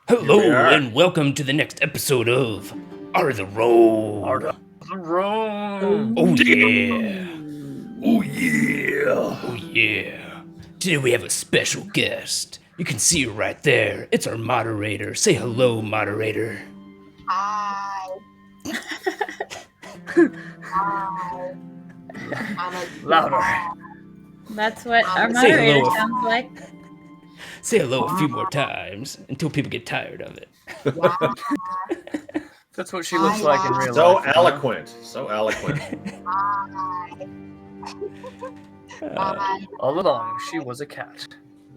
Hello and welcome to the next episode of Art of the Road. Art of the Road. Oh yeah. Oh yeah. Oh yeah. Today we have a special guest. You can see her right there. It's our moderator. Say hello, moderator. Hi. Hi. Louder. That's what our Say moderator hello. sounds like. Say hello a few more times until people get tired of it. That's what she looks like in real So life. eloquent. So eloquent. Hi. Hi. All along, she was a cat.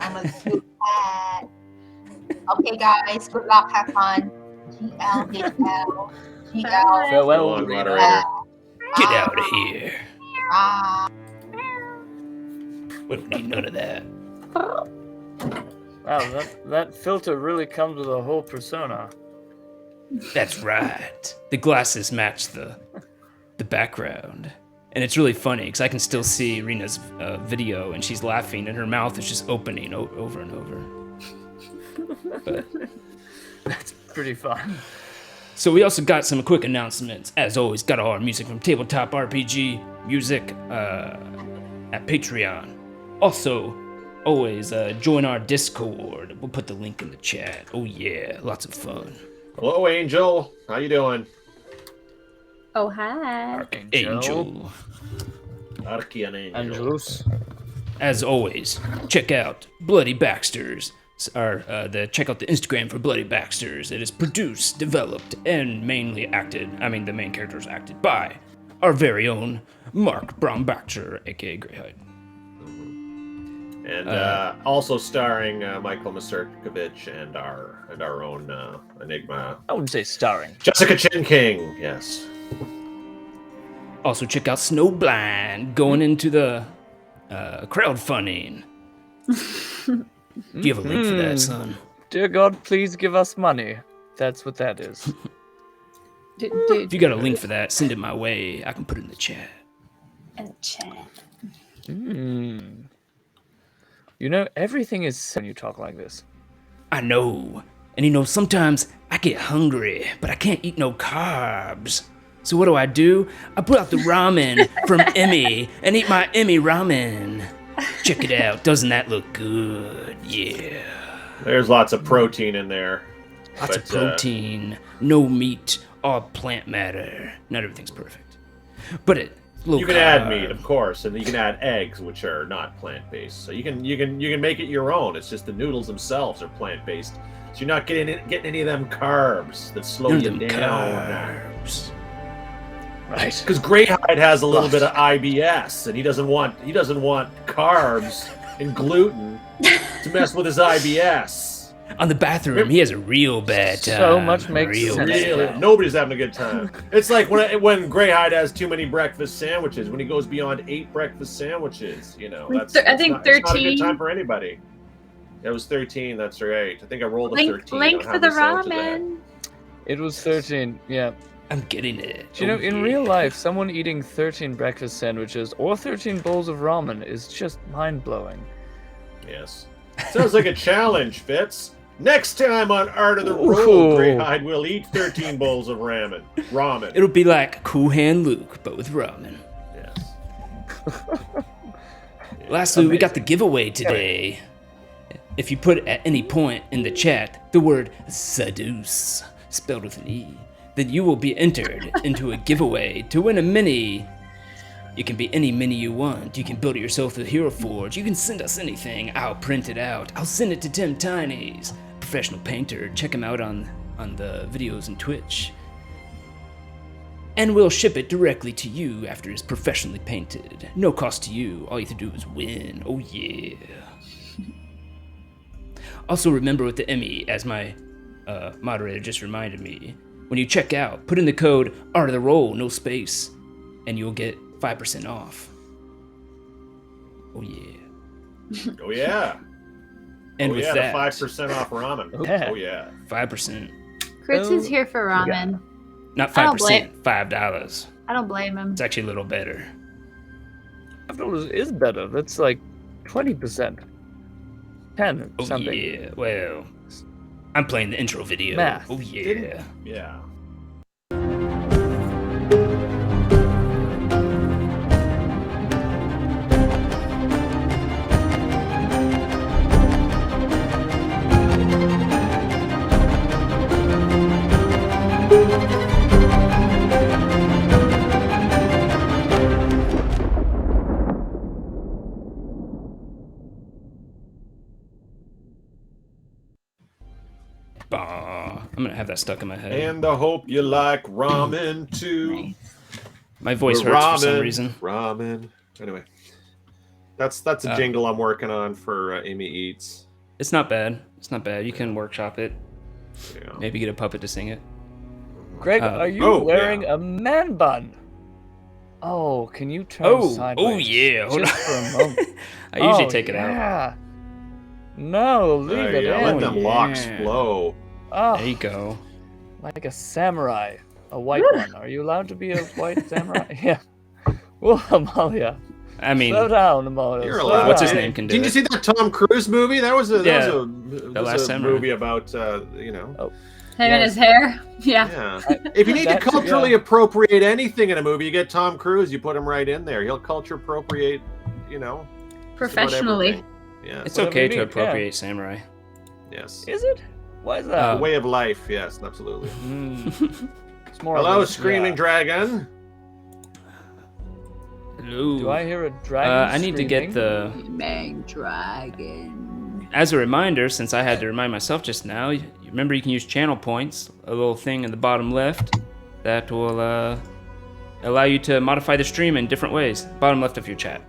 I'm a cute cat. Okay, guys. Good luck. Have fun. GL. Farewell, Go on, Rita. moderator. Get out of here. We don't need none of that. Wow, that filter really comes with a whole persona. That's right. The glasses match the background. And it's really funny because I can still see Rena's video and she's laughing and her mouth is just opening over and over. But, That's pretty fun. so we also got some quick announcements. As always, got all our music from Tabletop RPG Music at Patreon. Also, always join our Discord. We'll put the link in the chat. Oh yeah, lots of fun. Hello, Angel. How you doing? Oh, hi. Angel. Archean Angel. Angelus. As always, check out Bloody Baxters. Check out the Instagram for Bloody Baxters. It is produced, developed, and mainly acted. I mean, the main character is acted by our very own Mark Brown-Baxter, aka Greyhide. And also starring Michael Masurkovich and our own Enigma. I wouldn't say starring. Jessica Chin King, yes. Also, check out Snowblind going into the crowdfunding. Do you have a link for that, son? Dear God, please give us money. That's what that is. If you got a link for that, send it my way. I can put it in the chat. And chat. You know, everything is when you talk like this. I know. And sometimes I get hungry, but I can't eat no carbs. So what do? I put out the ramen from Emmy and eat my Emmy ramen. Check it out. Doesn't that look good? Yeah. There's lots of protein in there. Lots of But, protein, no meat, all plant matter. Not everything's perfect. But low You can add carb. meat, of course, and you can add eggs, which are not plant-based. So you can make it your own. It's just the noodles themselves are plant-based. So you're not getting any of them carbs that slow None you of them down. carbs. Right. Because Greyhide has a little bit of IBS, and he doesn't want carbs and gluten to mess with his IBS. On the bathroom, he has a real bad time. So much makes Real sense. bad. Really, nobody's having a good time. It's like when Greyhide has too many breakfast sandwiches. When he goes beyond 8 breakfast sandwiches, I think it's not a 13. good time for anybody. It was 13. That's right. I think I rolled a Link 13. link on for how the many sandwiches I had. ramen. It was 13, yeah. I'm getting it. Do you know, Oh, in yeah. real life, someone eating 13 breakfast sandwiches or 13 bowls of ramen is just mind-blowing. Yes. Sounds like a challenge, Fitz. Next time on Art of the Ooh. Road, Greyhide will eat 13 bowls of ramen. It'll be like Cool Hand Luke, but with ramen. Yes. Lastly, we got the giveaway today. If you put at any point in the chat the word seduce, spelled with an E, then you will be entered into a giveaway to win a mini. It can be any mini you want. You can build it yourself with Hero Forge. You can send us anything. I'll print it out. I'll send it to Tim Tiny's, professional painter. Check him out on the videos and Twitch. And we'll ship it directly to you after it's professionally painted. No cost to you. All you have to do is win. Oh yeah. Also remember with the Emmy, as my moderator just reminded me, when you check out, put in the code Art of the Roll, no space, and you'll get 5% off. Oh yeah. Oh yeah. And oh with yeah, that, the 5% off ramen. Yeah. Oh yeah. 5%. Chris Oh, is here for ramen. Not I don't blame- 5%, $5. I don't blame him. It's actually a little better. $5 is better. That's like 20%. 10 Oh something. yeah, well, I'm playing the intro video. Math. Oh yeah. Yeah. Bah. I'm gonna have that stuck in my head. And I hope you like ramen too. My voice Or hurts for some reason. Ramen. Anyway, that's a jingle I'm working on for Amy Eats. It's not bad. It's not bad. You can workshop it. Yeah. Maybe get a puppet to sing it. Greg, are you Oh, wearing yeah. a man bun? Oh, can you turn sideways? Yeah. Hold Just on. for a moment. I usually take it out. Yeah. No, leave it Yeah, in. let them locks yeah. flow. Oh, There you go. like a samurai. A white one. Are you allowed to be a white samurai? Yeah. Well, Amalia. I mean, Slow down, Amalia. You're slow allowed. what's his down. name can do Did you it. see that Tom Cruise movie? That was a Yeah, that was Last a Samurai. movie about you know. Oh, Him and his hair. Yeah. Yeah. If you need to That's- culturally yeah. appropriate anything in a movie, you get Tom Cruise. You put him right in there. He'll culture appropriate. You know. just about Professionally. everything. Yeah. It's Whatever okay you to need, appropriate samurai. Yes. Is it? Why is A that? way of life. Yes, absolutely. It's more of Hello, a- screaming yeah. dragon. Hello. Do I hear a dragon I need to get screaming? the. Mang dragon. As a reminder, since I had to remind myself just now, you remember you can use channel points, a little thing in the bottom left that will allow you to modify the stream in different ways. Bottom left of your chat.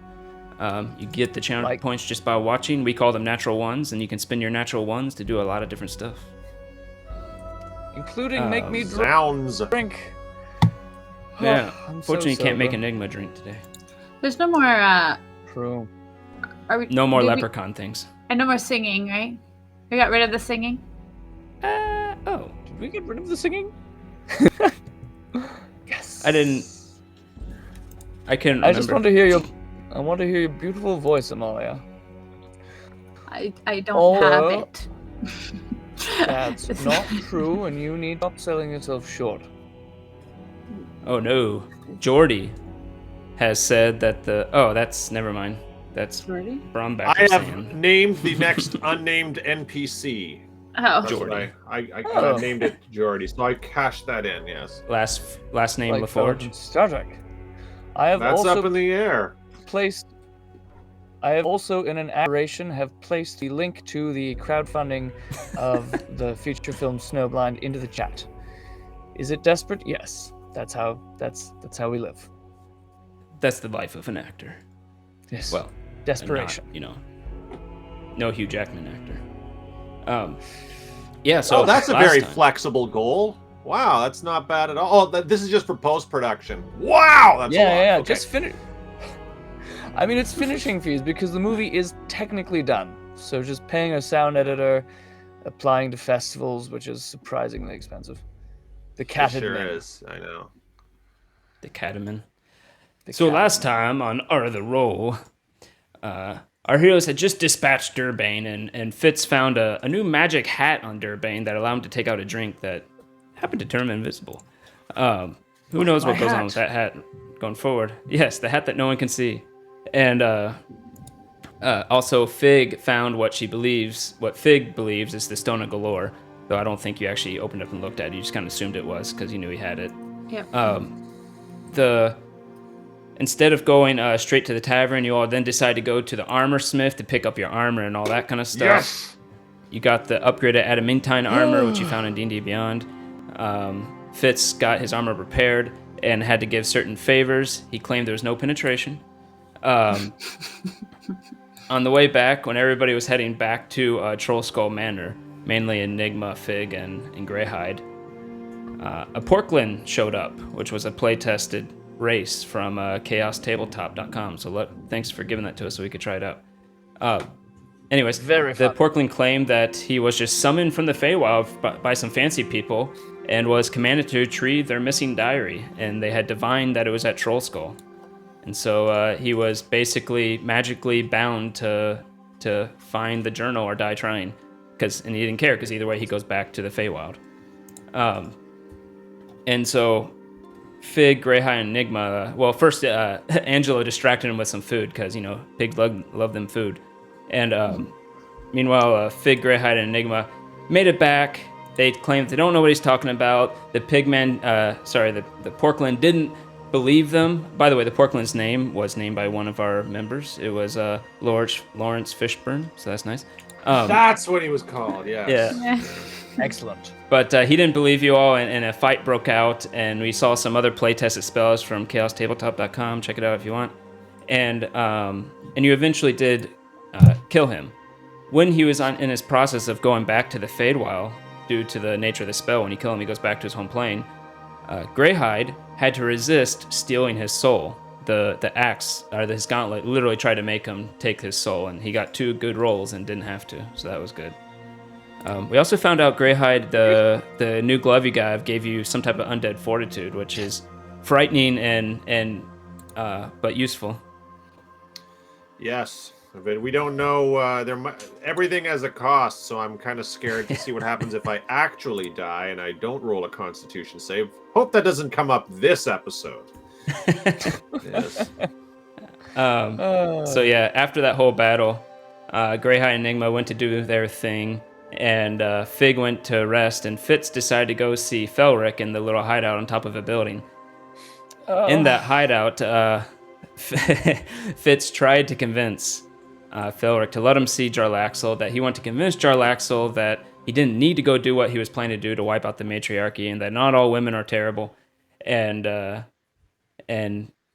You get the channel Like- points just by watching. We call them natural ones, and you can spend your natural ones to do a lot of different stuff. Including make me Sounds. drink. Yeah. I'm so Fortunately, you can't make sober. Enigma drink today. There's no more. True. Are we? No more did we- leprechaun things. And no more singing, right? We got rid of the singing. Oh. Did we get rid of the singing? Yes. I didn't. I couldn't remember. I just want to hear your. I want to hear your beautiful voice, Amalia. I don't have Oh. it. That's not true, and you need to stop selling yourself short. Oh no. Jordy has said that the. Oh, that's. Never mind. That's Ready? Bromback I was have saying. named the next unnamed NPC. Oh. That's what Jordy. I Oh. named it Jordy, so I cashed that in. Yes. Last name Like LaForge. Star Trek. I have That's also up in the air. placed. I have also, in an aberration, have placed the link to the crowdfunding of the feature film Snowblind into the chat. Is it desperate? Yes. That's how we live. That's the life of an actor. Yes. Well, desperation. not, no Hugh Jackman actor. Yeah. So Oh, that's a last very time- flexible goal. Wow, that's not bad at all. Oh, this is just for post production. Wow, that's a lot. yeah. Okay. Just finish. I mean, it's finishing fees because the movie is technically done. So just paying a sound editor, applying to festivals, which is surprisingly expensive. The It cat sure is. I know. the Cataman. So last time on Are the Roll, our heroes had just dispatched Durbane, and Fitz found a new magic hat on Durbane that allowed him to take out a drink that happened to turn him invisible. Who knows what My goes on hat. with that hat going forward? Yes, the hat that no one can see. And also Fig found what Fig believes is the Stone of Golorr, though I don't think you actually opened up and looked at it. You just kind of assumed it was because you knew he had it. Yep. Instead of going straight to the tavern, you all then decide to go to the armor smith to pick up your armor and all that kind of stuff. Yes. You got the upgraded adamantine armor, which you found in D&D Beyond. Fitz got his armor repaired and had to give certain favors. He claimed there was no penetration. On the way back, when everybody was heading back to Troll Skull Manor, mainly Enigma, Fig, and Greyhide, a Porklin showed up, which was a play-tested race from chaostabletop.com. So thanks for giving that to us so we could try it out. Anyways, Very the fun. Porklin claimed that he was just summoned from the Feywild by some fancy people and was commanded to retrieve their missing diary, and they had divined that it was at Troll Skull. And so he was basically magically bound to find the journal or die trying. and he didn't care because either way he goes back to the Feywild. And so Fig, Greyhide, and Enigma. Well, first Angelo distracted him with some food because pigs love them food, and meanwhile Fig, Greyhide, and Enigma made it back. They claim they don't know what he's talking about. The pigman, the Porkland didn't believe them. By the way, the Porkland's name was named by one of our members. It was Lawrence Fishburne, so that's nice. That's what he was called, yes. Yeah. Excellent. But he didn't believe you all, and a fight broke out, and we saw some other playtested spells from chaostabletop.com. Check it out if you want. And you eventually did kill him. When he was in his process of going back to the Feywild, due to the nature of the spell, when you kill him, he goes back to his home plane. Greyhide had to resist stealing his soul. The axe, or his gauntlet, literally tried to make him take his soul, and he got 2 good rolls and didn't have to, so that was good. We also found out Greyhide, the new glove you got, gave you some type of undead fortitude, which is frightening and but useful. Yes, but we don't know. Everything has a cost, so I'm kind of scared to see what happens if I actually die and I don't roll a Constitution save. Hope that doesn't come up this episode. Yes. So yeah, after that whole battle, Greyhide and Enigma went to do their thing, and Fig went to rest, and Fitz decided to go see Felric in the little hideout on top of a building. In that hideout, Fitz tried to convince Felric to let him see Jarlaxle, that he wanted to convince Jarlaxle that he didn't need to go do what he was planning to do to wipe out the matriarchy, and that not all women are terrible. And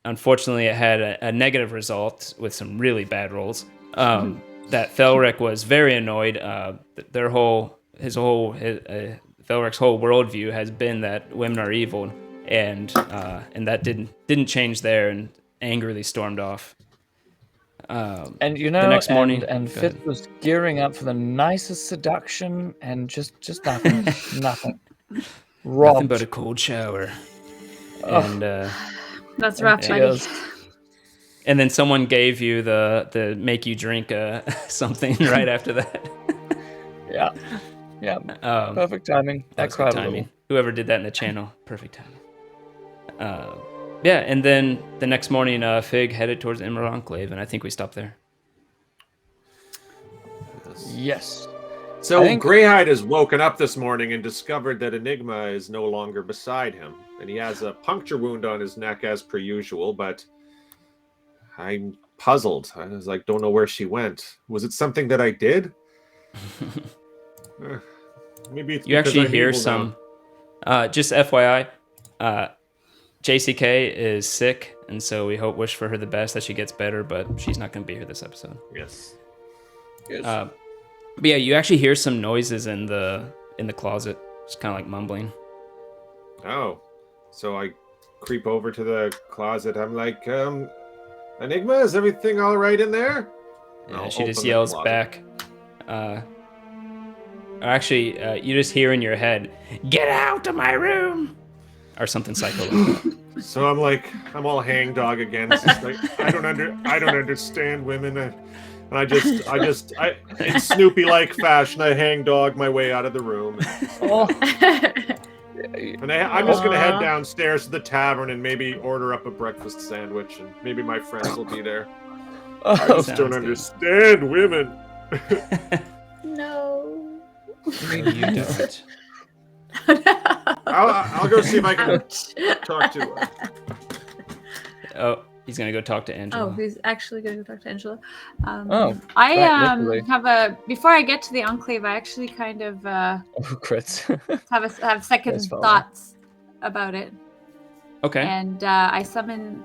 unfortunately, it had a negative result with some really bad rolls. That Felric was very annoyed. Felric's whole worldview has been that women are evil, and that didn't change there, and angrily stormed off. And the next morning, and Fitz was gearing up for the nicest seduction, and just nothing, nothing. Robbed. Nothing but a cold shower. And That's rough, buddy. Yes. and then someone gave you the make you drink something right after that. Yeah. Perfect timing. That Good crowd timing. Whoever did that in the channel, perfect timing. Yeah, and then the next morning, Fig headed towards the Emerald Enclave, and I think we stopped there. Yes. So Greyhide has woken up this morning and discovered that Enigma is no longer beside him, and he has a puncture wound on his neck as per usual, but I'm puzzled. I was like, don't know where she went. Was it something that I did? Maybe it's You because actually I'm hear evil some, now. just FYI, JCK is sick, and so we wish for her the best, that she gets better, but she's not going to be here this episode. Yes. But yeah, you actually hear some noises in the closet, just kind of like mumbling. Oh, so I creep over to the closet. I'm like, Enigma, is everything all right in there? Yeah, she just yells back. Actually, you just hear in your head, "Get out of my room!" or something psycho like that. So I'm like, I'm all hangdog again. It's just like, I don't understand women. And I just, in Snoopy-like fashion, I hangdog my way out of the room. And I'm just gonna head downstairs to the tavern and maybe order up a breakfast sandwich, and maybe my friends will be there. I just don't understand women. No. You don't. I'll go see if I can talk to her. Oh, he's gonna go talk to Angelo. Oh, he's actually going to go talk to Angelo. Literally. Before I get to the Enclave, I actually kind of Crits. have second Nice follow. thoughts about it. Okay. And I summon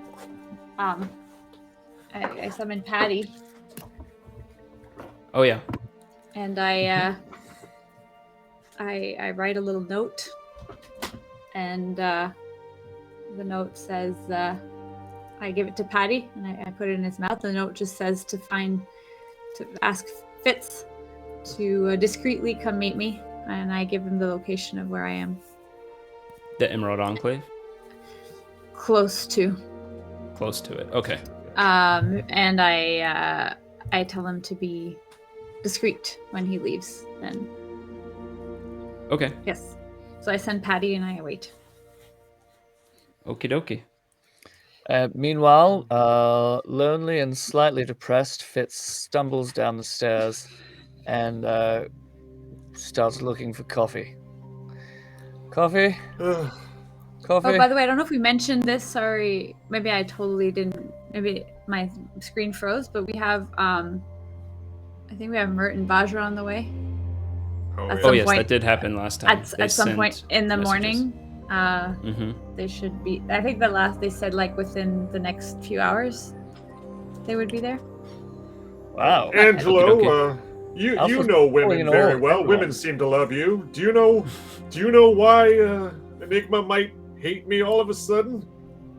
I summon Patty, Oh yeah. and I write a little note, and the note says, I give it to Patty, and I put it in his mouth. The note just says to ask Fitz to discreetly come meet me, and I give him the location of where I am. The Emerald Enclave? Close to. Close to it. Okay. And I tell him to be discreet when he leaves. And Okay. yes, so I send Patty and I wait. Okie dokie. Meanwhile, lonely and slightly depressed, Fitz stumbles down the stairs and starts looking for coffee. Coffee? Coffee? Oh, by the way, I don't know if we mentioned this. Sorry, maybe I totally didn't. Maybe my screen froze. But we have, I think we have Mert and Vajra on the way. At Oh some yes, point- that did happen last time. They At some point sent in the messages. morning, they should be. I think they said like within the next few hours, they would be there. Wow. Angelo, you Alpha's know women pulling an very old well. everyone. Women seem to love you. Do you know why Enigma might hate me all of a sudden?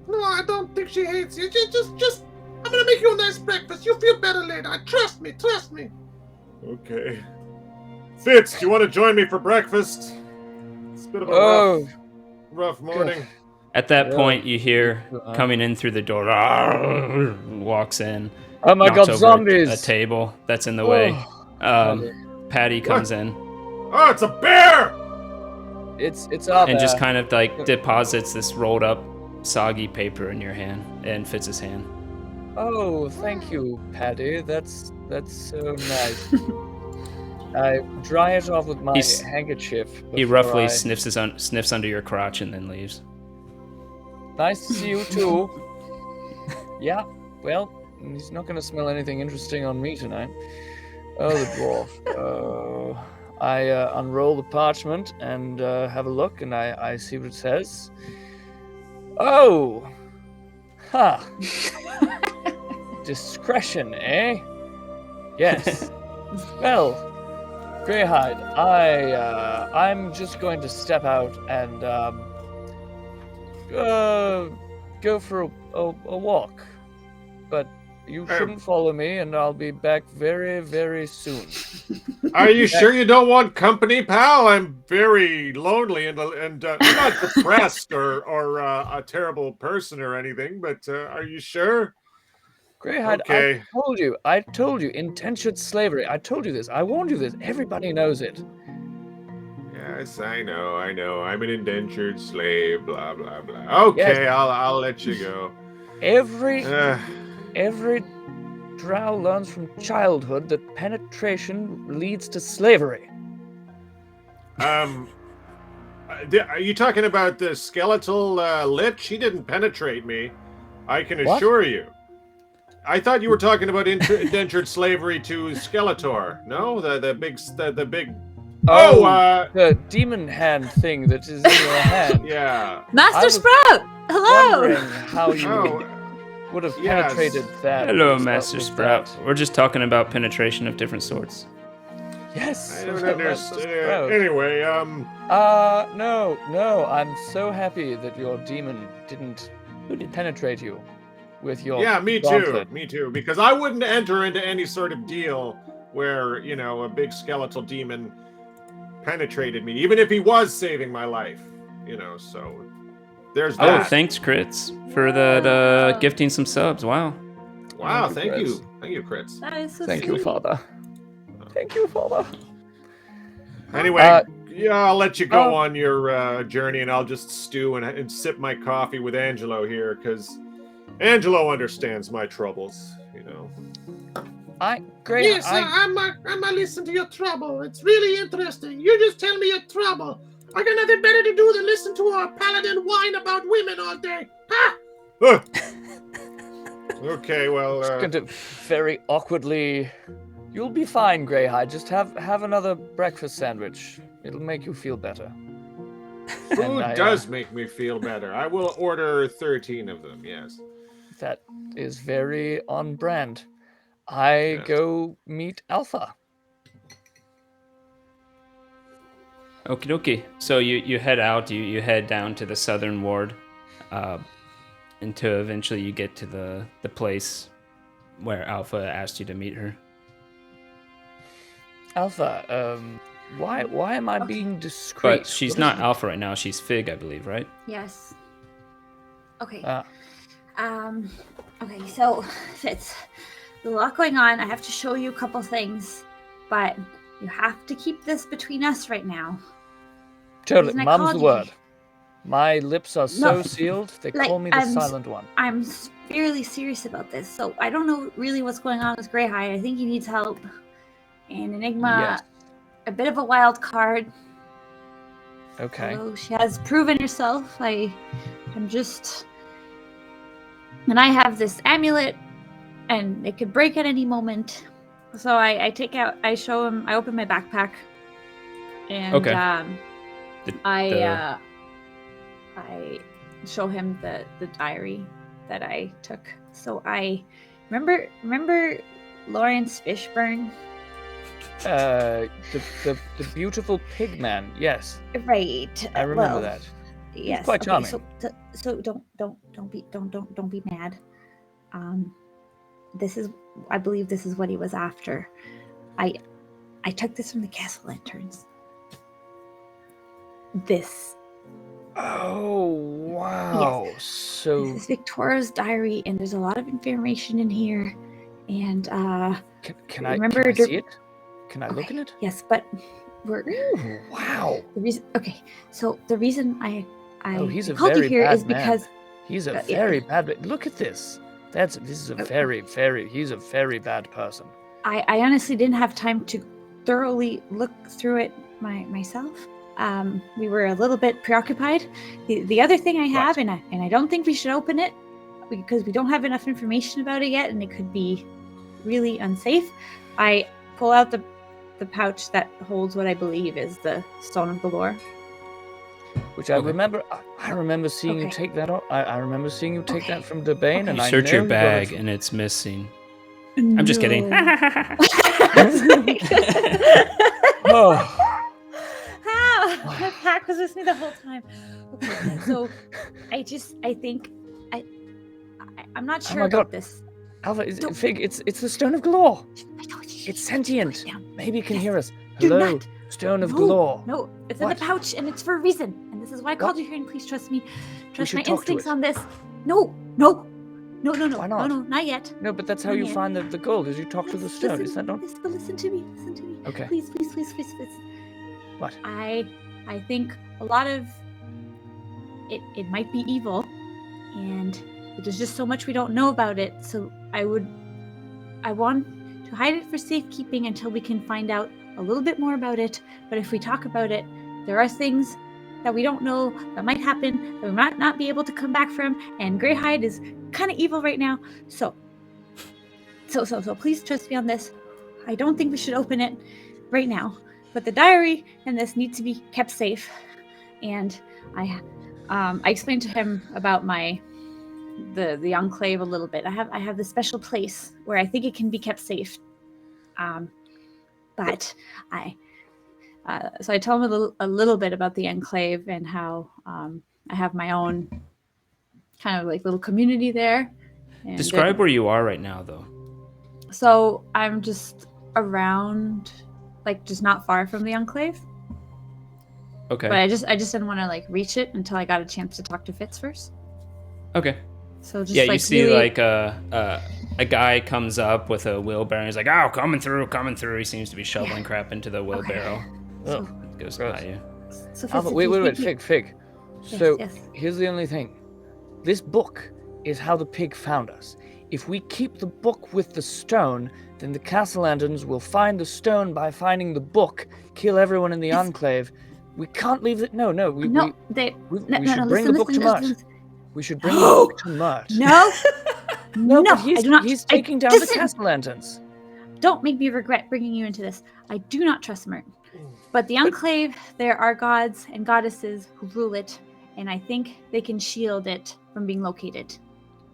No, I don't think she hates you. Just, I'm gonna make you a nice breakfast. You'll feel better later. Trust me. Okay. Fitz, do you want to join me for breakfast? It's a bit of a rough morning. At that Yeah. point, you hear coming in through the door. Walks in. Oh my knocks god, over zombies! A table that's in the way. Patty comes in Oh, it's a bear! It's up and just kind of like deposits this rolled up, soggy paper in your hand and Fitz's hand. Oh, thank you, Patty. That's so nice. I dry it off with my handkerchief. He before roughly I- sniffs under your crotch and then leaves. Nice to see you too. Yeah, well, he's not going to smell anything interesting on me tonight. Oh, the dwarf. I unroll the parchment and have a look, and I see what it says. Oh! Ha! Discretion, eh? Yes. Well, Greyhide, I'm just going to step out and go for a walk. But you shouldn't follow me, and I'll be back very, very soon. Are you sure you don't want company, pal? I'm very lonely and I'm not depressed or a terrible person or anything, but are you sure? Greyhide, Okay. I told you, indentured slavery. I told you this. I warned you this. Everybody knows it. Yes, I know. I'm an indentured slave, blah, blah, blah. Okay, Yes. I'll let you go. Every Uh, drow learns from childhood that penetration leads to slavery. are you talking about the skeletal lich? He didn't penetrate me. I can What? assure you. I thought you were talking about indentured slavery to Skeletor. No, the big. The demon hand thing that is in your hand. Yeah. Master was Sprout, hello. Wondering how you Oh, would have yes. penetrated that. Hello, with Master that. Sprout. We're just talking about penetration of different sorts. Yes. I don't Master understand. Sprout. Anyway, No. I'm so happy that your demon didn't penetrate you with your yeah, me too. gauntlet. Me too. Because I wouldn't enter into any sort of deal where a big skeletal demon penetrated me, even if he was saving my life. So there's Oh, that. thanks, Crits, for the gifting some subs. Wow. Wow, Thank thank you, you. Thank you, Crits. That is so Thank you, sweet. Father. Thank you, Father. Anyway, yeah, I'll let you go on your journey, and I'll just stew and sip my coffee with Angelo here, because Angelo understands my troubles. Great. Yes, I might listen to your trouble. It's really interesting. You just tell me your trouble. I got nothing better to do than listen to a paladin whine about women all day. Ha! Okay, well, going to very awkwardly. You'll be fine, Greyhide. Just have another breakfast sandwich. It'll make you feel better. food I, does make me feel better. I will order 13 of them, yes. That is very on brand. I Yes. go meet Alpha. Okie dokie. So you head out, you head down to the southern ward, until eventually you get to the place where Alpha asked you to meet her. Alpha, why am I being discreet? But she's What not is- Alpha right now, she's Fig, I believe, right? Yes. Okay. Ah. Okay, so Fitz, there's a lot going on. I have to show you a couple things, but you have to keep this between us right now. Totally. Reason I Mum's called the you word. here. My lips are so No, sealed, they like, call me the silent one. I'm fairly serious about this, so I don't know really what's going on with Greyhide. I think he needs help. And Enigma, Yes. a bit of a wild card. Okay. Although she has proven herself, I'm just... And I have this amulet, and it could break at any moment. So I show him, I open my backpack, and Okay. I show him the diary that I took. So I remember Lawrence Fishburne? The beautiful pig man. Yes, Right. I remember that. Yes. quite charming. So don't be mad. I believe this is what he was after. I took this from the castle lanterns. This. Oh wow! Yes. So This is Victoria's diary, and there's a lot of information in here. And can I remember see it? Can I look in it? Yes, but we're Ooh, wow! the reason. Okay, so the reason I he's a called you very here bad is man. because He's a yeah. very bad. Look at this. This is a very He's a very bad person. I honestly didn't have time to thoroughly look through it myself. We were a little bit preoccupied. The other thing I have, Right. and I don't think we should open it because we don't have enough information about it yet, and it could be really unsafe. I pull out the pouch that holds what I believe is the Stone of Golorr. Which I Okay. remember. I remember seeing you Okay. take that. I remember seeing you take Okay. that from Debane, Okay. and You I search know your you got it bag from- and it's missing. I'm just kidding. Oh. How? My pack was with me the whole time. Okay, so I'm not Oh sure my about God. this. Alpha, Don't- Fig, it's the Stone of Golorr. I told you, It's shh, sentient. put it down. Maybe it can Yes. hear us. Do Hello, not. Stone of No, Golorr. No, it's in What? the pouch, and it's for a reason. And this is why I called you here. And please trust me. Trust should my talk to instincts it. on this. No. Why not? No, not yet. No, but that's how Not you yet. find the gold, is you talk to the stone. Is that not? Listen to me. Listen to me. Okay. Please. What? I think a lot of it might be evil, and there's just so much we don't know about it. So I want to hide it for safekeeping until we can find out a little bit more about it. But if we talk about it, there are things that we don't know that might happen that we might not be able to come back from. And Greyhide is kind of evil right now. So please trust me on this. I don't think we should open it right now. But the diary and this need to be kept safe. And I explained to him about the enclave a little bit. I have this special place where I think it can be kept safe. But so I told him a little bit about the enclave and how I have my own kind of like little community there. And Describe where you are right now, though. So I'm just around, like just not far from the enclave. Okay. But I just didn't want to like reach it until I got a chance to talk to Fitz first. Okay. So just Yeah, like you see really, like a guy comes up with a wheelbarrow. He's like, "Oh, coming through." He seems to be shoveling crap into the wheelbarrow. Oh, Goes gross. by you. So Fitz, Alpha, if wait, you think Fig. So yes. here's the only thing. This book is how the pig found us. If we keep the book with the stone, then the castle lanterns will find the stone by finding the book, kill everyone in the enclave. We can't leave it. No. We should bring the book to Mert. We should bring the book to Mert. No, No, no, but he's, I do not. he's I- taking down the listen. castle lanterns. Don't make me regret bringing you into this. I do not trust Mert. But the enclave, there are gods and goddesses who rule it, and I think they can shield it from being located.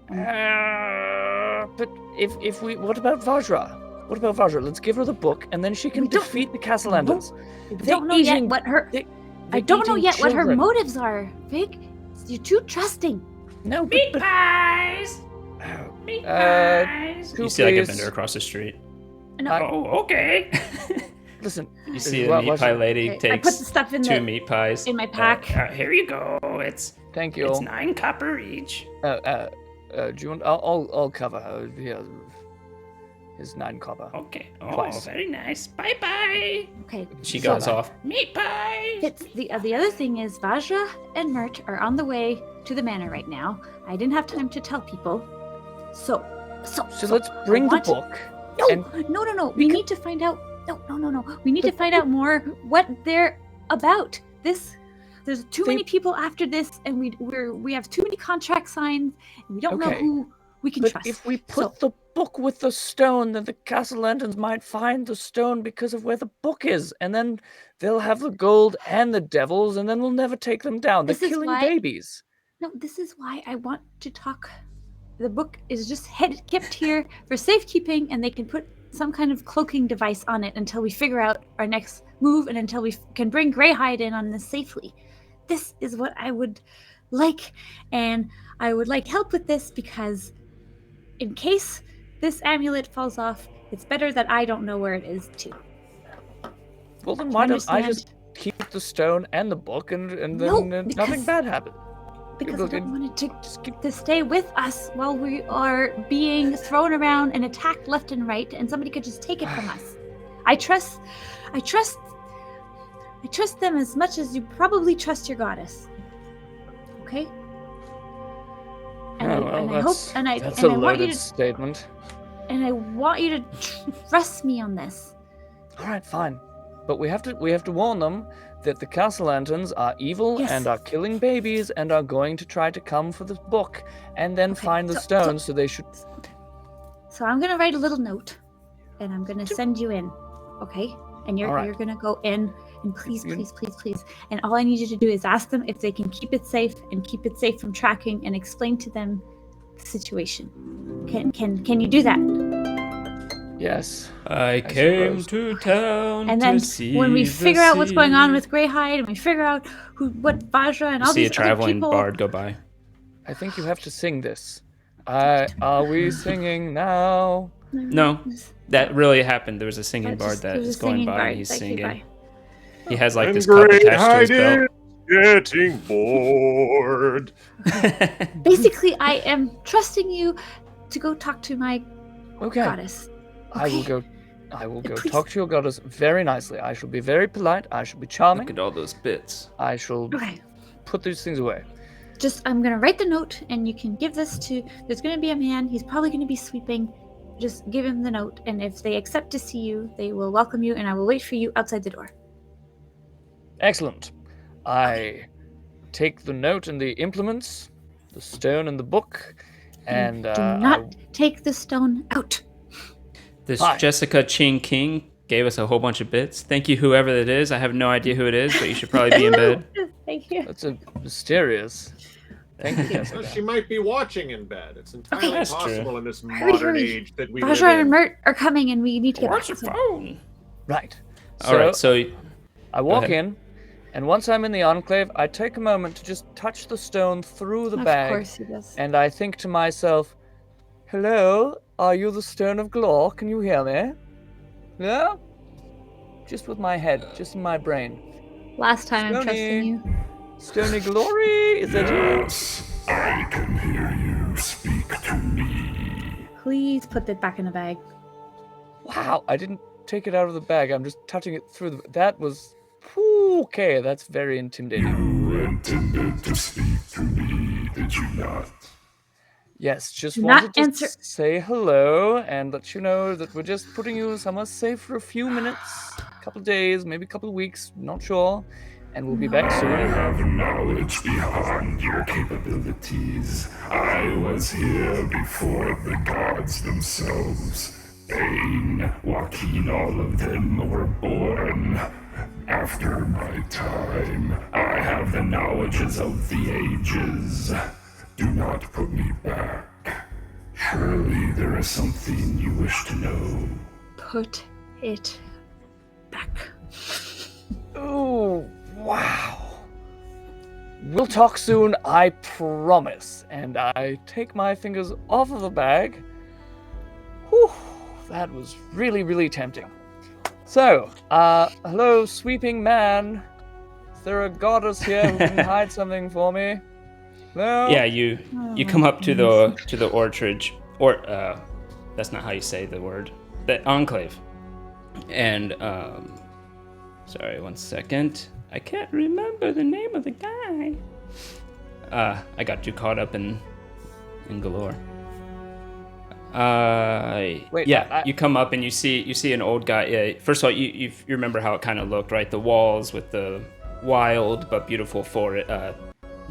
But if we, what about Vajra? What about Vajra? Let's give her the book, and then she can We don't- defeat the castle lanterns. I They're don't know yet eating- what her. They- I they're don't know eating yet what her children. motives are, Vig. You're too trusting. No, Meat but pies. oh, Meat uh, pies. who You see like a please? vendor across the street. No, Oh, okay. listen. You see a what- meat what's- pie lady I put the takes stuff in two meat pies. in my pack. Here you go. It's Thank you. 9 copper each. Do you want? I'll cover her. Yeah. is 9 copper. Okay. Oh, Twice. very nice. Bye-bye. Okay. She so goes off. Meat pie. Fitz, the other thing is Vajra and Mert are on the way to the manor right now. I didn't have time to tell people. So Let's bring the what? book. No. We need to find out. No. We need to find out more what they're about. There's too many people after this, and we have too many contract signs, and we don't know who we can But trust. if we put the book with the stone, then the castle lanterns might find the stone because of where the book is, and then they'll have the gold and the devils, and then we'll never take them down. They're killing babies. No, this is why I want to talk. The book is just kept here for safekeeping, and they can put some kind of cloaking device on it until we figure out our next move and until we can bring Greyhide in on this safely. This is what I would like, and I would like help with this because in case this amulet falls off, it's better that I don't know where it is too. Well, then why don't I just keep the stone and the book, and then nothing bad happens? Because I don't want it to stay with us while we are being thrown around and attacked left and right, and somebody could just take it from us. I trust them as much as you probably trust your goddess. Okay? That's a loaded statement. And I want you to trust me on this. All right, fine. But we have to warn them that the castle lanterns are evil and are killing babies and are going to try to come for the book and then find the stone, so they should... So I'm going to write a little note, and I'm going to send you in, okay? And you're going to go in, and please. And all I need you to do is ask them if they can keep it safe and keep it safe from tracking and explain to them the situation. Can you do that? Yes. I came to town and then to see when we figure out what's going on sea. with Greyhide, and we figure out what Vajra and all these See a traveling other people... bard go by. I think you have to sing this. Are we singing now? No, that really happened. There was a singing bard that is going by. He's singing. He has like this cup attached to his belt. Getting bored. Basically, I am trusting you to go talk to my goddess. Okay. I will go Please. talk to your goddess very nicely. I shall be very polite. I shall be charming. Look at all those bits. I shall put these things away. I'm going to write the note, and you can give this to... There's going to be a man. He's probably going to be sweeping. Just give him the note, and if they accept to see you, they will welcome you, and I will wait for you outside the door. Excellent. I take the note and the implements, the stone and the book, and... do not take the stone out. This Jessica Ching King gave us a whole bunch of bits. Thank you, whoever that is. I have no idea who it is, but you should probably be in bed. Thank you. That's mysterious. Thank you, Jessica. She might be watching in bed. It's entirely That's possible true. in this modern age that we live Vajra in. and Mert are coming, and we need to get Where's back. your phone? Right. All right, so I walk in, and once I'm in the enclave, I take a moment to just touch the stone through the bag. Of course he does. And I think to myself, hello, are you the Stone of Golorr? Can you hear me? No? Just with my head, just in my brain. Last time I'm trusting you. Stony Glory, is that you? Yes, I can hear you. Speak to me. Please put that back in the bag. Wow, I didn't take it out of the bag. I'm just touching it through the... That was... Okay, that's very intimidating. You intended to speak to me, did you not? Yes, just Do wanted not answer. to say hello and let you know that we're just putting you somewhere safe for a few minutes, a couple days, maybe a couple of weeks, not sure, and we'll be back I soon. have knowledge beyond your capabilities. I was here before the gods themselves. Pain, Joaquin, all of them were born. After my time, I have the knowledges of the ages. Do not put me back. Surely there is something you wish to know. Put it back. Oh, wow. We'll talk soon, I promise. And I take my fingers off of the bag. Whew, that was really, really tempting. So, hello, sweeping man. Is there a goddess here who can hide something for me? No? Yeah, you come up to the orchard, or that's not how you say the word. the Enclave. And, sorry, 1 second. I can't remember the name of the guy. I got too caught up in Golorr. Wait, yeah, you come up and you see an old guy. Yeah, first of all, you remember how it kind of looked, right? The walls with the wild but beautiful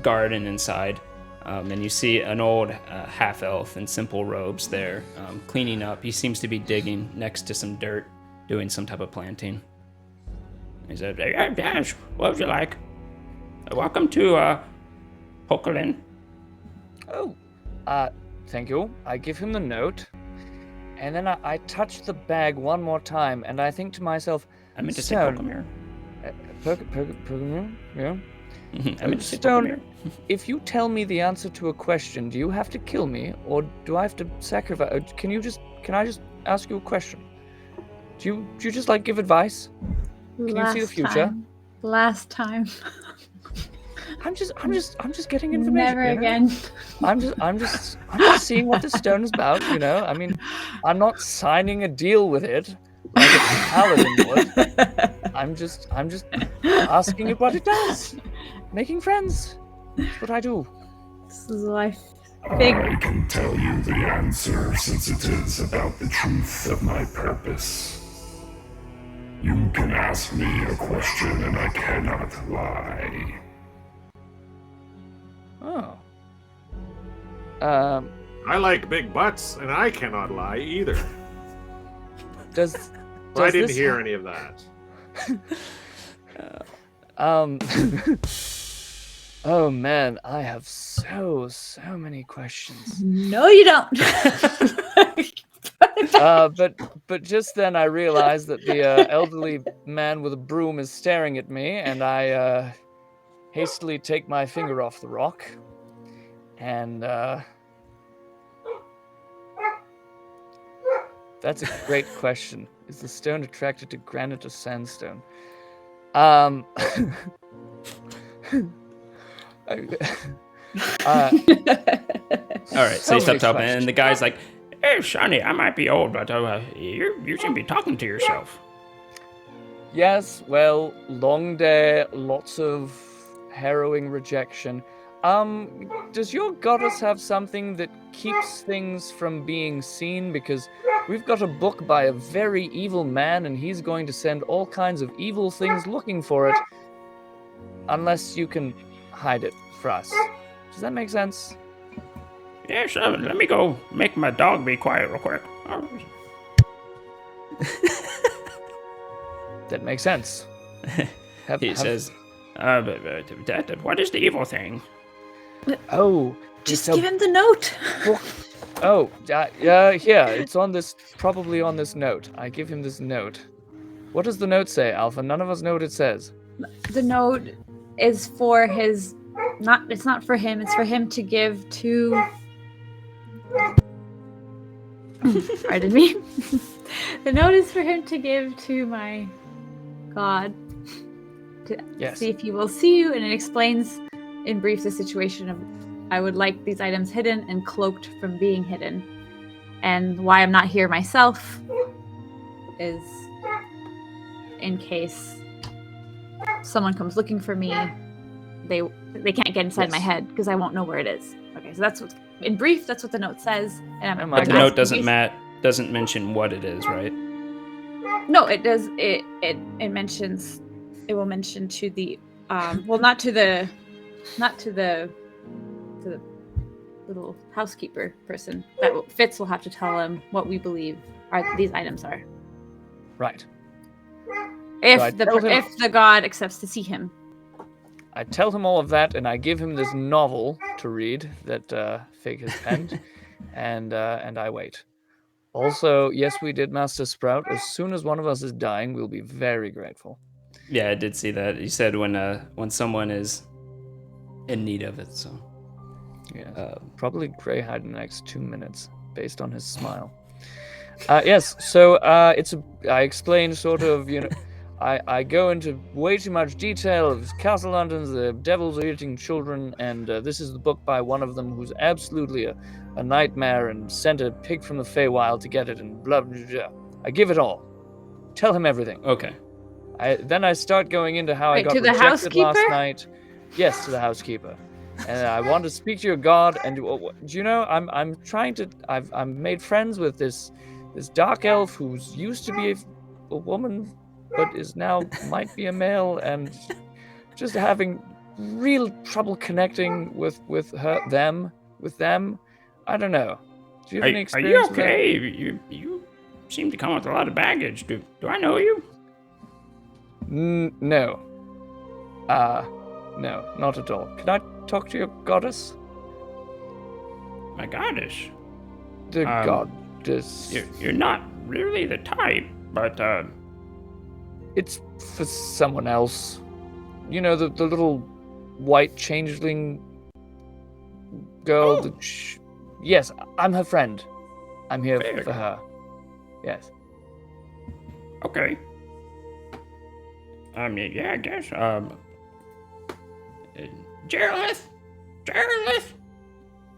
garden inside. And you see an old half-elf in simple robes there, cleaning up. He seems to be digging next to some dirt, doing some type of planting. He said, "Hey, Dash, what would you like? Welcome to Hokelin." Oh, thank you. I give him the note, and then I touch the bag one more time, and I think to myself, I meant to say Stone, Pokemir. Pokemir? Yeah. I meant to say Stone, Pokemir. if you tell me the answer to a question, do you have to kill me, or do I have to sacrifice? Can I just ask you a question? Do you just like give advice? Can you see the future? Last time. I'm just getting information. Never again. I'm just seeing what this stone is about, you know? I mean, I'm not signing a deal with it like a paladin would. I'm just asking it what it does. Making friends. That's what I do. This is life. I can tell you the answer since it is about the truth of my purpose. You can ask me a question and I cannot lie. Oh. I like big butts, and I cannot lie either. Does I didn't this hear any of that. Oh man, I have so many questions. No, you don't. But just then I realized that the elderly man with a broom is staring at me, and I hastily take my finger off the rock, and that's a great question. Is the stone attracted to granite or sandstone? All right, so you stepped up, and the guy's like, "Hey, Sonny, I might be old, but you should be talking to yourself." Yes, well, long day, lots of harrowing rejection. Does your goddess have something that keeps things from being seen? Because we've got a book by a very evil man, and he's going to send all kinds of evil things looking for it. Unless you can hide it for us. Does that make sense? Yes, let me go make my dog be quiet real quick. That makes sense. He says, what is the evil thing? Oh, just give him the note. Oh, yeah, it's on this, probably on this note. I give him this note. What does the note say, Alpha? None of us know what it says. The note is for his, it's not for him, it's for him to give to, pardon me. The note is for him to give to my god, to see if he will see you, and it explains in brief the situation of I would like these items hidden and cloaked from being hidden, and why I'm not here myself is in case someone comes looking for me, they can't get inside my head because I won't know where it is. Okay, so that's what, in brief, that's what the note says. And but the note doesn't mention what it is, right? No, it does. It mentions. It will mention to the well, not to the little housekeeper person. That Fitz will have to tell him what we believe these items are. Right. If the god accepts to see him. I tell him all of that, and I give him this novel to read that Fig has penned, and I wait. Also, yes, we did Master Sprout. As soon as one of us is dying, we'll be very grateful. Yeah, I did see that. You said when someone is in need of it, so. Yeah, probably Greyhide in the next 2 minutes, based on his smile. Yes, so I explain sort of, I go into way too much detail of Castle London's, the devils are eating children, and this is the book by one of them who's absolutely a nightmare and sent a pig from the Feywild to get it, and blah, blah, blah. I give it all. Tell him everything. Okay. Then I start going into how I Wait, got to the rejected last housekeeper? night. Yes, to the housekeeper. And I want to speak to your god. And do you know? I'm trying to. I'm made friends with this dark elf who's used to be a woman, but is now might be a male, and just having real trouble connecting with them. I don't know. Do you have any Are experience you with that? okay? You seem to come with a lot of baggage. Do I know you? No. No, not at all. Can I talk to your goddess? My goddess. The goddess. You're not really the type, but It's for someone else. You know, the little white changeling girl. Oh. Yes, I'm her friend. I'm here Very for good. her. Yes. okay. I mean, yeah, I guess. Geraldith,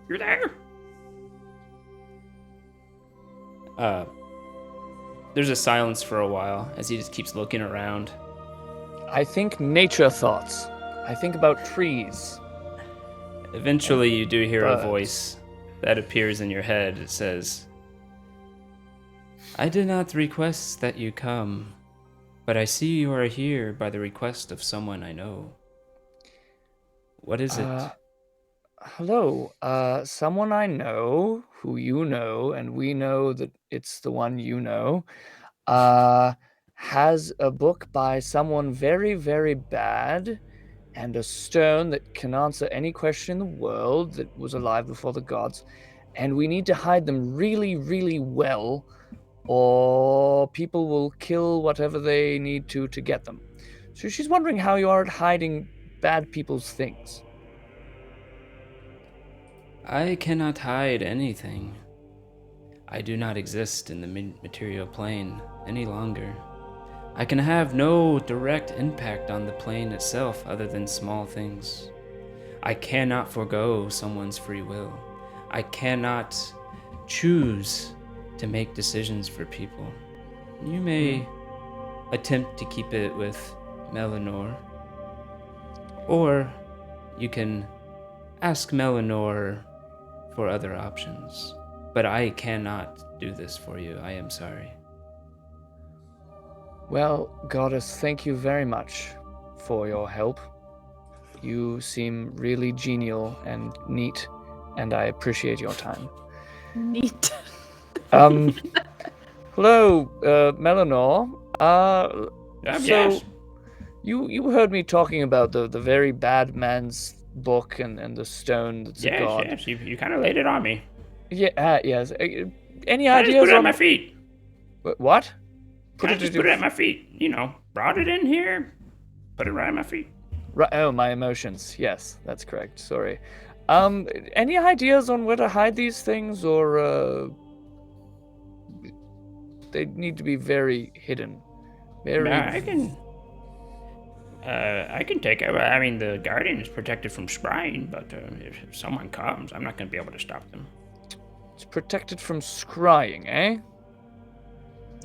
you're there. There's a silence for a while as he just keeps looking around. I think nature thoughts. I think about trees. Eventually, you do hear a Birds. voice that appears in your head. It says, I did not request that you come, but I see you are here by the request of someone I know. What is it? Hello, someone I know, who you know, and we know that it's the one you know, has a book by someone very, very bad, and a stone that can answer any question in the world that was alive before the gods, and we need to hide them really, really well, or people will kill whatever they need to get them. So she's wondering how you are at hiding bad people's things. I cannot hide anything. I do not exist in the material plane any longer. I can have no direct impact on the plane itself other than small things. I cannot forego someone's free will. I cannot choose to make decisions for people. You may attempt to keep it with Melanor, or you can ask Melanor for other options. But I cannot do this for you. I am sorry. Well, Goddess, thank you very much for your help. You seem really genial and neat, and I appreciate your time. Neat. Hello, Melanor. So Yes. you heard me talking about the very bad man's book and the stone that's a god. Yes. You kind of laid it on me. Yeah, yes. Any I just ideas put it at on my feet. What? I just put it at my feet. You know, brought it in here, put it right at my feet. Right. Oh, my emotions. Yes, that's correct. Sorry. Any ideas on where to hide these things, or they need to be very hidden? Very. I can take it. I mean, the guardian is protected from scrying, but if someone comes, I'm not going to be able to stop them. It's protected from scrying, eh?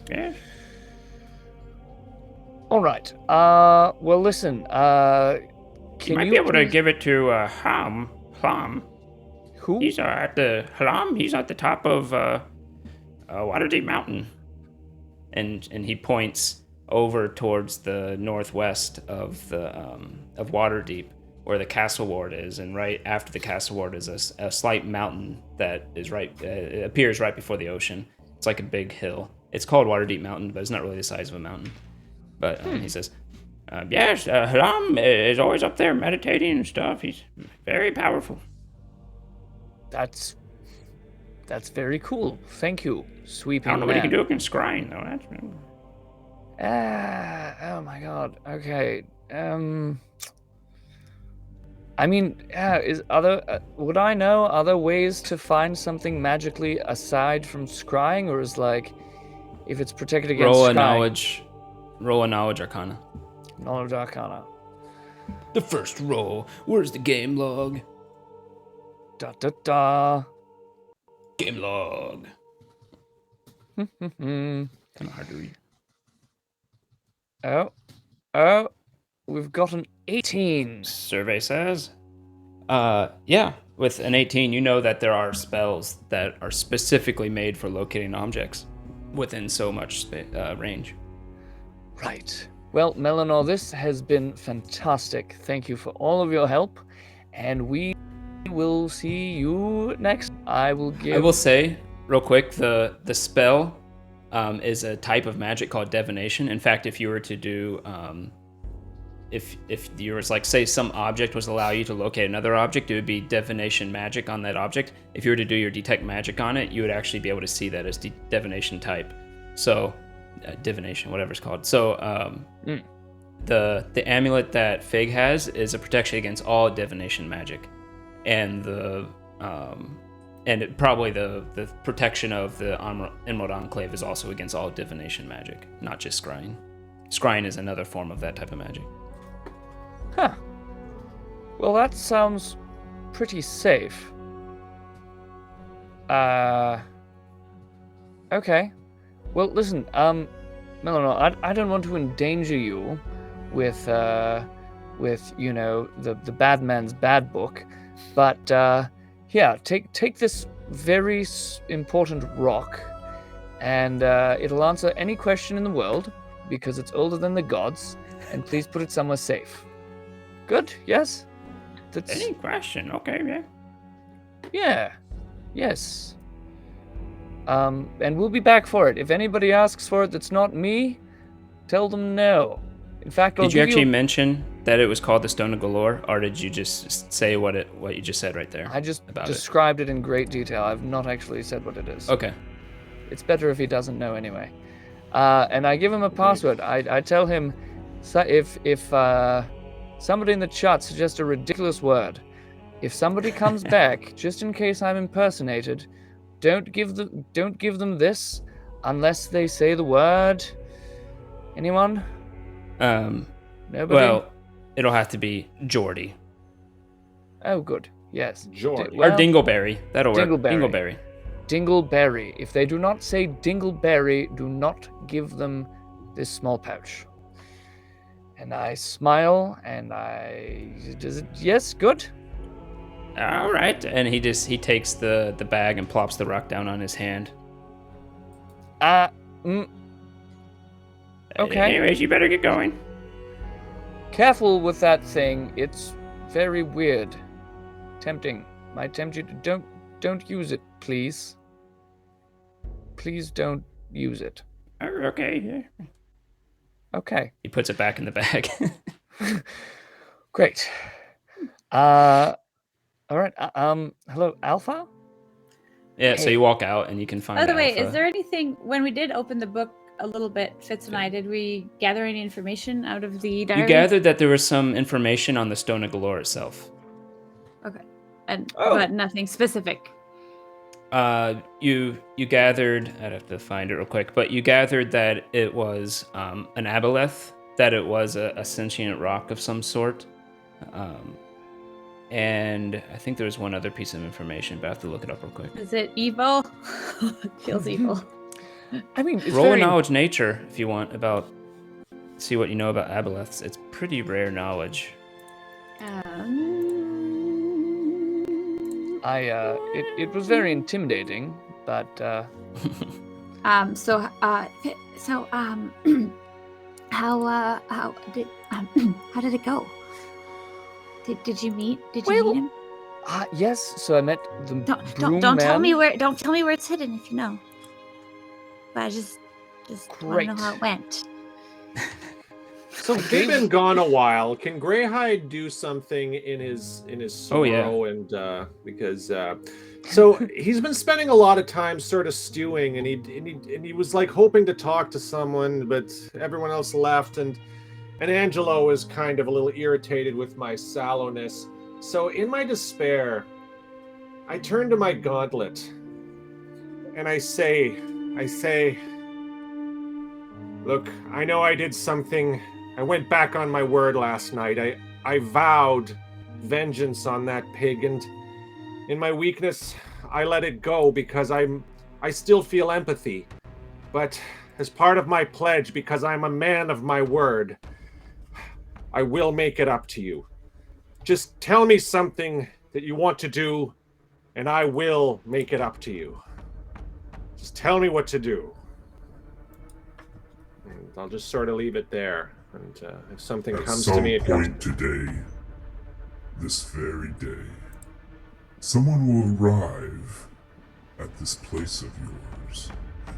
Yes. All right. Well, listen. You might be able to please- give it to Hlam. Who? He's at the Hlam. He's at the top of Waterdeep Mountain. And he points over towards the northwest of the of Waterdeep, where the castle ward is, and right after the castle ward is a slight mountain that is it appears right before the ocean. It's like a big hill. It's called Waterdeep Mountain, but it's not really the size of a mountain. But he says, yes, Hlam is always up there meditating and stuff. He's very powerful. That's very cool. Thank you, sweeping I don't know what he can man. do against scrying, though. That's Oh my god. Okay. I mean, would I know other ways to find something magically aside from scrying, or is like, if it's protected against Roll a scrying, knowledge arcana. knowledge arcana. The first roll. Where's the game log? Da da da. Game log. Kind of hard to read. Oh, we've got an 18. Survey says. Yeah, with an 18, you know that there are spells that are specifically made for locating objects within so much range. Right. Well, Melanor, this has been fantastic. Thank you for all of your help, and we will see you next. I will say, real quick, the spell is a type of magic called divination. In fact, if you were to do, if you were like, say some object was allow you to locate another object, it would be divination magic on that object. If you were to do your detect magic on it, you would actually be able to see that as divination type. So, divination, whatever it's called. So, the amulet that Fig has is a protection against all divination magic, and probably the protection of the Emerald Enclave is also against all divination magic, not just scrying. Scrying is another form of that type of magic. Huh. Well, that sounds pretty safe. Okay. Well, listen, Melanor, I don't want to endanger you with you know, the bad man's bad book, but yeah, take this very important rock, and it'll answer any question in the world because it's older than the gods, and please put it somewhere safe. Good? Yes? That's... Any question? Okay, yeah. Yeah. Yes. And we'll be back for it. If anybody asks for it that's not me, tell them no. In fact, did you actually mention that it was called the Stone of Golorr, or did you just say what you just said right there? I just described it in great detail. I've not actually said what it is. Okay. It's better if he doesn't know anyway. And I give him a password. I tell him, if somebody in the chat suggests a ridiculous word, if somebody comes back, just in case I'm impersonated, don't give them this unless they say the word. Anyone? Nobody? Well, it'll have to be Geordie. Oh, good. Yes. Geordie. Or Dingleberry. That'll work. Dingleberry. Dingleberry. If they do not say Dingleberry, do not give them this small pouch. And I smile, and yes, good. All right. And he takes the bag and plops the rock down on his hand. Okay. Anyways, you better get going. Careful with that thing. It's very weird. Tempting. Might tempt you to don't use it, please. Please don't use it. Okay. Yeah. Okay. He puts it back in the bag. Great. All right. Hello, Alpha? Yeah, Hey. so you walk out and you can find By the way, Alpha. is there anything, when we did open the book a little bit, Fitz and I, did we gather any information out of the diary? You gathered that there was some information on the Stone of Golorr itself. Okay. But nothing specific. You gathered, I'd have to find it real quick, but you gathered that it was an aboleth, that it was a sentient rock of some sort. And I think there was one other piece of information, but I have to look it up real quick. Is it evil? It feels evil. I mean, it's roll a knowledge nature if you want see what you know about aboleths. It's pretty rare knowledge. It was very intimidating, but how did it go? Did you meet him? Yes. So I met the don't tell me where it's hidden if you know. But I just want to know how it went. So they've been gone a while. Can Greyhide do something in his sorrow? And because so he's been spending a lot of time sort of stewing, and he was like hoping to talk to someone, but everyone else left, and Angelo is kind of a little irritated with my sallowness. So in my despair, I turn to my gauntlet and I say, look, I know I did something. I went back on my word last night. I vowed vengeance on that pig, and in my weakness, I let it go because I still feel empathy. But as part of my pledge, because I'm a man of my word, I will make it up to you. Just tell me something that you want to do, and I will make it up to you. Just tell me what to do. And I'll just sort of leave it there. And if something comes to me, it comes. At some point today, this very day, someone will arrive at this place of yours.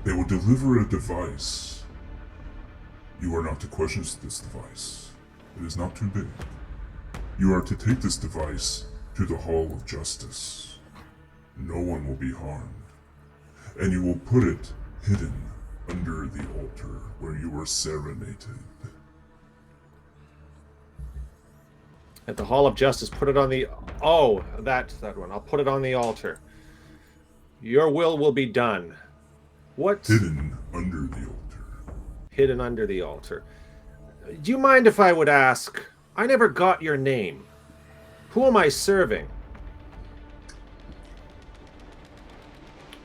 They will deliver a device. You are not to question this device. It is not too big. You are to take this device to the Hall of Justice. No one will be harmed. And you will put it hidden under the altar where you were serenaded. At the Hall of Justice, put it on the... Oh, that one. I'll put it on the altar. Your will be done. What? Hidden under the altar. Hidden under the altar. Do you mind if I would ask? I never got your name. Who am I serving?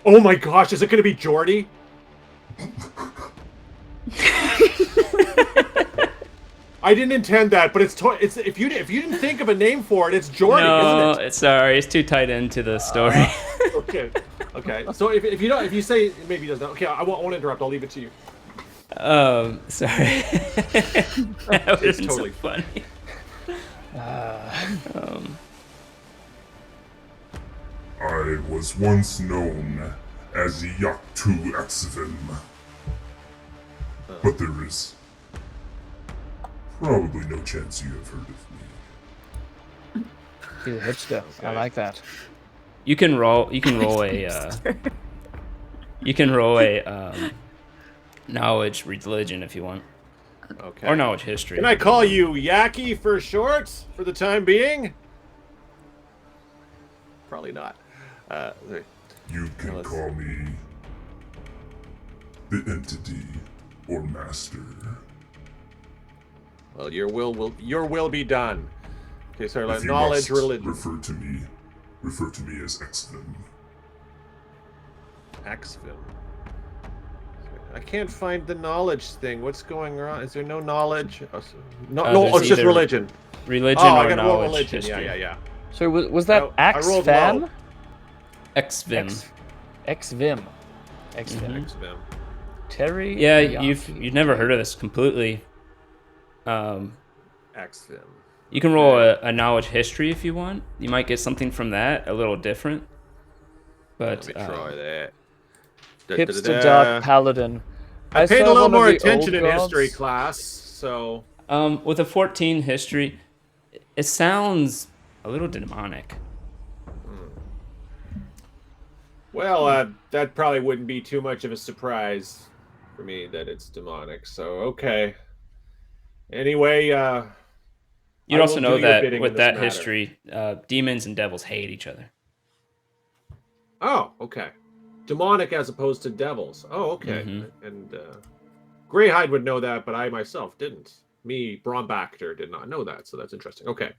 Oh my gosh, is it going to be Jordy? I didn't intend that, but it's if you didn't think of a name for it, it's Jordy, isn't it? Sorry, it's too tied into the story. Okay. So if you say maybe he doesn't. Okay, I won't interrupt. I'll leave it to you. Sorry. That was totally so funny. I was once known as Yaktu Exvim. But there is probably no chance you have heard of me. He's a hipster. Okay. I like that. You can roll a knowledge religion if you want. Okay. Or knowledge history. Can I call you Yaki for short for the time being? Probably not. You can call me the Entity or Master. Well, your will be done. Okay, so If you knowledge must religion. refer to me as Exvim. Exvim. I can't find the knowledge thing. What's going on? Is there no knowledge? No, it's just either religion. Religion I or gotta roll knowledge religion. history. Yeah. So was that I rolled Axfam? low. Exvim. Exvim. Exvim. Terry. Yeah, Yaki. you've never heard of this completely. Exvim. You can roll a knowledge history if you want. You might get something from that a little different. But Let me try that. Hipster dark paladin. I paid a saw little one of more the attention old in history gods. class, so with a 14 history, it sounds a little demonic. well, that probably wouldn't be too much of a surprise for me that it's demonic. So okay. Anyway, You'd I also will know do your that bidding with in that this matter. history, demons and devils hate each other. Oh, okay. Demonic as opposed to devils. Oh, okay. Mhm. And Greyhide would know that, but I myself didn't. Me, Brombachter, did not know that, so that's interesting. Okay.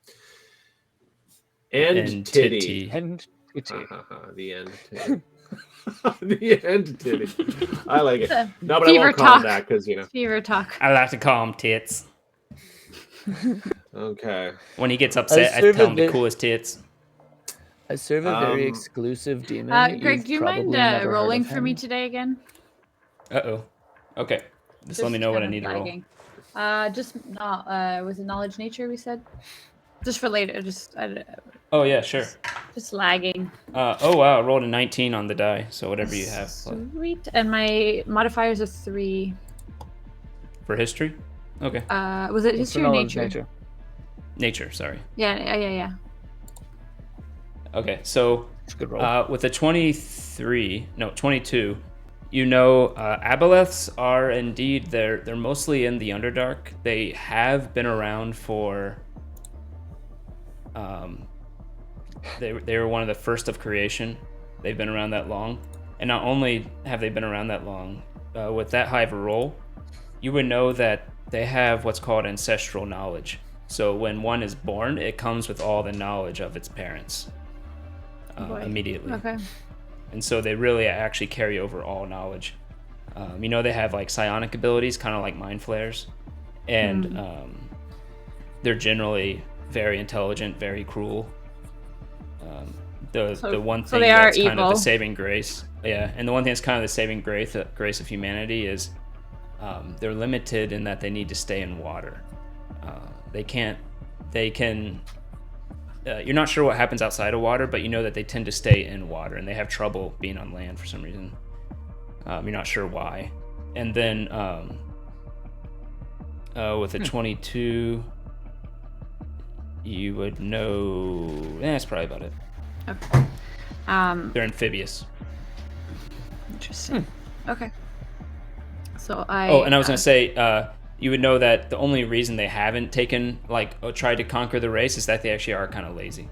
End titty. And The end titty. The end titty. I like it. No, but I Fever won't call him talk. that because, Fever talk. I like to call him tits. Okay. When he gets upset, I tell him the coolest tits. I serve a very exclusive demon. Greg, You've do you mind probably never heard rolling of for me him. today again? Uh-oh. Okay. Just let me know what I need to roll. Just not. Was it knowledge nature? We said. Just for later. Oh, yeah, sure. Just lagging. Oh, wow. I rolled a 19 on the die, so whatever you have. Sweet. And my modifiers are 3. For history? Okay. Was it history or knowledge nature? Nature, sorry. Yeah. Okay, so It's a good roll. with a 22, you know aboleths are indeed, they're mostly in the Underdark. They have been around for... They were one of the first of creation. They've been around that long. And not only have they been around that long, with that high of a roll, you would know that they have what's called ancestral knowledge. So when one is born, it comes with all the knowledge of its parents immediately. Okay. And so they really actually carry over all knowledge. You know, they have like psionic abilities, kind of like mind flayers, and they're generally very intelligent, very cruel. The one thing that's kind of the saving grace, and the one thing that's kind of the saving grace of humanity is they're limited in that they need to stay in water. They can. You're not sure what happens outside of water, but you know that they tend to stay in water, and they have trouble being on land for some reason. You're not sure why. And then with a 22, you would know. That's probably about it. Okay. They're amphibious. Interesting. Okay. So I. Oh, and I was gonna say, you would know that the only reason they haven't taken tried to conquer the race is that they actually are kind of lazy.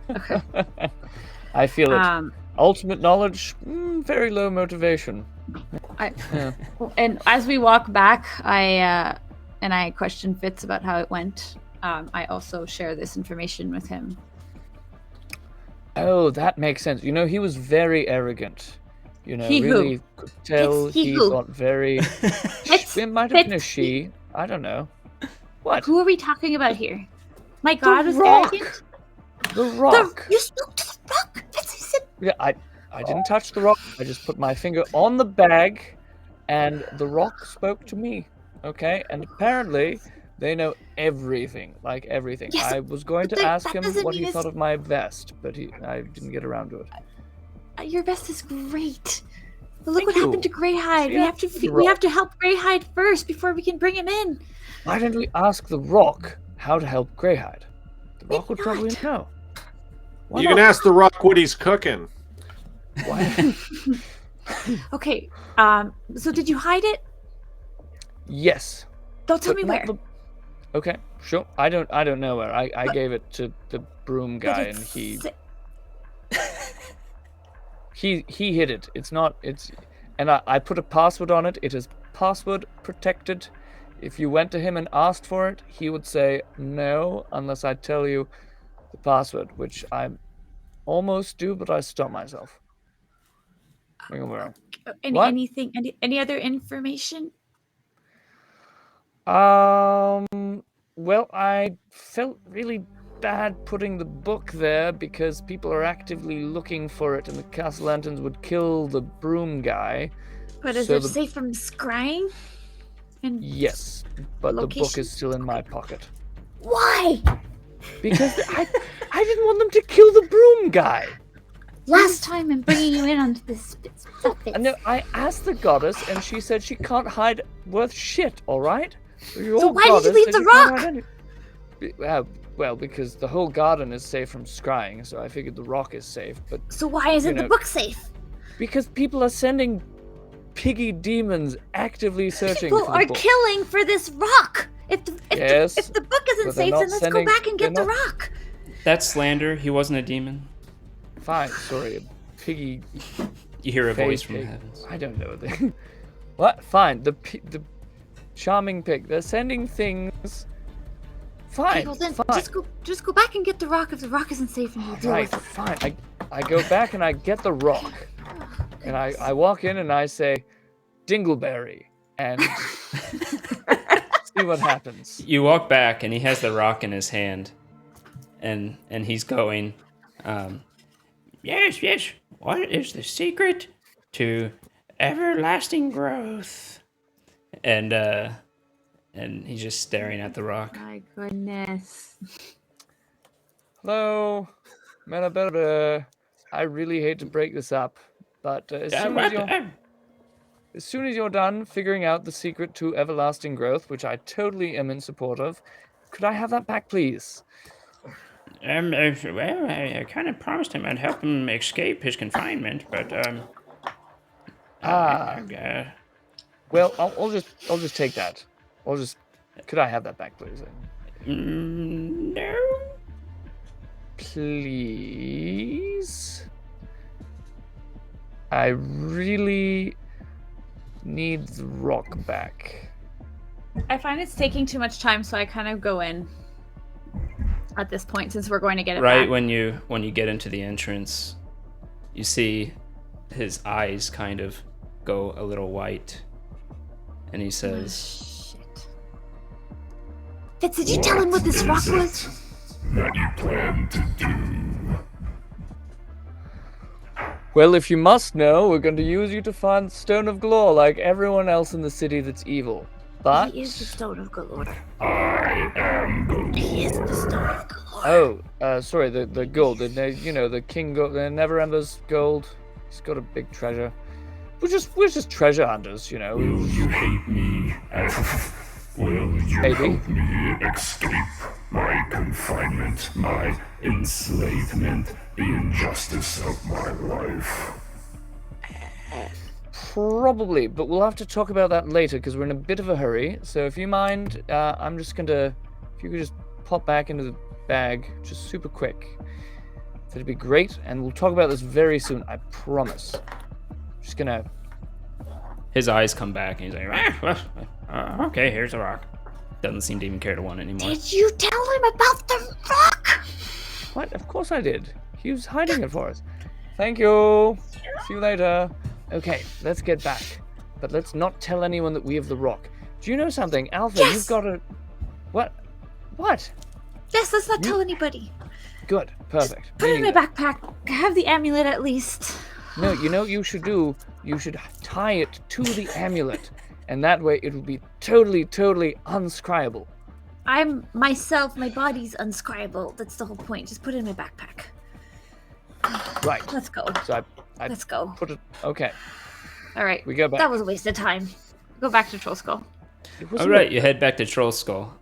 Okay. I feel it. Ultimate knowledge, very low motivation. And as we walk back, I question Fitz about how it went. I also share this information with him. Oh, that makes sense. You know, he was very arrogant. You know, He really who? could tell It's he he who? got very. It might have been a she. I don't know. What? Who are we talking about here? My God, was Rock. arrogant. The rock. You spoke to the rock. Fitz, you said. Yeah, I didn't touch the rock. I just put my finger on the bag, and the rock spoke to me. Okay, and apparently they know everything, like everything. Yes, I was going to but ask that him doesn't what mean he it's- thought of my vest, but I didn't get around to it. Your vest is great. But look Thank what you. happened to Greyhide. Yeah, We have to help Greyhide first before we can bring him in. Why don't we ask the rock how to help Greyhide? The rock would not. probably know. Why You not? can ask the rock what he's cooking. Why? Okay. So did you hide it? Yes. Don't tell But me not where. Okay, sure. I don't know where. I gave it to the broom But guy, and it's he hid it. And I put a password on it. It is password protected. If you went to him and asked for it, he would say no unless I tell you the password, which I almost do, but I stop myself. What? Any other information? Well, I felt really bad putting the book there because people are actively looking for it, and the Castle Lanterns would kill the broom guy. But is So it safe from scrying? And Yes, but the book Location? is still in my pocket. why? Because I didn't want them to kill the broom guy. Last time I'm bringing you in onto this. Stop it. No, I asked the goddess, and she said she can't hide worth shit. All right. So why did you leave the rock? Well, because the whole garden is safe from scrying, so I figured the rock is safe. But So why isn't the book safe? because people are sending piggy demons actively searching People for the are book. killing for this rock. If the book isn't but they're safe, not then let's sending- go back and get the they're not- rock. That's slander. He wasn't a demon. Fine, sorry, a piggy. You hear a Fey voice from the pig. heavens. I don't know. What? Fine. The charming pig. They're sending things. Fine. Okay, well then fine. just go back and get the rock if the rock isn't safe and you deal Right. with it. Fine. I go back and I get the rock, and I walk in and I say, "Dingleberry," and see what happens. You walk back, and he has the rock in his hand, and he's going, yes. What is the secret to everlasting growth? And he's just staring at the rock. My goodness. Hello, Melabella. I really hate to break this up, but as soon as you're done figuring out the secret to everlasting growth, which I totally am in support of, could I have that back, please? Well, I kind of promised him I'd help him escape his confinement, but Well, I'll just take that. Could I have that back, please? no. Please. I really need the rock back. I find it's taking too much time, so I kind of go in at this point since we're going to get it Right back. when you get into the entrance, you see his eyes kind of go a little white, and he says, Shit. Fitz, did you tell him what this rock was? That you plan to do? Well, if you must know, we're going to use you to find the Stone of Golorr like everyone else in the city that's evil. But He is the Stone of Golorr. I am Golorr. He is the Stone of Golorr. sorry, the gold, the king gold, the Never Ember's gold. He's got a big treasure. We're just treasure hunters, you know. Will you hate me? Will you Maybe. help me escape my confinement, my enslavement, the injustice of my life? Probably, but we'll have to talk about that later because we're in a bit of a hurry. So if you mind, I'm just gonna, if you could just pop back into the bag, just super quick. That'd be great, and we'll talk about this very soon, I promise. Just gonna... his eyes come back, and he's like, okay, here's a rock. Doesn't seem to even care to want it anymore. Did you tell him about the rock? What? Of course I did. He was hiding it for us. Thank you. See you later. Okay, let's get back. But let's not tell anyone that we have the rock. Do you know something? Alpha, Yes. you've got a... What? What? Yes, let's not tell anybody. Good. Perfect. Put it in my Meaning that- backpack. Have the amulet at least. No, you know what you should do? You should tie it to the amulet. And that way it will be totally, totally unscribable. I'm myself, my body's unscribable. That's the whole point. Just put it in my backpack. Right. Let's go. So I Let's go. put it... Okay. All right. We go back. That was a waste of time. Go back to Troll Skull. It was All right, you head back to Troll Skull.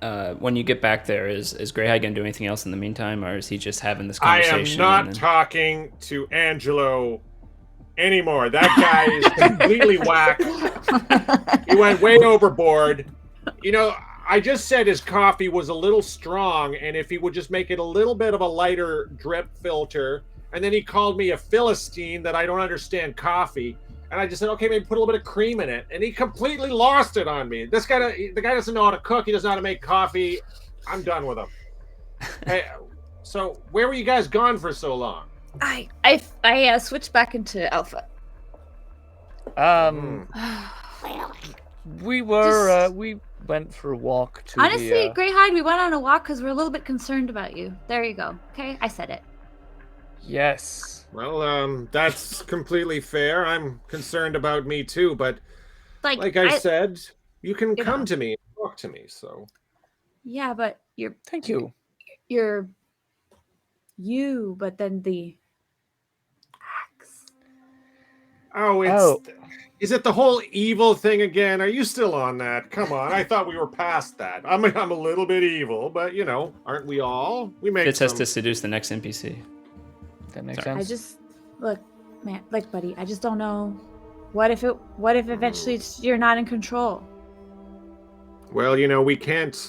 When you get back there, is Greyhide gonna do anything else in the meantime, or is he just having this I conversation? am not and then- talking to Angelo anymore. That guy is completely whacked. He went way overboard. You know, I just said his coffee was a little strong, and if he would just make it a little bit of a lighter drip filter, and then he called me a Philistine that I don't understand coffee. And I just said, okay, maybe put a little bit of cream in it. And he completely lost it on me. This guy, the guy doesn't know how to cook. He doesn't know how to make coffee. I'm done with him. Hey, so where were you guys gone for so long? I switched back into Alpha. We were, we went for a walk to Honestly, the... Greyhide, we went on a walk because we're a little bit concerned about you. There you go. Okay, I said it. Yes. Well, that's completely fair. I'm concerned about me too, but like I said, you can you come know. to me and talk to me, so. Yeah, but Thank you. you're you, but then the axe. Oh, is it the whole evil thing again? Are you still on that? Come on, I thought we were past that. I'm a little bit evil, but you know, aren't we all? We make Fitz has some... to seduce the next NPC. That makes Sorry. sense. I just look, man, like buddy, I just don't know. What if eventually you're not in control? Well, you know, we can't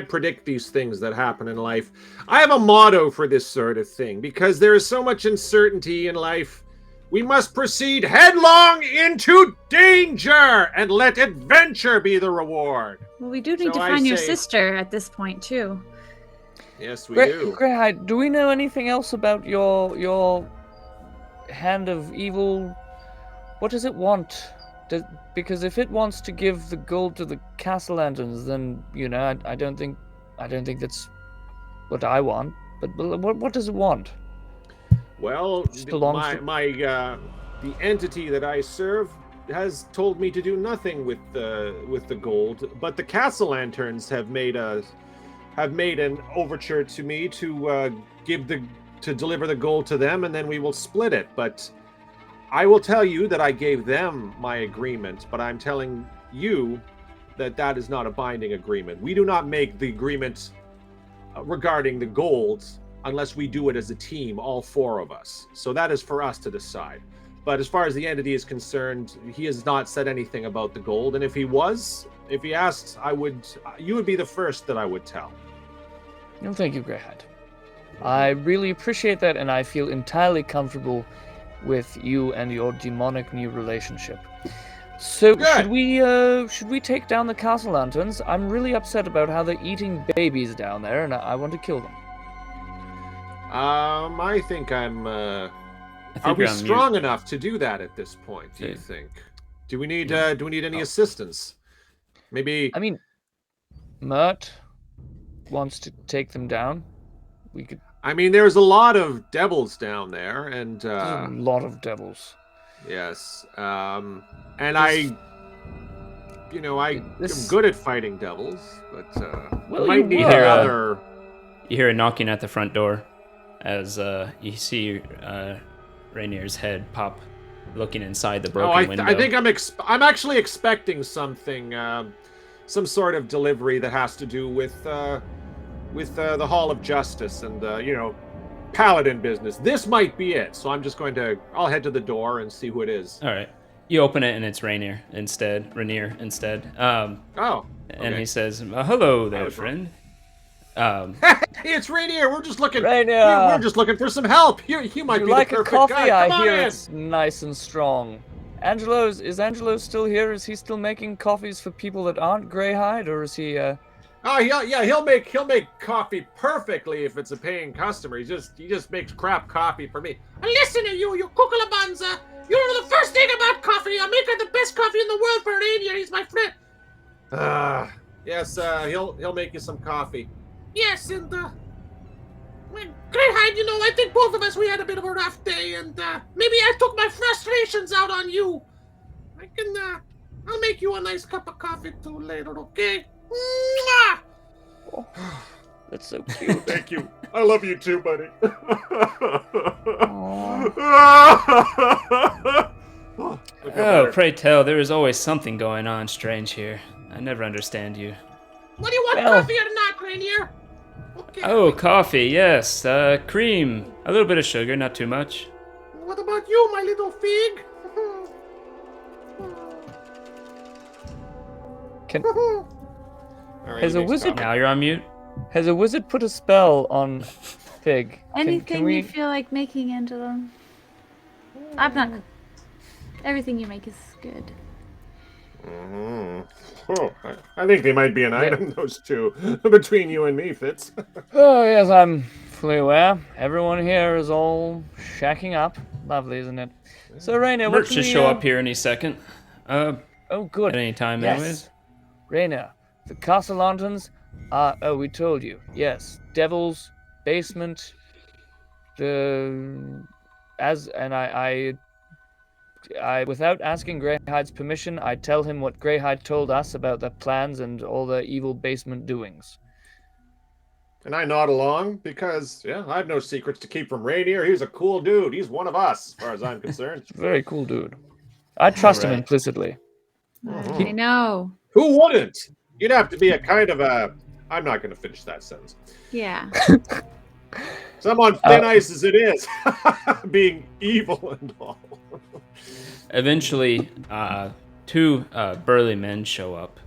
predict these things that happen in life. I have a motto for this sort of thing because there is so much uncertainty in life. We must proceed headlong into danger and let adventure be the reward. Well, we do need So to I find your say- sister at this point too. Yes, we do. Greyhide, do we know anything else about your hand of evil? What does it want? Because if it wants to give the gold to the castle lanterns, then you know I don't think that's what I want. But what does it want? Well, Just belongs to- the entity that I serve has told me to do nothing with the gold, but the castle lanterns have made an overture to me to deliver the gold to them, and then we will split it. But I will tell you that I gave them my agreement, but I'm telling you that is not a binding agreement. We do not make the agreement regarding the gold unless we do it as a team, all four of us. So that is for us to decide. But as far as the entity is concerned, he has not said anything about the gold. And if he asked, you would be the first that I would tell. No, thank you, Greyhide. I really appreciate that, and I feel entirely comfortable with you and your demonic new relationship. So Good. should we take down the castle lanterns? I'm really upset about how they're eating babies down there, and I want to kill them. I think I'm. I think Are we you're on strong mute. enough to do that at this point? Do you Okay. think? Do we need any assistance? Maybe. I mean, Mert wants to take them down. We could. I mean, there's a lot of devils down there, and There's a lot of devils. yes, and I am good at fighting devils, but Well, might you need were. another. You hear a knocking at the front door as you see Rainier's head pop, looking inside the broken window. I think I'm actually expecting something, some sort of delivery that has to do with the Hall of Justice and Paladin business. This might be it. So I'm just I'll head to the door and see who it is. All right. You open it and it's Rainier instead. Oh. And Okay. he says, "Hello there, was friend." Hey, it's Rainier. We're just looking. Rainier! We're just looking for some help. You might You be like the a perfect coffee? guy. Come I on hear in. it's nice and strong. Is Angelo still here? Is he still making coffees for people that aren't Greyhide, or is he? Oh yeah, he'll make coffee perfectly if it's a paying customer. He just makes crap coffee for me. Listen to you cucalabanza. You know the first thing about coffee. I'm making the best coffee in the world for Rainier. He's my friend. Yes, he'll make you some coffee. Yes, and Greyhide, I think both of us, we had a bit of a rough day, and maybe I took my frustrations out on you. I'll make you a nice cup of coffee too later, okay? Mwah! Oh, that's so cute. Thank you. I love you too, buddy. Oh, pray tell, there is always something going on strange here. I never understand you. What do you want, Well- coffee or not, Rainier? Okay. Oh, coffee, yes. Cream. A little bit of sugar, not too much. What about you, my little fig? All right, Has he a makes wizard- coffee. Now you're on mute. Has a wizard put a spell on Fig? Anything can we? you feel like making, Angelo. I'm not. Everything you make is good. Oh, I think they might be an item, those two, between you and me, Fitz. Oh yes, I'm fully aware. Everyone here is all shacking up. Lovely, isn't it? So Rainier, what Mert can should we, show up here any second. At Oh, good. any time, Yes. anyways. Rainier, the castle lanterns are. Oh, we told you. Yes, devils, basement. I without asking Greyhide's permission, I tell him what Greyhide told us about their plans and all their evil basement doings. And I nod along because, I have no secrets to keep from Rainier. He's a cool dude. He's one of us, as far as I'm concerned. Very cool dude. I trust him Alright. implicitly. I know. Who wouldn't? You'd have to be a kind of a... I'm not going to finish that sentence. Yeah. So I'm on thin ice as it is. Being evil and all. Eventually, two burly men show up,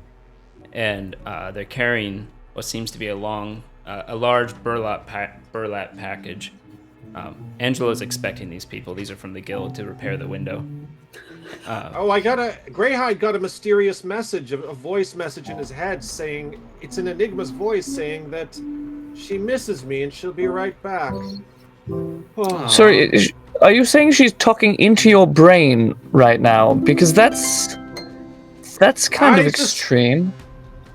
and they're carrying what seems to be a large burlap package. Angela's expecting these people. These are from the guild to repair the window. Greyhide got a mysterious message, a voice message in his head saying, it's an Enigma's voice saying that she misses me and she'll be right back. Oh. Sorry, are you saying she's talking into your brain right now? Because that's kind of extreme.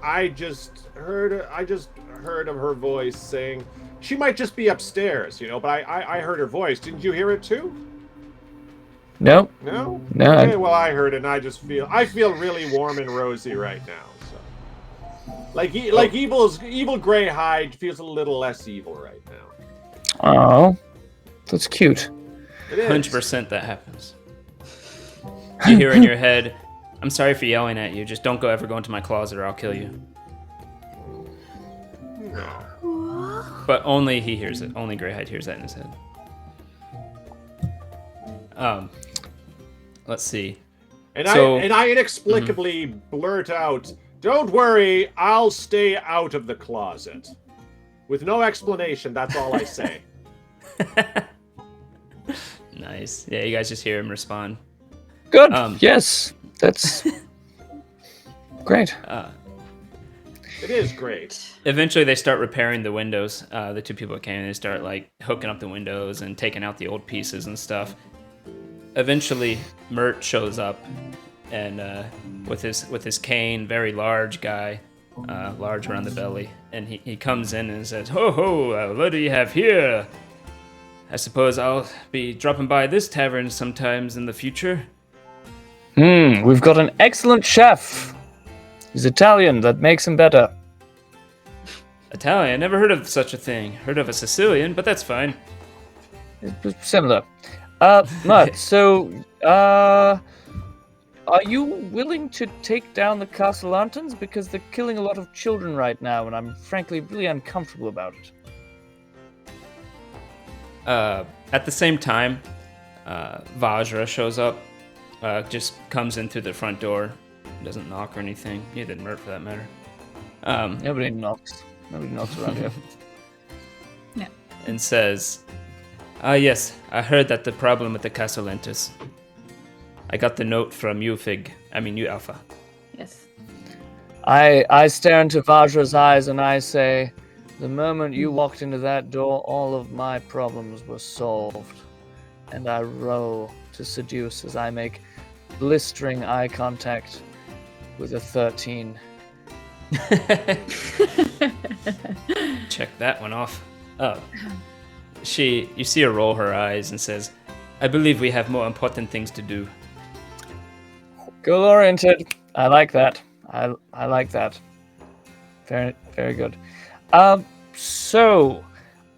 I just heard of her voice saying she might just be upstairs, but I heard her voice. Didn't you hear it too? No. No? No. Okay, well I heard it and I feel really warm and rosy right now. So like evil Greyhide feels a little less evil right now. Oh, that's cute. It is. 100% that happens. You hear in your head, "I'm sorry for yelling at you. Just don't ever go into my closet or I'll kill you." No. But only he hears it. Only Greyhide hears that in his head. Let's see. And So- I inexplicably blurt out, "Don't worry, I'll stay out of the closet." With no explanation, that's all I say. Nice. Yeah, you guys just hear him respond. Good. Yes, that's great. It is great. Eventually, they start repairing the windows. The two people came and they start like hooking up the windows and taking out the old pieces and stuff. Eventually, Mert shows up, and with his cane, very large guy, large around the belly, and he comes in and says, "Ho ho! What do you have here? I suppose I'll be dropping by this tavern sometimes in the future." We've got an excellent chef. He's Italian. That makes him better. Italian? Never heard of such a thing. Heard of a Sicilian, but that's fine. It's similar. Mert, so, are you willing to take down the castle lanterns? Because they're killing a lot of children right now, and I'm frankly really uncomfortable about it. At the same time, Vajra shows up. Just comes in through the front door. Doesn't knock or anything. Neither did Mert, for that matter. Nobody knocks. Nobody knocks around here. No. And says, yes, I heard that the problem with the castle enters. I got the note from you Alpha. Yes. I stare into Vajra's eyes and I say, the moment you walked into that door, all of my problems were solved. And I row to seduce as I make blistering eye contact with a 13. Check that one off. Oh. You see her roll her eyes and says, I believe we have more important things to do. Goal-oriented. I like that. I like that. Very, very good. So,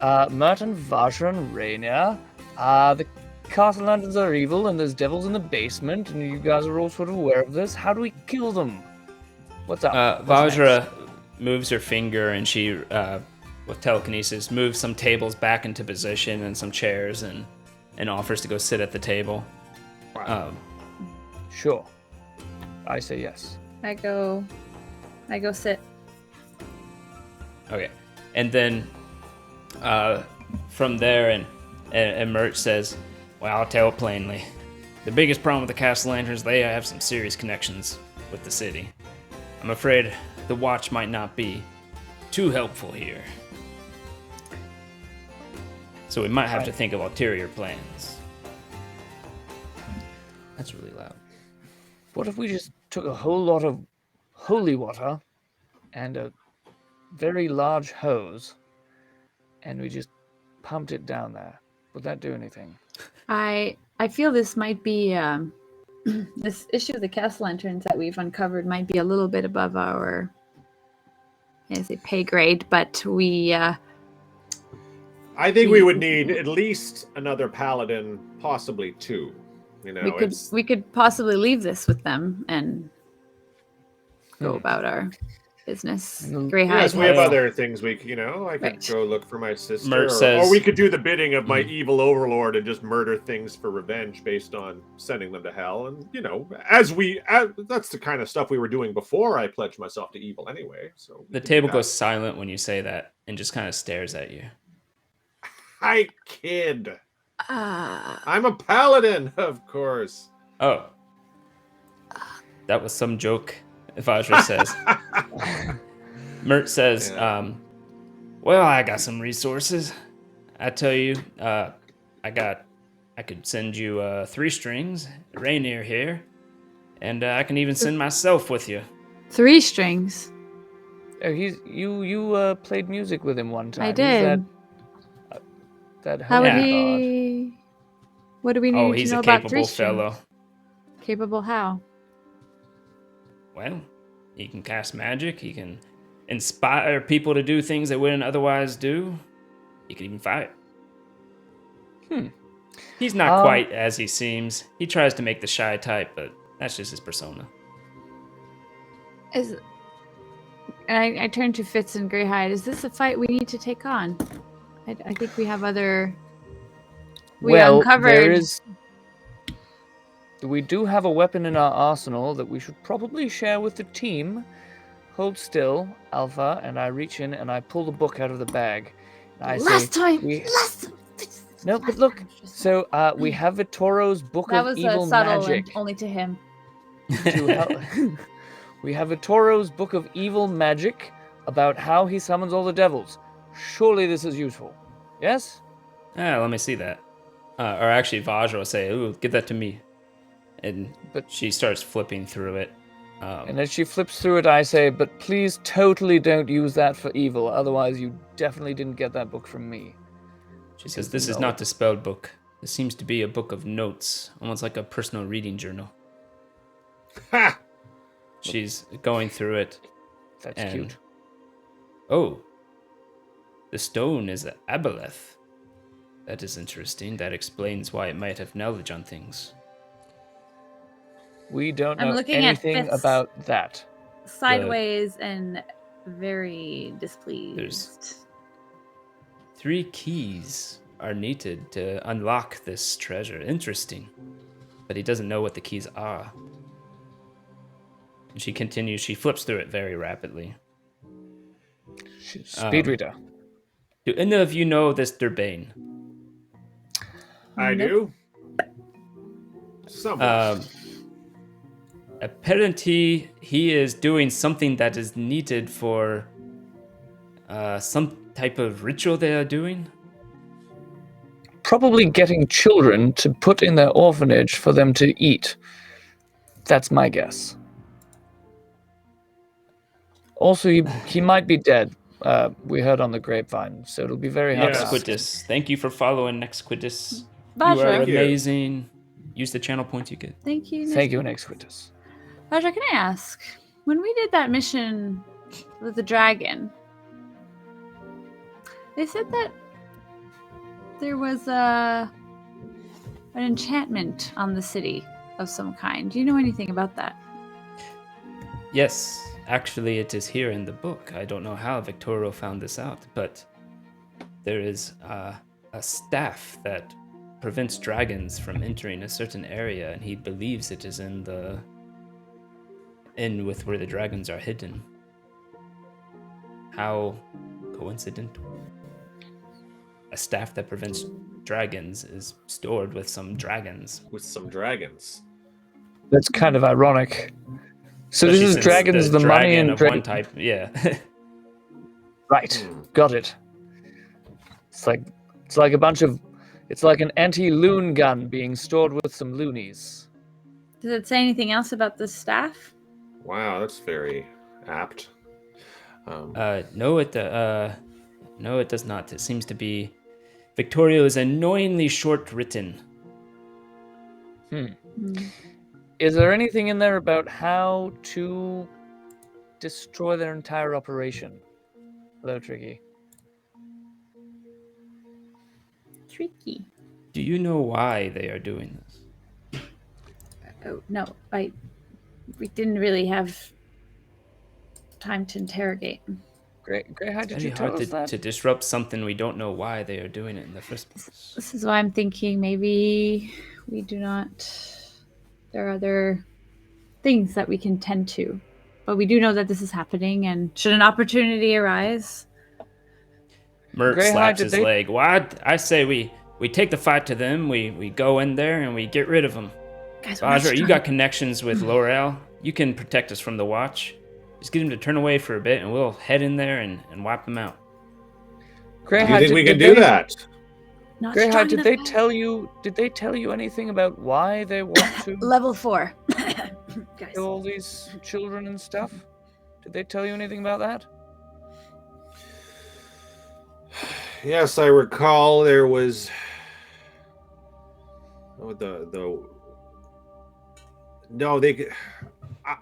Mert and Vajra and Rainier, the castle lanterns are evil and there's devils in the basement and you guys are all sort of aware of this. How do we kill them? What's up? Vajra moves her finger and she, with telekinesis, moves some tables back into position and some chairs and offers to go sit at the table. Wow. Sure. I say yes. I go sit. Okay. And then from there, and Mert says, well, I'll tell plainly. The biggest problem with the castle lanterns, they have some serious connections with the city. I'm afraid the watch might not be too helpful here. So we might have to think of ulterior plans. That's really loud. What if we just took a whole lot of holy water and a very large hose and we just pumped it down there? Would that do anything? I feel this might be this issue of the castle lanterns that we've uncovered might be a little bit above our pay grade, but we I think we would need at least another paladin, possibly two. You know, we could possibly leave this with them and go about our business. Greyhide. Yes, we have other things I could go look for my sister, or we could do the bidding of my evil overlord and just murder things for revenge based on sending them to hell. And that's the kind of stuff we were doing before I pledged myself to evil anyway. So the table goes silent when you say that and just kind of stares at you. I kid. I'm a paladin, of course. Oh. That was some joke, Vajra says. Mert says, well, I got some resources. I tell you, I could send you 3 strings, Rainier here, and I can even send myself with you. 3 strings? Oh, you played music with him one time. I did. How would he? What do we need to know about 3 strings? He's a capable fellow. Capable how? Well, he can cast magic. He can inspire people to do things they wouldn't otherwise do. He can even fight. He's not quite as he seems. He tries to make the shy type, but that's just his persona. I turn to Fitz and Greyhide. Is this a fight we need to take on? I think we have other. We uncovered. We do have a weapon in our arsenal that we should probably share with the team. Hold still, Alpha, and I reach in and I pull the book out of the bag. Last time. No, but look. So we have Vittoro's Book of Evil Magic. And only to him. We have Vittoro's Book of Evil Magic, about how he summons all the devils. Surely this is useful. Yes? Let me see that. Or actually, Vajra will say, "Ooh, give that to me." But she starts flipping through it. And as she flips through it, I say, but please totally don't use that for evil. Otherwise, you definitely didn't get that book from me. She says, "This is not the spelled book. This seems to be a book of notes, almost like a personal reading journal." Ha! She's going through it. That's cute. Oh, the stone is aboleth. That is interesting. That explains why it might have knowledge on things. We don't I'm know looking at anything Fitz. about that. Sideways and very displeased. There's 3 keys are needed to unlock this treasure. Interesting. But he doesn't know what the keys are. And she continues, she flips through it very rapidly. Speed reader. Do any of you know this Durbane? I do. Somewhat. Apparently, he is doing something that is needed for some type of ritual they are doing. Probably getting children to put in their orphanage for them to eat. That's my guess. Also, he might be dead. We heard on the grapevine, so it'll be very hard to ask. Nexquitus. Thank you for following Nexquitus. You Vajra. are amazing. Use the channel points you get. Thank you. Thank you, Nexquitus. Vajra, can I ask, when we did that mission with the dragon, they said that there was an enchantment on the city of some kind. Do you know anything about that? Yes, actually it is here in the book. I don't know how Victorio found this out, but there is a staff that prevents dragons from entering a certain area, and he believes it is in with where the dragons are hidden. How coincidental. A staff that prevents dragons is stored with some dragons. That's kind of ironic. So Especially this is since dragons, the money dragon and of one type. Yeah. Right, got it. It's like a bunch of, it's like an anti-loon gun being stored with some loonies. Does it say anything else about the staff? Wow, that's very apt. No, it does not. It seems to be Victorio is annoyingly short written. Is there anything in there about how to destroy their entire operation? Hello, Tricky. Tricky. Do you know why they are doing this? Oh, no, we didn't really have time to interrogate. Greyhide, did It's you very tell hard us that? to disrupt something we don't know why they are doing it in the first place. This is why I'm thinking maybe we do not. There are other things that we can tend to. But we do know that this is happening, and should an opportunity arise. Mert Greyhide, slaps did his they- leg. Well, I say we take the fight to them, we go in there, and we get rid of them. Guys, we're not Vajra, you strong. got connections with L'Oreal. You can protect us from the Watch. Just get him to turn away for a bit, and we'll head in there and wipe them out. Do you Greyhide, think we can did do that? Not strong Greyhide, did they enough. tell you anything about why they want to Level 4. Guys. kill all these children and stuff? Did they tell you anything about that? Yes, I recall there was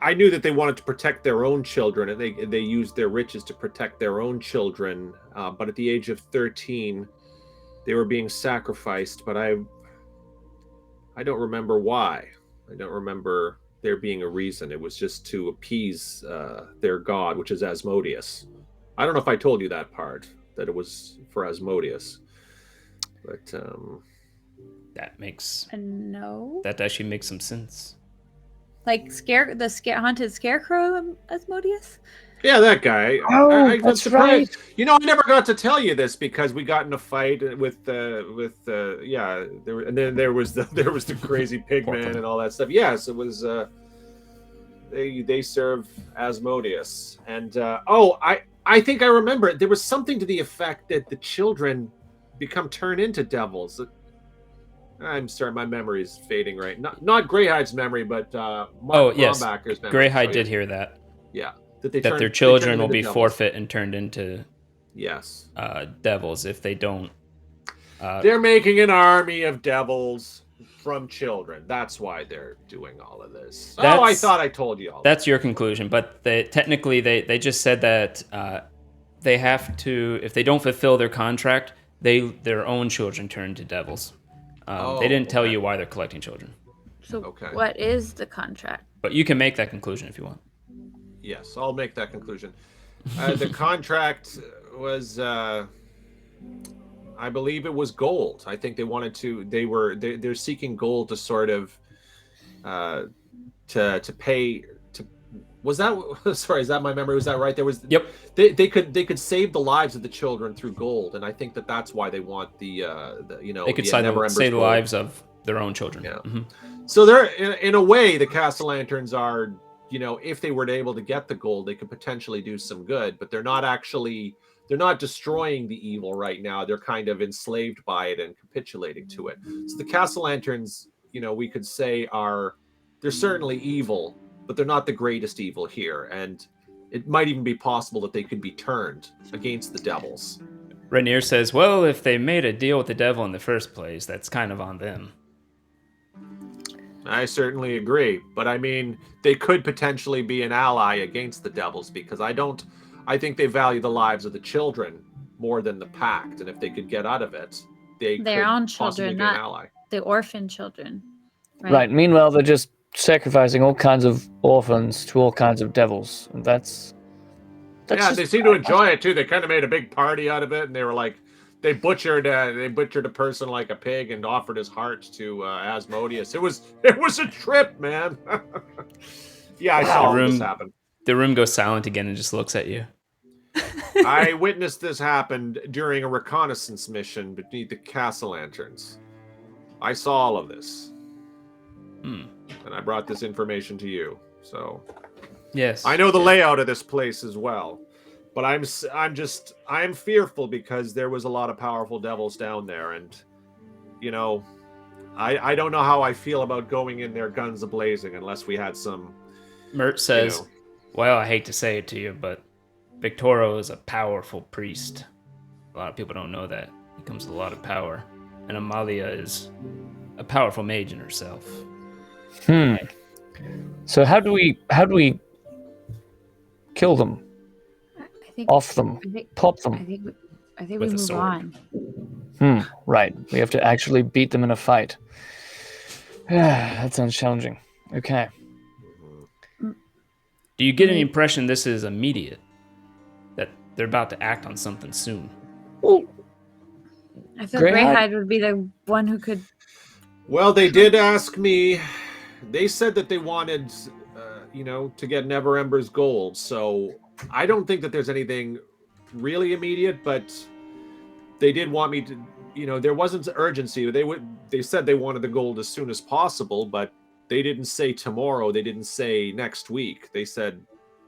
I knew that they wanted to protect their own children, and they used their riches to protect their own children. But at the age of 13, they were being sacrificed. But I don't remember why. I don't remember there being a reason. It was just to appease their god, which is Asmodeus. I don't know if I told you that part, that it was for Asmodeus. But No. That actually makes some sense. Like haunted scarecrow Asmodeus? yeah, that guy. Oh, I'm that's surprised. You know, I never got to tell you this because we got in a fight with and then there was the crazy pigman and all that stuff. Yes, it was. They serve Asmodeus, and I think I remember it. There was something to the effect that the children turn into devils. I'm sorry, my memory is fading right. Not Greyhide's memory, but Mark yes, Brombacker's memory. Greyhide did hear that. Yeah, that their children will be forfeit and turned into devils if they don't. They're making an army of devils from children. That's why they're doing all of this. I thought I told you all. That's your conclusion, but technically they just said that they have to, if they don't fulfill their contract, their own children turn into devils. They didn't tell you why they're collecting children. So what is the contract? But you can make that conclusion if you want. Yes, I'll make that conclusion. The contract was, I believe it was gold. I think they wanted to. They're seeking gold to sort of, to pay. Was that sorry? Is that my memory? Was that right? There was. Yep. They could save the lives of the children through gold, and I think that's why they want the They could save the lives of their own children. Yeah. Mm-hmm. So they're in a way, the Castellanterns are, if they were able to get the gold, they could potentially do some good, but they're not destroying the evil right now. They're kind of enslaved by it and capitulating to it. So the Castellanterns, we could say they're certainly evil, but they're not the greatest evil here. And it might even be possible that they could be turned against the devils. Rainier says, well, if they made a deal with the devil in the first place, that's kind of on them. I certainly agree, but I mean, they could potentially be an ally against the devils, because I think they value the lives of the children more than the pact, and if they could get out of it, their could own possibly children, be an not ally. the orphan children. Right. Meanwhile, they're just sacrificing all kinds of orphans to all kinds of devils. And that's they seem to enjoy it too. They kind of made a big party out of it, and they were like, they butchered a person like a pig and offered his heart to Asmodeus. It was a trip, man. Yeah, I saw all this happen. The room goes silent again and just looks at you. I witnessed this happen during a reconnaissance mission beneath the Castellanterns. I saw all of this. And I brought this information to you. So yes, I know the layout of this place as well. But I'm fearful because there was a lot of powerful devils down there, and I don't know how I feel about going in there guns a-blazing unless we had some. Mert says, well, I hate to say it to you, but Victoro is a powerful priest. A lot of people don't know that. He comes with a lot of power. And Amalia is a powerful mage in herself. So how do we kill them? Off them, pop them. I think we move on. Right. We have to actually beat them in a fight. That sounds challenging. Okay. Do you get any impression this is immediate? That they're about to act on something soon? Well, I feel Greyhide would be the one who could. Well, they did ask me. They said that they wanted, to get Neverember's gold. So I don't think that there's anything really immediate, but they did want me to, there wasn't urgency. They said they wanted the gold as soon as possible, but they didn't say tomorrow. They didn't say next week. They said,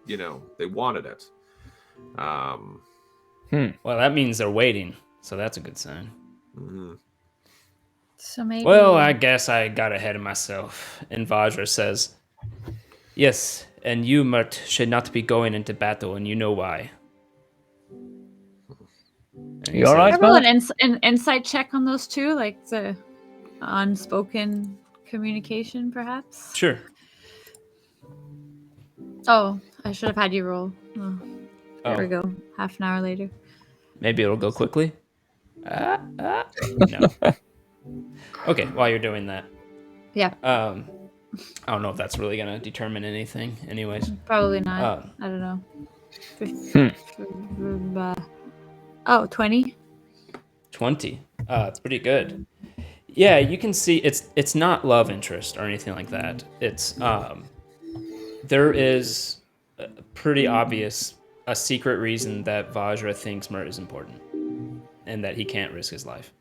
they wanted it. Well, that means they're waiting, so that's a good sign. Mm-hmm. So maybe. Well, I guess I got ahead of myself. And Vajra says, yes, and you, Mert, should not be going into battle, and you know why. You all right, I roll an insight check on those two, like the unspoken communication, perhaps? Sure. Oh, I should have had you roll. Oh, there we go. Half an hour later. Maybe it'll go quickly. No. Okay, while you're doing that. Yeah. I don't know if that's really going to determine anything. Anyways. Probably not. I don't know. 20? 20. It's pretty good. Yeah, you can see it's not love interest or anything like that. It's there is a pretty obvious a secret reason that Vajra thinks Mert is important and that he can't risk his life.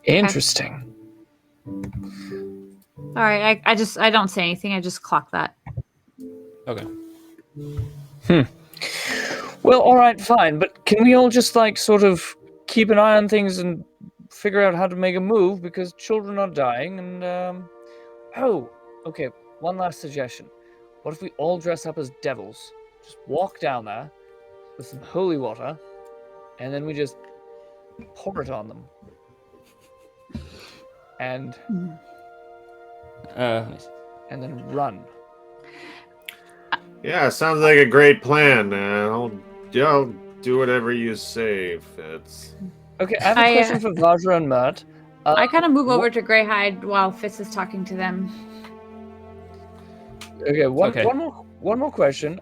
Interesting. All right, I don't say anything. I just clock that. Okay. Well, all right, fine. But can we all just sort of keep an eye on things and figure out how to make a move because children are dying and okay. One last suggestion. What if we all dress up as devils? Just walk down there with some holy water, and then we just pour it on them. And then run. Yeah, sounds like a great plan. I'll do whatever you say, Fitz. Okay, I have a question for Vajra and Mert. I kind of move over to Greyhide while Fitz is talking to them. Okay, one more question.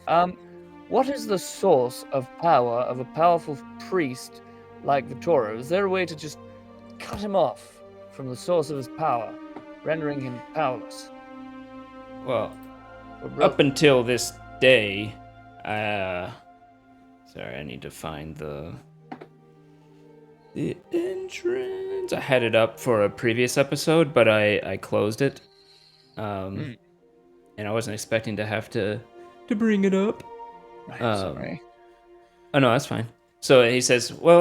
What is the source of power of a powerful priest like Vittorio? Is there a way to just cut him off from the source of his power, rendering him powerless? Well, up until this day, sorry, I need to find the entrance. I had it up for a previous episode, but I closed it. And I wasn't expecting to have to bring it up. Sorry. Oh no, that's fine. So he says, well,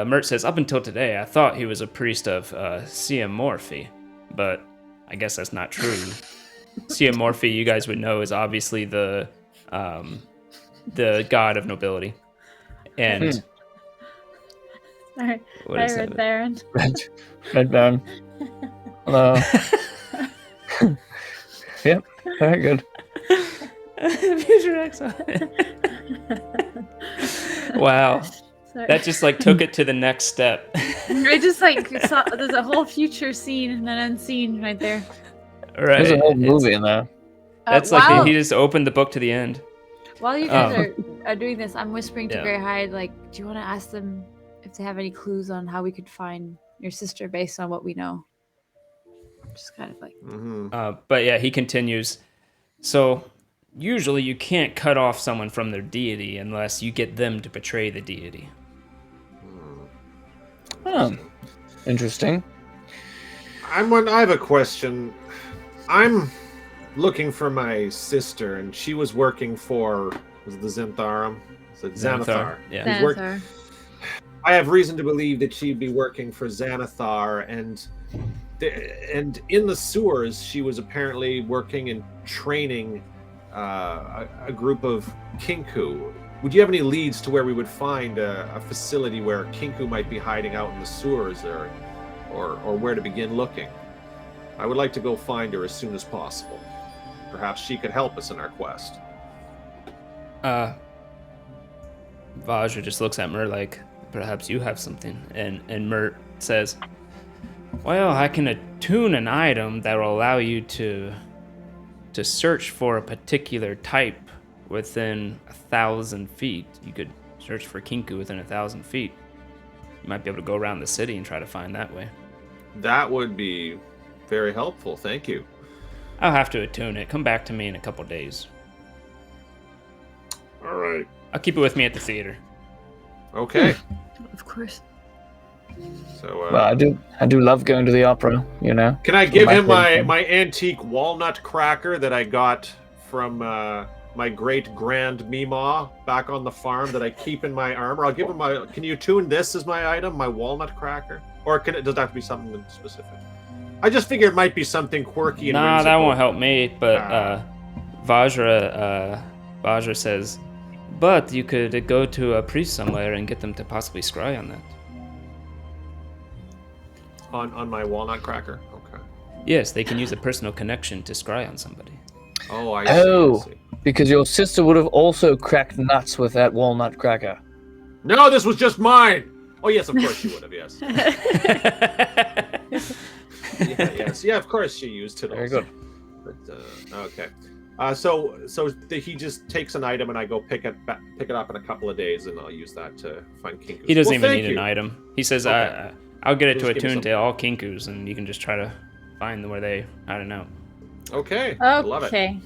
Mert says, up until today, I thought he was a priest of Siamorphy, but I guess that's not true. Siamorphy, you guys would know, is obviously the god of nobility. And Sorry, what is Red that? Baron. Red Baron. Hello. Yep, very good. Future exile. Wow. Sorry. That just took it to the next step. I just saw there's a whole future scene and an unseen right there. Right. There's a whole movie in there. That's he just opened the book to the end. While you guys are doing this, I'm whispering to Yeah. Greyhide, do you want to ask them if they have any clues on how we could find your sister based on what we know? Just kind of But yeah, he continues. So usually you can't cut off someone from their deity unless you get them to betray the deity. Interesting. I have a question. I'm looking for my sister, and she was working for the Xantharum? Xanathar. Yeah. Xanathar. I have reason to believe that she'd be working for Xanathar, and in the sewers, she was apparently working and training a group of Kinku. Would you have any leads to where we would find a facility where Kinku might be hiding out in the sewers, or where to begin looking? I would like to go find her as soon as possible. Perhaps she could help us in our quest. Vajra just looks at Mert like, perhaps you have something. And Mert says, well, I can attune an item that will allow you to search for a particular type within 1,000 feet. You could search for Kinku within 1,000 feet. You might be able to go around the city and try to find that way. That would be very helpful. Thank you. I'll have to attune it. Come back to me in a couple days. All right. I'll keep it with me at the theater. Okay. Of course. So, Well, I do love going to the opera, you know. can I give him my antique walnut cracker that I got from my great grand Meemaw back on the farm that I keep in my armor? I'll give him can you tune this as my item, my walnut cracker? Or does it have to be something specific? I just figured it might be something quirky and Nah, that whimsical. won't help me, but Vajra says, but you could go to a priest somewhere and get them to possibly scry on that. On my walnut cracker? Okay. Yes, they can use a personal connection to scry on somebody. Oh, I Oh. see. Because your sister would have also cracked nuts with that walnut cracker. No, this was just mine! Oh, yes, of course she would have, yes. Yeah, of course she used it. Very also. good. But, okay. So he just takes an item and I go pick it up in a couple of days and I'll use that to find Kinkus. He doesn't even thank need you. an item. He says, Okay. I'll get it Just to give me attune to some- all Kinkus, and you can just try to find where they, I don't know. Okay. I love it. Okay.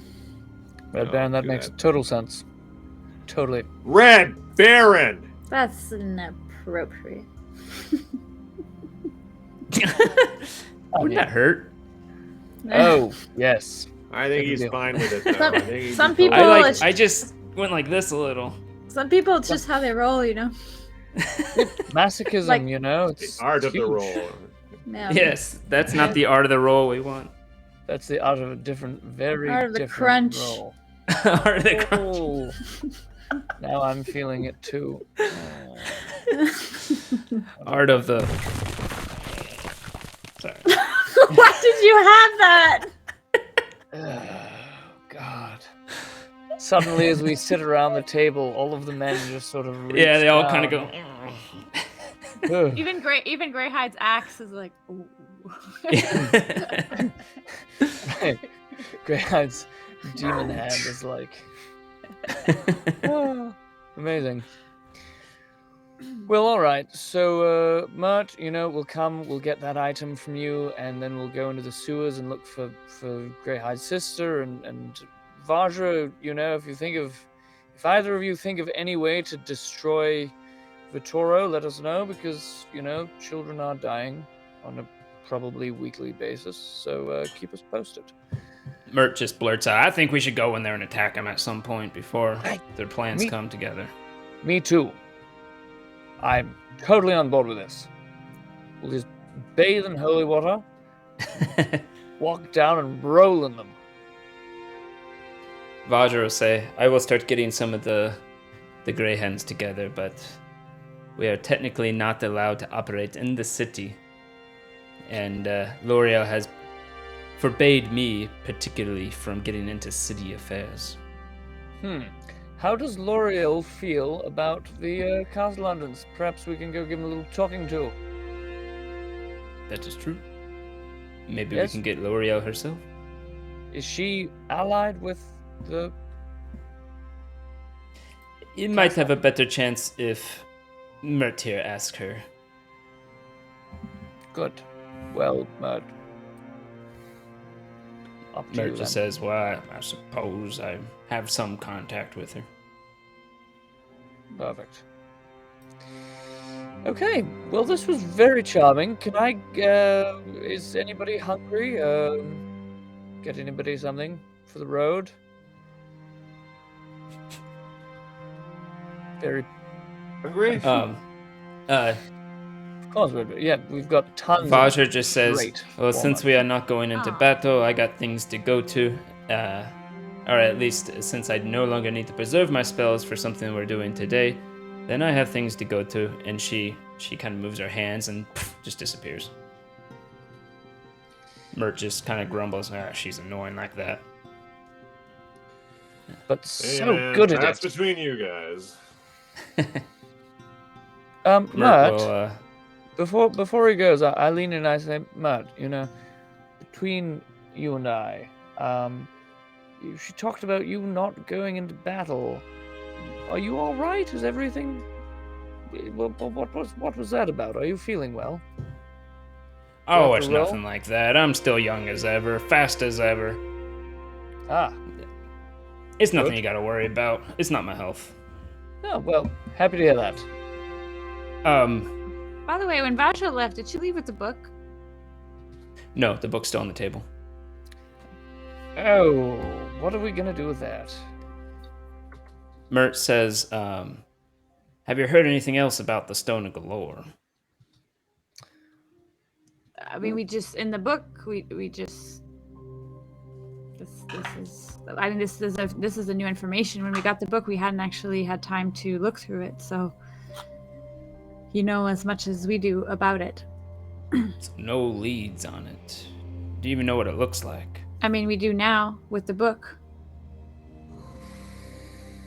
Red Oh, Baron, that too makes bad. total sense. Totally. Red Baron! That's inappropriate. Wouldn't that hurt? Oh, yes. I think he's fine with it, though. Some- I think he's some totally- people- I just went like this a little. Some people, it's just how they roll, you know? Masochism, Like- you know? The It's art of the huge. roll. Yeah. Yes, that's not the art of the roll we want. That's the art of a different, very Art of the different crunch. roll. Art of the crunch. Oh. Now I'm feeling it too. Art of the. Sorry. Why did you have that? Oh, God. Suddenly, as we sit around the table, all of the men just sort of reach Yeah, they all kind of down. go. Ugh. Even Greyhide's axe is like, ooh. Greyhide's demon hand is like. Oh, amazing. Well, all right. So, Mert, you know, we'll get that item from you, and then we'll go into the sewers and look for Greyhide's sister and Vajra. You know, if either of you think of any way to destroy Vitoro, let us know, because you know children are dying on a probably weekly basis. So keep us posted. Mert just blurts out, I think we should go in there and attack them at some point before their plans Me- come together. Me too. I'm totally on board with this. We'll just bathe in holy water, walk down and roll in them. Vajra will say, I will start getting some of the greyhens together, but we are technically not allowed to operate in the city. And L'Oreal has forbade me particularly from getting into city affairs. How does L'Oreal feel about the Castellandans? Perhaps we can go give him a little talking to. That is true. Maybe Yes. we can get L'Oreal herself. Is she allied with the... You might have a better chance if Mert here asks her. Good. Well, Mert. Up to you Mert just then. says, well, I suppose I have some contact with her. Perfect. Okay, well, this was very charming. Can I, is anybody hungry? Get anybody something for the road? Very, Hungry? of course, yeah, we've got tons Vajra of just says, great well, since we are not going into battle, I got things to go to. Or at least since I no longer need to preserve my spells for something we're doing today, then I have things to go to. And she kind of moves her hands and just disappears. Mert just kind of grumbles, she's annoying like that. but Hey, so man, good at that's it. between you guys. Mert Mert, will, before he goes, I lean in and I say, Mert, you know, between you and I, she talked about you not going into battle. Are you all right? Is everything? What was that about? Are you feeling well? oh, After it's roll? nothing like that. I'm still young as ever, fast as ever. Ah, It's nothing Good. you gotta worry about. It's not my health. oh well, happy to hear that. By the way, when Vajra left, did she leave with the book? No, the book's still on the table. Oh, what are we gonna do with that? Mert says, have you heard anything else about the Stone of Golorr? I mean, we just in the book we just this is the new information. When we got the book, we hadn't actually had time to look through it, so you know as much as we do about it. So no leads on it. Do you even know what it looks like? I mean, we do now with the book.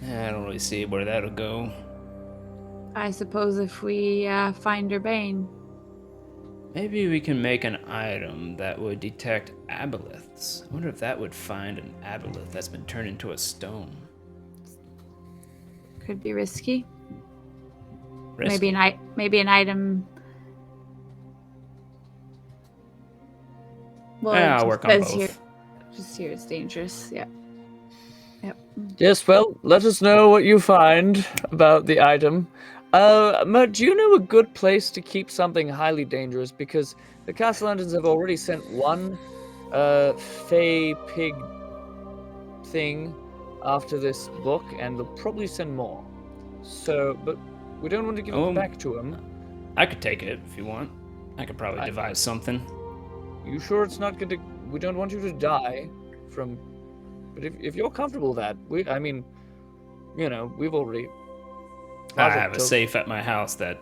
I don't really see where that'll go. I suppose if we find Urbane. Maybe we can make an item that would detect aboleths. I wonder if that would find an aboleth that's been turned into a stone. Could be risky. Risky. Maybe an item. Well, Yeah, it I'll just work on says both. Here, just here it's dangerous. Yeah. Yep. Yes, well, let us know what you find about the item. Mert, do you know a good place to keep something highly dangerous? Because the Castellandans have already sent one Fey pig thing after this book, and they'll probably send more. So, but we don't want to give it back to him. I could take it if you want. I could probably devise something. You sure it's not going to... We don't want you to die from... But if you're comfortable with that, we've already... I have a safe at my house that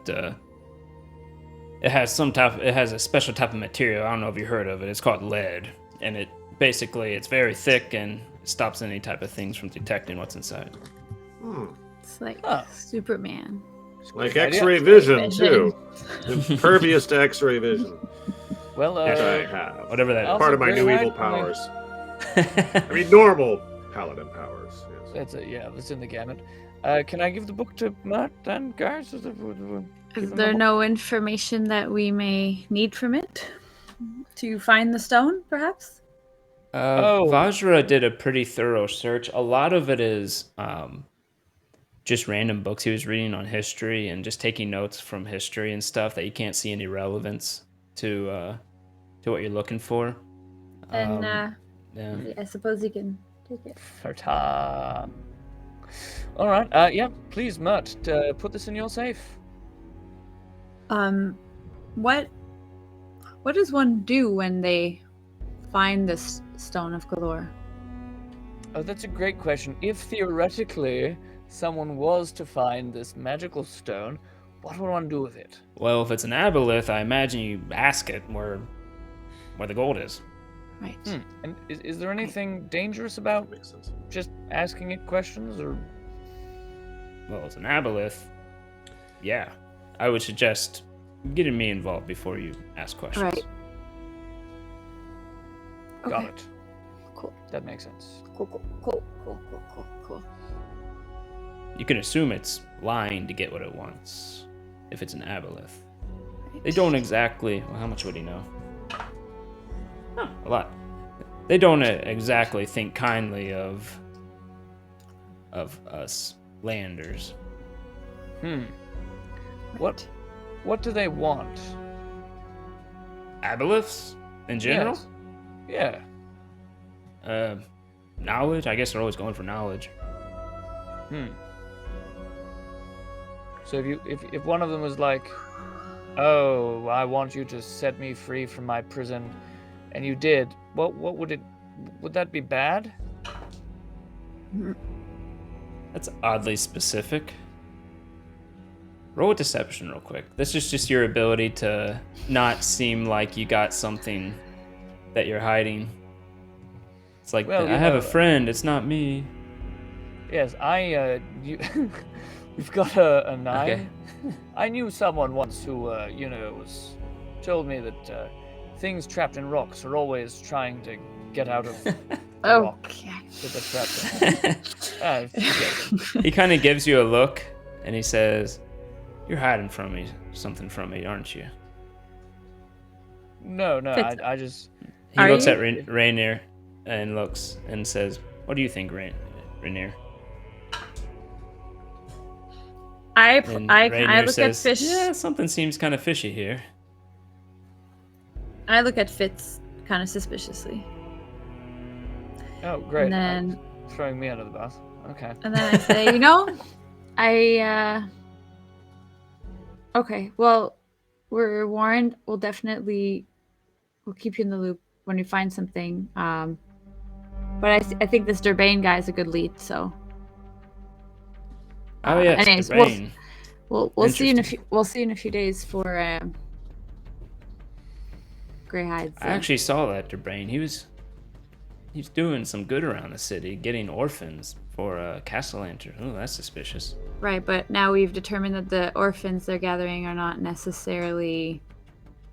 it has a special type of material. I don't know if you heard of it. It's called lead, and it's very thick and stops any type of things from detecting what's inside. It's like Superman. Like X-ray vision too. Impervious to X-ray vision. Well, I have. Whatever that is. Part of my new evil powers. I mean, normal paladin powers. Yes. That's in the gamut. Can I give the book to Matt then, guys? Is there no information that we may need from it to find the stone, perhaps? Vajra did a pretty thorough search. A lot of it is just random books he was reading on history and just taking notes from history and stuff that you can't see any relevance to what you're looking for. And I suppose you can take it. Ta-ta. All right. Please, Mert, put this in your safe. What does one do when they find this Stone of Golorr? Oh, that's a great question. If theoretically someone was to find this magical stone, what would one do with it? Well, if it's an aboleth, I imagine you ask it where the gold is. Right. And is there anything dangerous about just asking it questions, or? Well, it's an aboleth. Yeah, I would suggest getting me involved before you ask questions. Right. Got Okay. it. Cool. That makes sense. Cool. You can assume it's lying to get what it wants, if it's an aboleth. They don't exactly... Well, how much would he know? A lot. They don't exactly think kindly of us landers. What do they want? Aboleths in general? Yes. Yeah. Knowledge? I guess they're always going for knowledge. So if one of them was like, "Oh, I want you to set me free from my prison," and you did, what would that be bad? That's oddly specific. Roll a deception real quick. This is just your ability to not seem like you got something that you're hiding. It's like, Well, I have a friend, it's not me. Yes, we've got a 9. Okay. I knew someone once who, told me that things trapped in rocks are always trying to get out of the rock that they're trapped in. He kind of gives you a look, and he says, "You're hiding something from me, aren't you?" No, I just... He looks at Rainier and looks and says, "What do you think, Rainier?" I Rainier look says, at Fish. "Yeah, something seems kind of fishy here." I look at Fitz kind of suspiciously. Oh, great. And then throwing me under the bus. Okay. And then I say, okay, well, we're warned. We'll keep you in the loop when we find something. But I think this Durbane guy is a good lead, so. Oh yes, anyways, Durbane. We'll see in a few days for Greyhide. So. I actually saw that Durbane. He's doing some good around the city, getting orphans for Castellanter. Oh, that's suspicious. Right, but now we've determined that the orphans they're gathering are not necessarily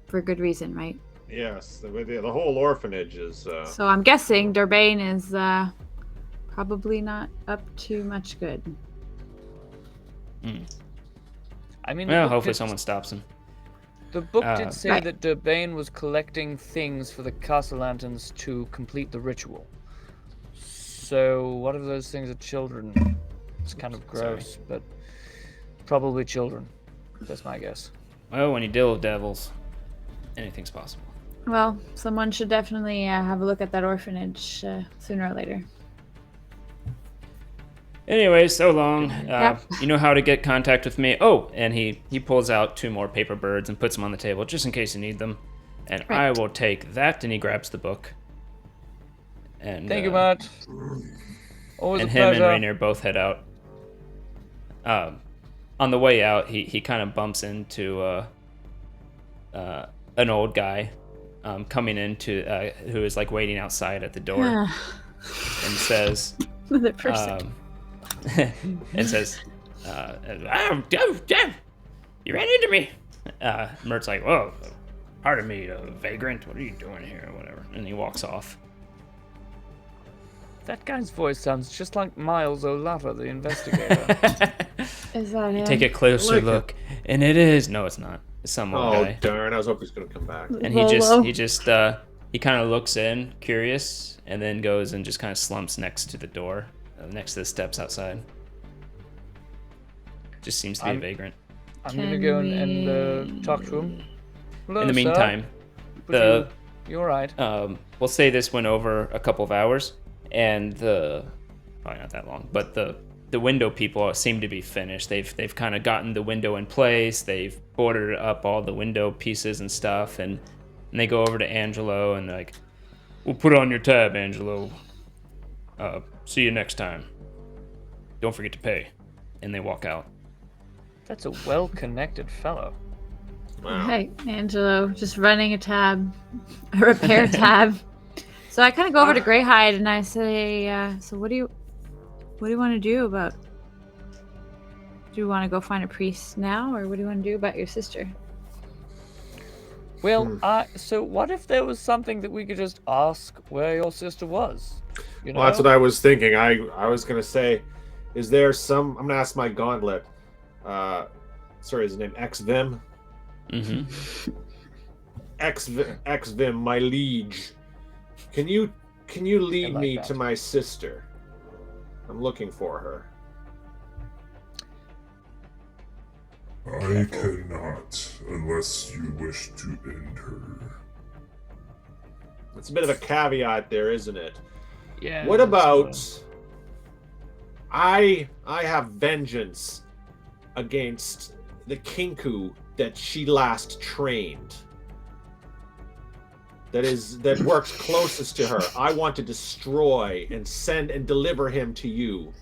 for good reason, right? Yes, the whole orphanage is... So I'm guessing Durbane is probably not up to much good. I mean, well, hopefully someone stops him. The book did say Right. that Durbane was collecting things for the Castellantans to complete the ritual. So, what if those things are children? It's kind of gross, but probably children. That's my guess. Well, when you deal with devils, anything's possible. Well, someone should definitely have a look at that orphanage sooner or later. Anyway, so long. Yep. You know how to get contact with me. Oh, and he pulls out 2 more paper birds and puts them on the table just in case you need them. And I Right. will take that. And he grabs the book. And Thank you, Matt. Always and a him pleasure. and Rainier both head out. On the way out, he kind of bumps into an old guy coming into who is like waiting outside at the door and says. Another person. And says, you ran into me. Mert's like, whoa, pardon me, vagrant, what are you doing here, or whatever. And he walks off. That guy's voice sounds just like Miles O'Lava, the investigator. Is that him? Take a closer like look. And it is. No, it's not. It's some old Oh guy. darn! I was hoping he's gonna come back. And Lolo. he kind of looks in, curious, and then goes and just kind of slumps next to the door, next to the steps outside. Just seems to be a vagrant. I'm gonna go and talk to him. Hello, In the sir. meantime, But you're right. we'll say this went over a couple of hours, and probably not that long, but the window people seem to be finished. They've kind of gotten the window in place. They've boarded up all the window pieces and stuff, and they go over to Angelo and they're like, "We'll put on your tab, Angelo. See you next time. Don't forget to pay." And they walk out. That's a well-connected fellow. Wow. Hey, Angelo, just running a repair tab. So I kind of go over to Greyhide and I say, so what do you want to do about? Do you want to go find a priest now, or what do you want to do about your sister? Well, so what if there was something that we could just ask where your sister was? You know? Well, that's what I was thinking. I was gonna say, is there some? I'm gonna ask my gauntlet. Sorry, is his name X-Vim? Mm-hmm. X-Vim, my liege. Can you lead like me that. to my sister? I'm looking for her. I cannot unless you wish to end her. It's a bit of a caveat there, isn't it? Yeah. What that's about I have vengeance against the Kinku that she last trained. That works closest to her. I want to destroy and send and deliver him to you.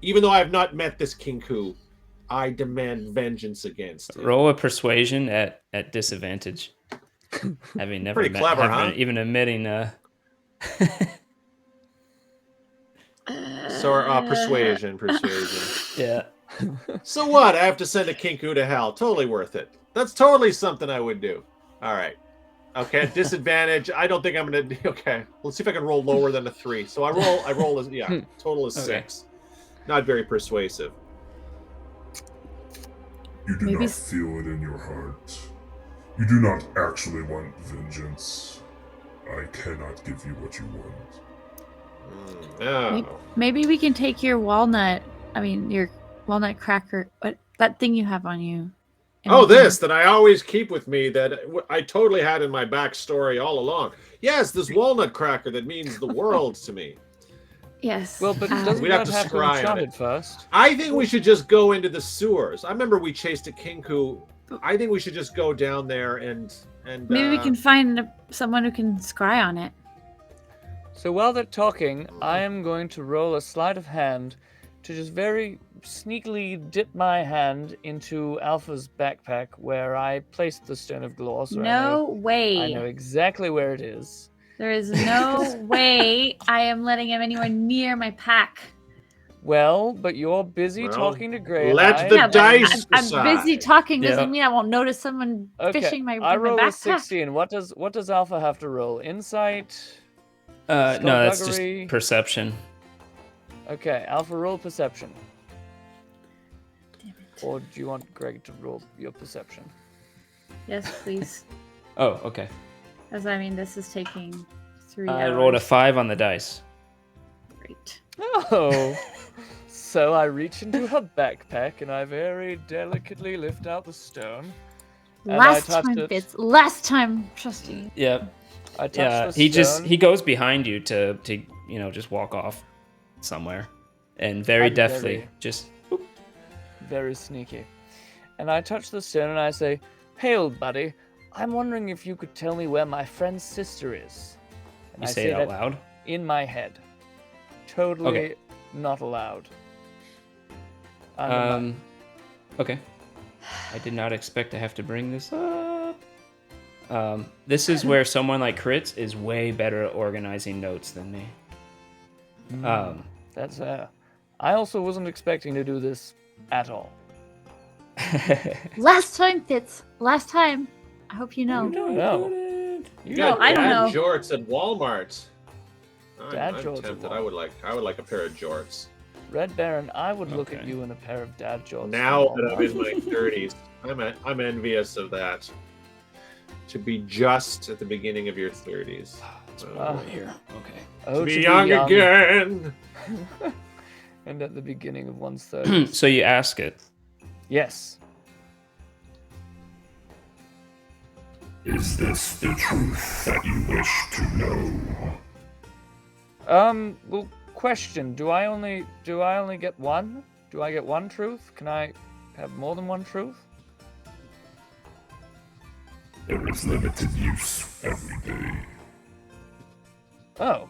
Even though I have not met this Kinku, I demand vengeance against him. Roll a persuasion at disadvantage. Having never Pretty clever, huh? even admitting Persuasion. yeah. So what? I have to send a Kinku to hell. Totally worth it. That's totally something I would do. All right. Okay, at disadvantage. I don't think I'm gonna. Okay, let's see if I can roll lower than a 3. So I roll as total is Okay. 6. Not very persuasive. You do Maybe not feel it in your heart. You do not actually want vengeance. I cannot give you what you want. Oh. Maybe we can take your your walnut cracker, that thing you have on you. and Oh, we can- this that I always keep with me that I totally had in my backstory all along. Yes, this walnut cracker that means the world to me. Yes. Well, but uh, doesn't We'd have that to have to scry be on charted it. first? I think we should just go into the sewers. I remember we chased a Kinku. I think we should just go down there and maybe we can find someone who can scry on it. So while they're talking, I am going to roll a sleight of hand to just very sneakily dip my hand into Alpha's backpack where I placed the Stone of Golorr. So No way. I know exactly where it is. There is no way I am letting him anywhere near my pack. Well, but you're busy Well, talking to Greyhide. let the Yeah, but dice I'm decide. busy talking doesn't Yeah. mean I won't notice someone fishing my, I in my roll a backpack. 16. What does Alpha have to roll? Insight? No, that's just Skullduggery. perception. Okay, Alpha, roll perception. Damn it. Or do you want Greg to roll your perception? Yes, please. Oh, okay. As I mean, this is taking 3 I hours. rolled a 5 on the dice. Great. Oh. So I reach into her backpack and I very delicately lift out the stone. And Last I touched time, it. Fitz. Last time, trust me. Yeah. I touch Yeah. the stone. He goes behind you to just walk off somewhere. and very I'm deftly very- just Very sneaky. And I touch the stone and I say, "Hey, old buddy, I'm wondering if you could tell me where my friend's sister is." And you I say it out that loud. in my head. Totally Okay. not allowed. Under my- Okay. I did not expect to have to bring this up. This is where someone like Crits is way better at organizing notes than me. That's I also wasn't expecting to do this at all. Last time, Fitz. Last time. I hope you know. No. You No, got I don't dad know. jorts at Walmart. Dad I'm jorts at tempted. Walmart. I would like a pair of jorts. Red Baron, I would look at Okay. you in a pair of dad jorts. Now that I'm in my 30s, I'm envious of that. To be just at the beginning of your 30s. Right here. Okay. Oh, To be young again. And at the beginning of one's 30s. So you ask it. Yes. Is this the truth that you wish to know? Well, question. Do I only get one? Do I get one truth? Can I have more than one truth? There is limited use every day. Oh.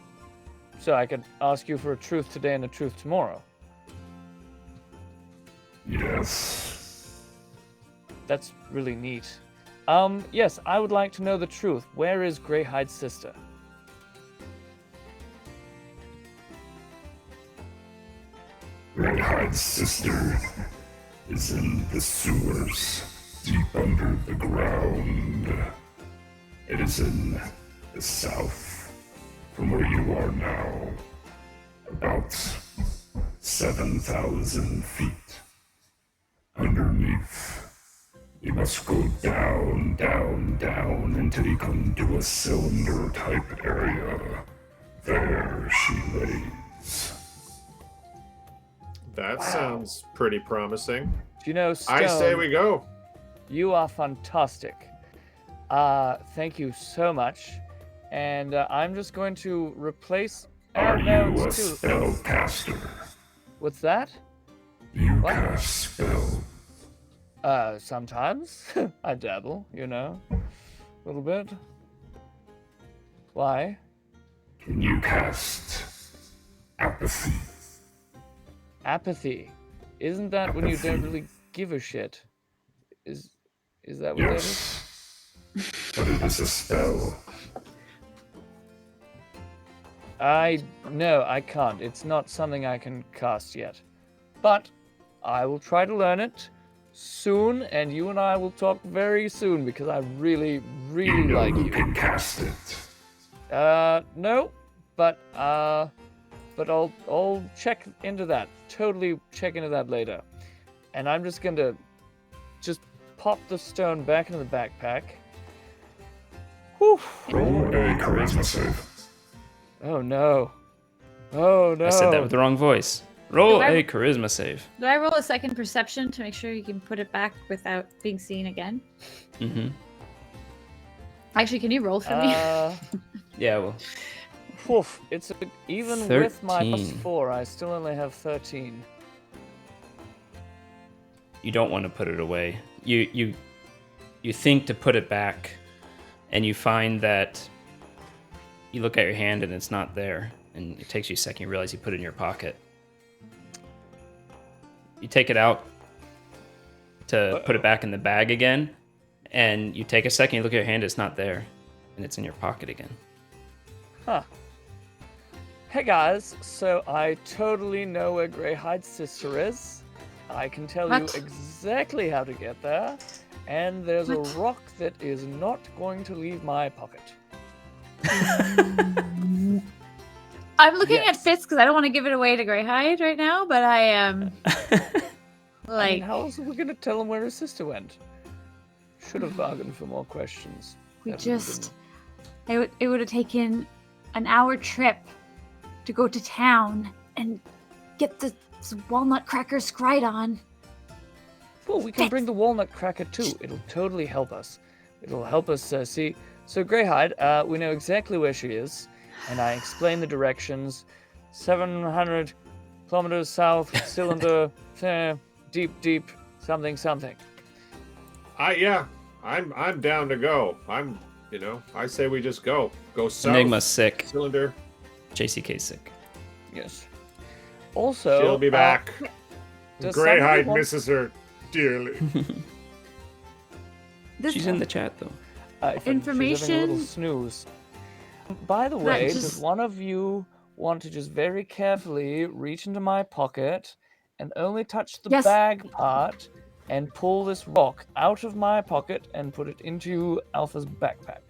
So I could ask you for a truth today and a truth tomorrow. Yes. That's really neat. Yes, I would like to know the truth. Where is Greyhide's sister? Greyhide's sister is in the sewers, deep under the ground. It is in the south, from where you are now, about 7,000 feet. Underneath, you must go down, down, down until you come to a cylinder-type area. There she lays. That sounds pretty promising. Do you know, Stone? I say we go. You are fantastic. Thank you so much. And I'm just going to replace. Are no, you a it's too- spellcaster? What's that? You What? cast spells. Sometimes I dabble, you know, a little bit. Why? Can you cast apathy? Apathy. Isn't that when you don't really give a shit? Is that what that is? Yes. But it is a spell. No, I can't. It's not something I can cast yet. But I will try to learn it soon, and you and I will talk very soon because I really, You really know like who you. can cast it. No, but I'll check into that. Totally check into that later. And I'm just going to pop the stone back into the backpack. Whew. Roll a charisma save. Oh no. Oh no. I said that with the wrong voice. Roll Do I- a charisma save. Do I roll a second perception to make sure you can put it back without being seen again? Mm-hmm. Actually, can you roll for me? Yeah, well, Woof. Even with my 13. +4, I still only have 13. you don't want to put it away. You think to put it back, and you find that you look at your hand and it's not there, and it takes you a second. You realize you put it in your pocket. You take it out to put it back in the bag again, and you take a second. You look at your hand, it's not there, and it's in your pocket again. Huh. Hey guys, so I totally know where Greyhide's sister is. I can tell What? you exactly how to get there, and there's What? a rock that is not going to leave my pocket. I'm looking Yes. at Fitz because I don't want to give it away to Greyhide right now, but I am I like, mean, how else are we going to tell him where his sister went? Should have bargained for more questions. we That would've just it would have taken an hour trip to go to town and get the walnut cracker scryed on. Well, we can bring the walnut cracker too. It'll totally help us. It'll help us see. So Greyhide, we know exactly where she is, and I explain the directions. 700 kilometers south, cylinder, deep, something. I'm down to go. I say we just go. Go south. Enigma's sick. Cylinder. JCK's sick. Yes. Also, She'll be back. does Greyhide somebody want- misses her dearly. She's in the chat though. She's having a little Information- snooze. By the way, does just- one of you want to just very carefully reach into my pocket and only touch the Yes. bag part and pull this rock out of my pocket and put it into Alpha's backpack?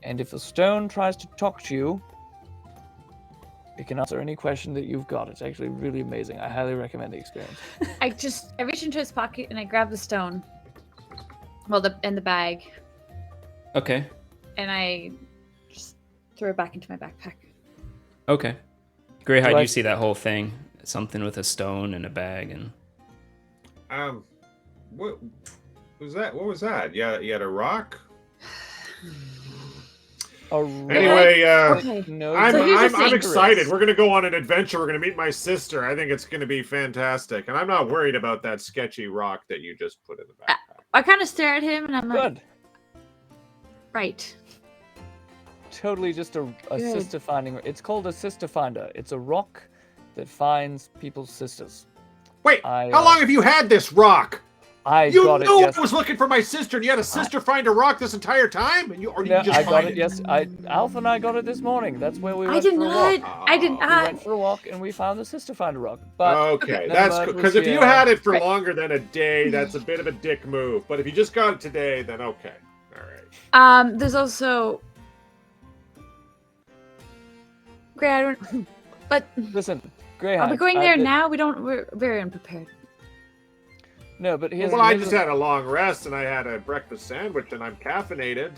And if the stone tries to talk to you, it can answer any question that you've got. It's actually really amazing. I highly recommend the experience. I reach into his pocket and I grab the stone. Well, the bag, Okay. and I just throw it back into my backpack. Okay. Greyhide, Do I- you see that whole thing? Something with a stone and a bag and. What was that? What was that? Yeah, you had a rock. Anyway, Okay. No, I'm So here's the I'm thing. excited. We're gonna go on an adventure. We're gonna meet my sister. I think it's gonna be fantastic, and I'm not worried about that sketchy rock that you just put in the backpack. I kind of stare at him and I'm like, good. right. Totally just a Good. sister finding. It's called a sister finder. It's a rock that finds people's sisters. Wait, I, how long have you had this rock? I You got it. knew Yes. I was looking for my sister, and you had a sister find a rock this entire time, and you No, just I got find it. Yes, Alpha and I got it this morning. That's where we I went did for a not. walk. I did Oh. We not. went for a walk and we found the sister finder rock. But Okay, None that's of that because was if you here. had it for Right. longer than a day, that's a bit of a dick move. But if you just got it today, then okay, all right. There's also. Great. I don't. But listen, Greyhound. are we going there now? We're very unprepared. No, but here's Well, I here's just the- had a long rest, and I had a breakfast sandwich, and I'm caffeinated.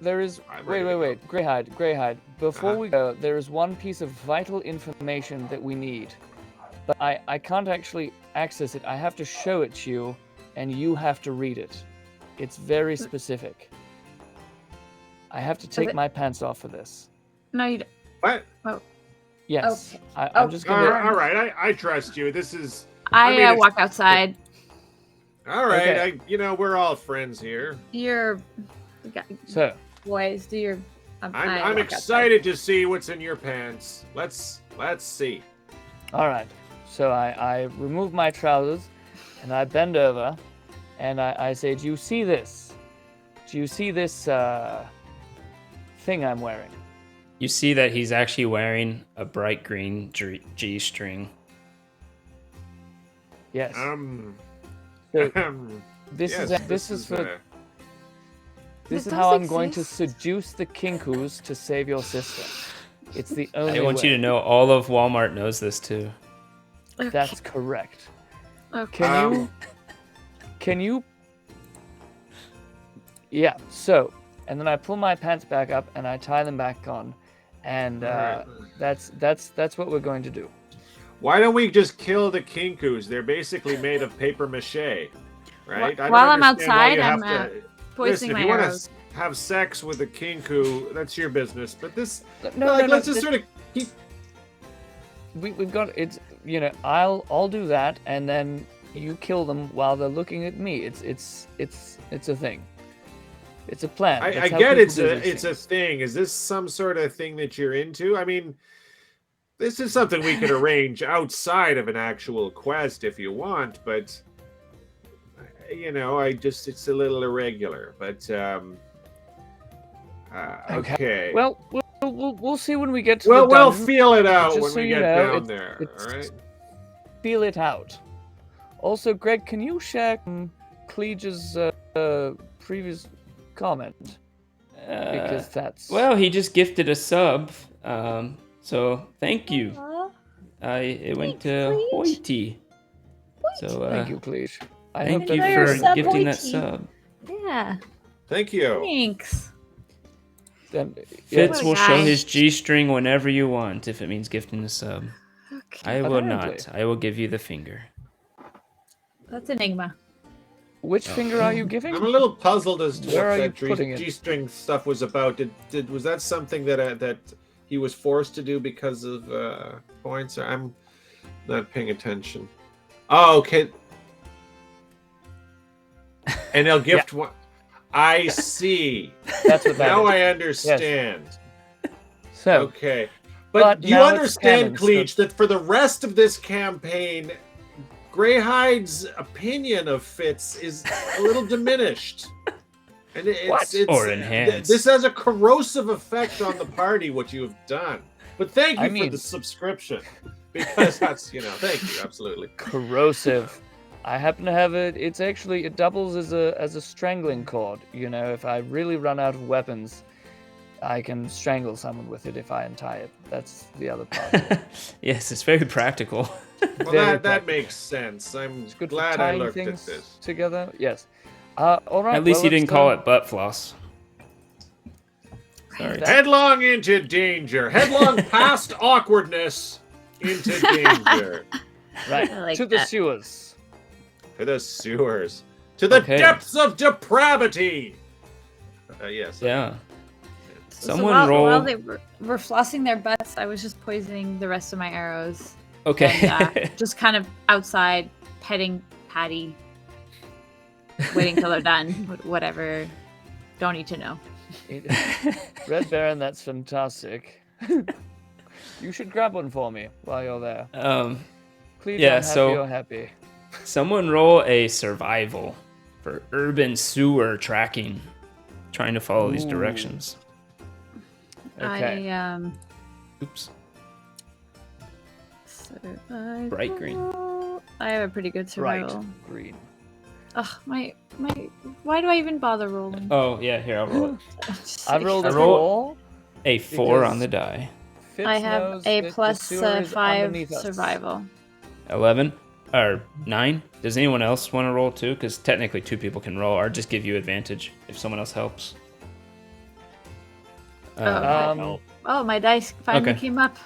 There is. I'm ready to Wait. Greyhide. Before Uh-huh. we go, there is one piece of vital information that we need. But I can't actually access it. I have to show it to you, and you have to read it. It's very specific. I have to take it- my pants off for this. No, you. What? Yes. Okay. I'm just gonna. All right, I trust you. This is I mean, it's- walk outside. all right. Okay. We're all friends here. Your So, boys, do your. I I'm walk excited to see what's in your pants. Let's see. all right. So I remove my trousers, and I bend over, and I say, "Do you see this? Do you see this thing I'm wearing?" You see that he's actually wearing a bright green G-string. Yes. So, So this yes, is this is for uh, this This is how does I'm going to exist. seduce the Kinkus to save your sister. It's the only I want way. you to know all of Walmart knows this too. Okay. That's correct. Okay. Can you? Yeah. So, and then I pull my pants back up and I tie them back on, and Alright. that's what we're going to do. Why don't we just kill the kinkus? They're basically made of paper mache, right? I don't While I'm understand why you outside, I'm have to- poising Listen, my if you want arrows. to have sex with a kinku, that's your business. But this, No, let's just sort of keep. We've got it's I'll do that, and then you kill them while they're looking at me. It's a thing. It's a plan. I That's how get people it's do a these it's a things. thing. Is this some sort of thing that you're into? I mean, this is something we could arrange outside of an actual quest if you want, but it's a little irregular. But okay. Well, we'll see when we get to Well, the we'll dungeon. feel it out Just when so we you get know, down there. it's- All right. Feel it out. Also, Greg, can you share Cleege's previous comment? Because that's Well, he just gifted a sub, so thank you. It went to Hoity. So thank you, Cleege. I thank hope you that Your for sub, gifting that Hoity. sub. Yeah. Thank you. Thanks. then, Fitz What a will show guy. his G-string whenever you want, if it means gifting a sub. Okay. I will Apparently. not. I will give you the finger. That's Enigma. Which finger are you giving? I'm a little puzzled as to Where are what you that putting it? G-string stuff was about. Was that something that he was forced to do because of points? Not paying attention. Oh, okay. And they'll gift one. I see. That's what that Now is. I understand. So, Okay. But But you now it's understand, canon, so- Cleach, that for the rest of this campaign, Greyhide's opinion of Fitz is a little diminished. And What? Or enhanced. This has a corrosive effect on the party, what you have done. But thank you I for mean- the subscription. Because that's, thank you, absolutely. corrosive. I happen to have it. It doubles as a strangling cord. If I really run out of weapons, I can strangle someone with it if I untie it. That's the other part. Of it. Yes, it's very practical. Well, Very that makes sense. I'm It's good glad for I tying looked at things this. together. Yes. All right. At least well, you didn't let's, call it butt floss. Sorry. That- Headlong into danger. Headlong past awkwardness into danger. Right. I like to the that. sewers. To the sewers. To the Okay. depths of depravity. Yes. Yeah. So Someone while roll. they were flossing their butts, I was just poisoning the rest of my arrows. Okay. And, just kind of outside petting Patty, waiting till they're done. Whatever. Don't need to know. Red Baron, that's fantastic. You should grab one for me while you're there. Please, Yeah, I'm happy so- you're happy. Someone roll a survival for urban sewer tracking. Trying to follow these Ooh. directions. Okay. Oops. Survival. Bright green. I have a pretty good Bright survival. green. Ugh, my. Why do I even bother rolling? Oh, yeah, here, I'll roll it. Just I like- rolled I a roll- 4. A 4 Because- on the die. Fitz I have knows a that the plus sewer is 5 underneath us. survival. 11 or 9. Does anyone else want to roll too? Because technically 2 people can roll, or just give you advantage if someone else helps. Oh, my dice finally Okay. came up.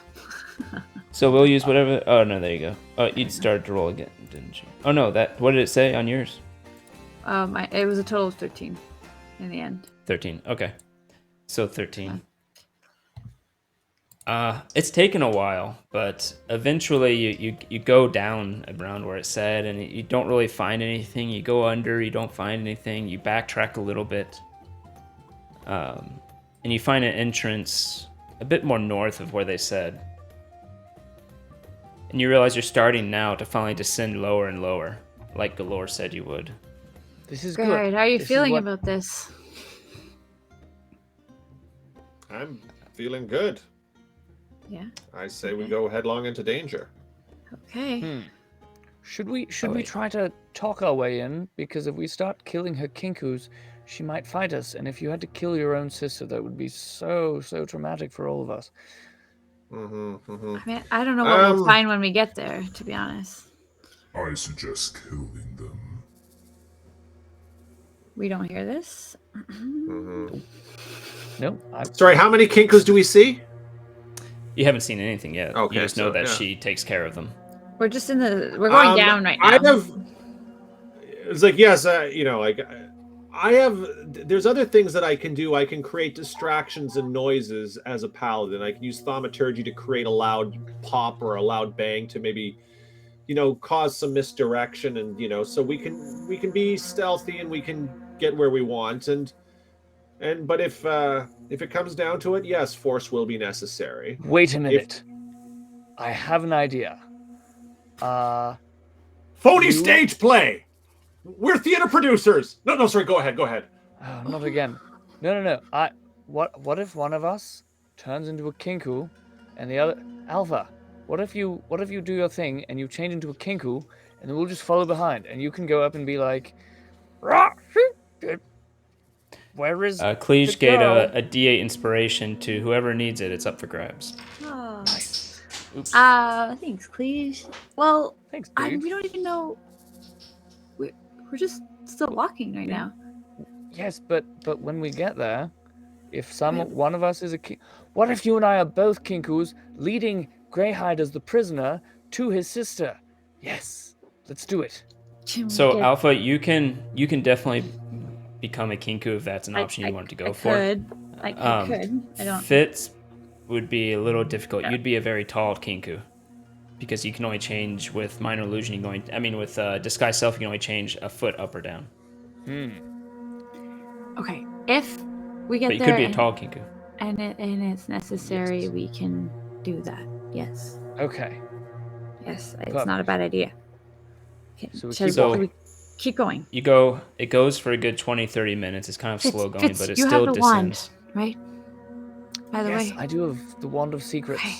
So we'll use whatever. Oh no, there you go. Oh, you started to roll again, didn't you? Oh no, that. What did it say on yours? It was a total of 13 in the end. 13. Okay. So 13. It's taken a while, but eventually you go down around where it said, and you don't really find anything. You go under, you don't find anything. You backtrack a little bit, and you find an entrance a bit more north of where they said. And you realize you're starting now to finally descend lower and lower, like Golorr said you would. This is Great. good. How are you This is feeling what- about this? I'm feeling good. Yeah. I say we go headlong into danger. Okay. Should we wait. try to talk our way in? Because if we start killing her kinkus, she might fight us. And if you had to kill your own sister, that would be so traumatic for all of us. Mm-hmm, mm-hmm. I mean, I don't know what we'll find when we get there, to be honest. I suggest killing them. We don't hear this. No, Sorry, how many kinkus do we see? You haven't seen anything yet. Okay, You just know so, that yeah. she takes care of them. We're just we're going down right now. It's like, yes, there's other things that I can do. I can create distractions and noises as a paladin. I can use thaumaturgy to create a loud pop or a loud bang to maybe, cause some misdirection, and so we can be stealthy and we can get where we want, but if it comes down to it, yes, force will be necessary. Wait a minute. I have an idea. Phony stage play. We're theater producers. No, sorry. Go ahead. Oh, not again. No. What if one of us turns into a kinku, and the other Alpha? What if you do your thing and you change into a kinku, and then we'll just follow behind, and you can go up and be like, "Rah, where is Cleage the gave girl?" a D8 inspiration to whoever needs it. It's up for grabs. Oh. Oops. Thanks, Cleage. Well, Thanks, we dude. don't even know. We're just still walking right now. Yes, but when we get there, if one of us is a king, what if you and I are both kinkus leading Greyhide as the prisoner to his sister? Yes, let's do it. So Alpha, you can definitely become a kinku if that's an option you want to go for. I could. I don't. Fitz would be a little difficult. You'd be a very tall kinku. because you can only change with minor illusion. With disguise self, you can only change a foot up or down. Okay, if we get But you there could be a tall kinku. and it's necessary, we can do that. Yes. Okay. Yes, it's Perfect. not a bad idea. Okay, So we we keep going. You go. It goes for a good 20-30 minutes. It's kind of Fitz, slow going, Fitz, but it you still have the wand, descends. right? By the Yes, way. I do have the Wand of Secrets. Okay.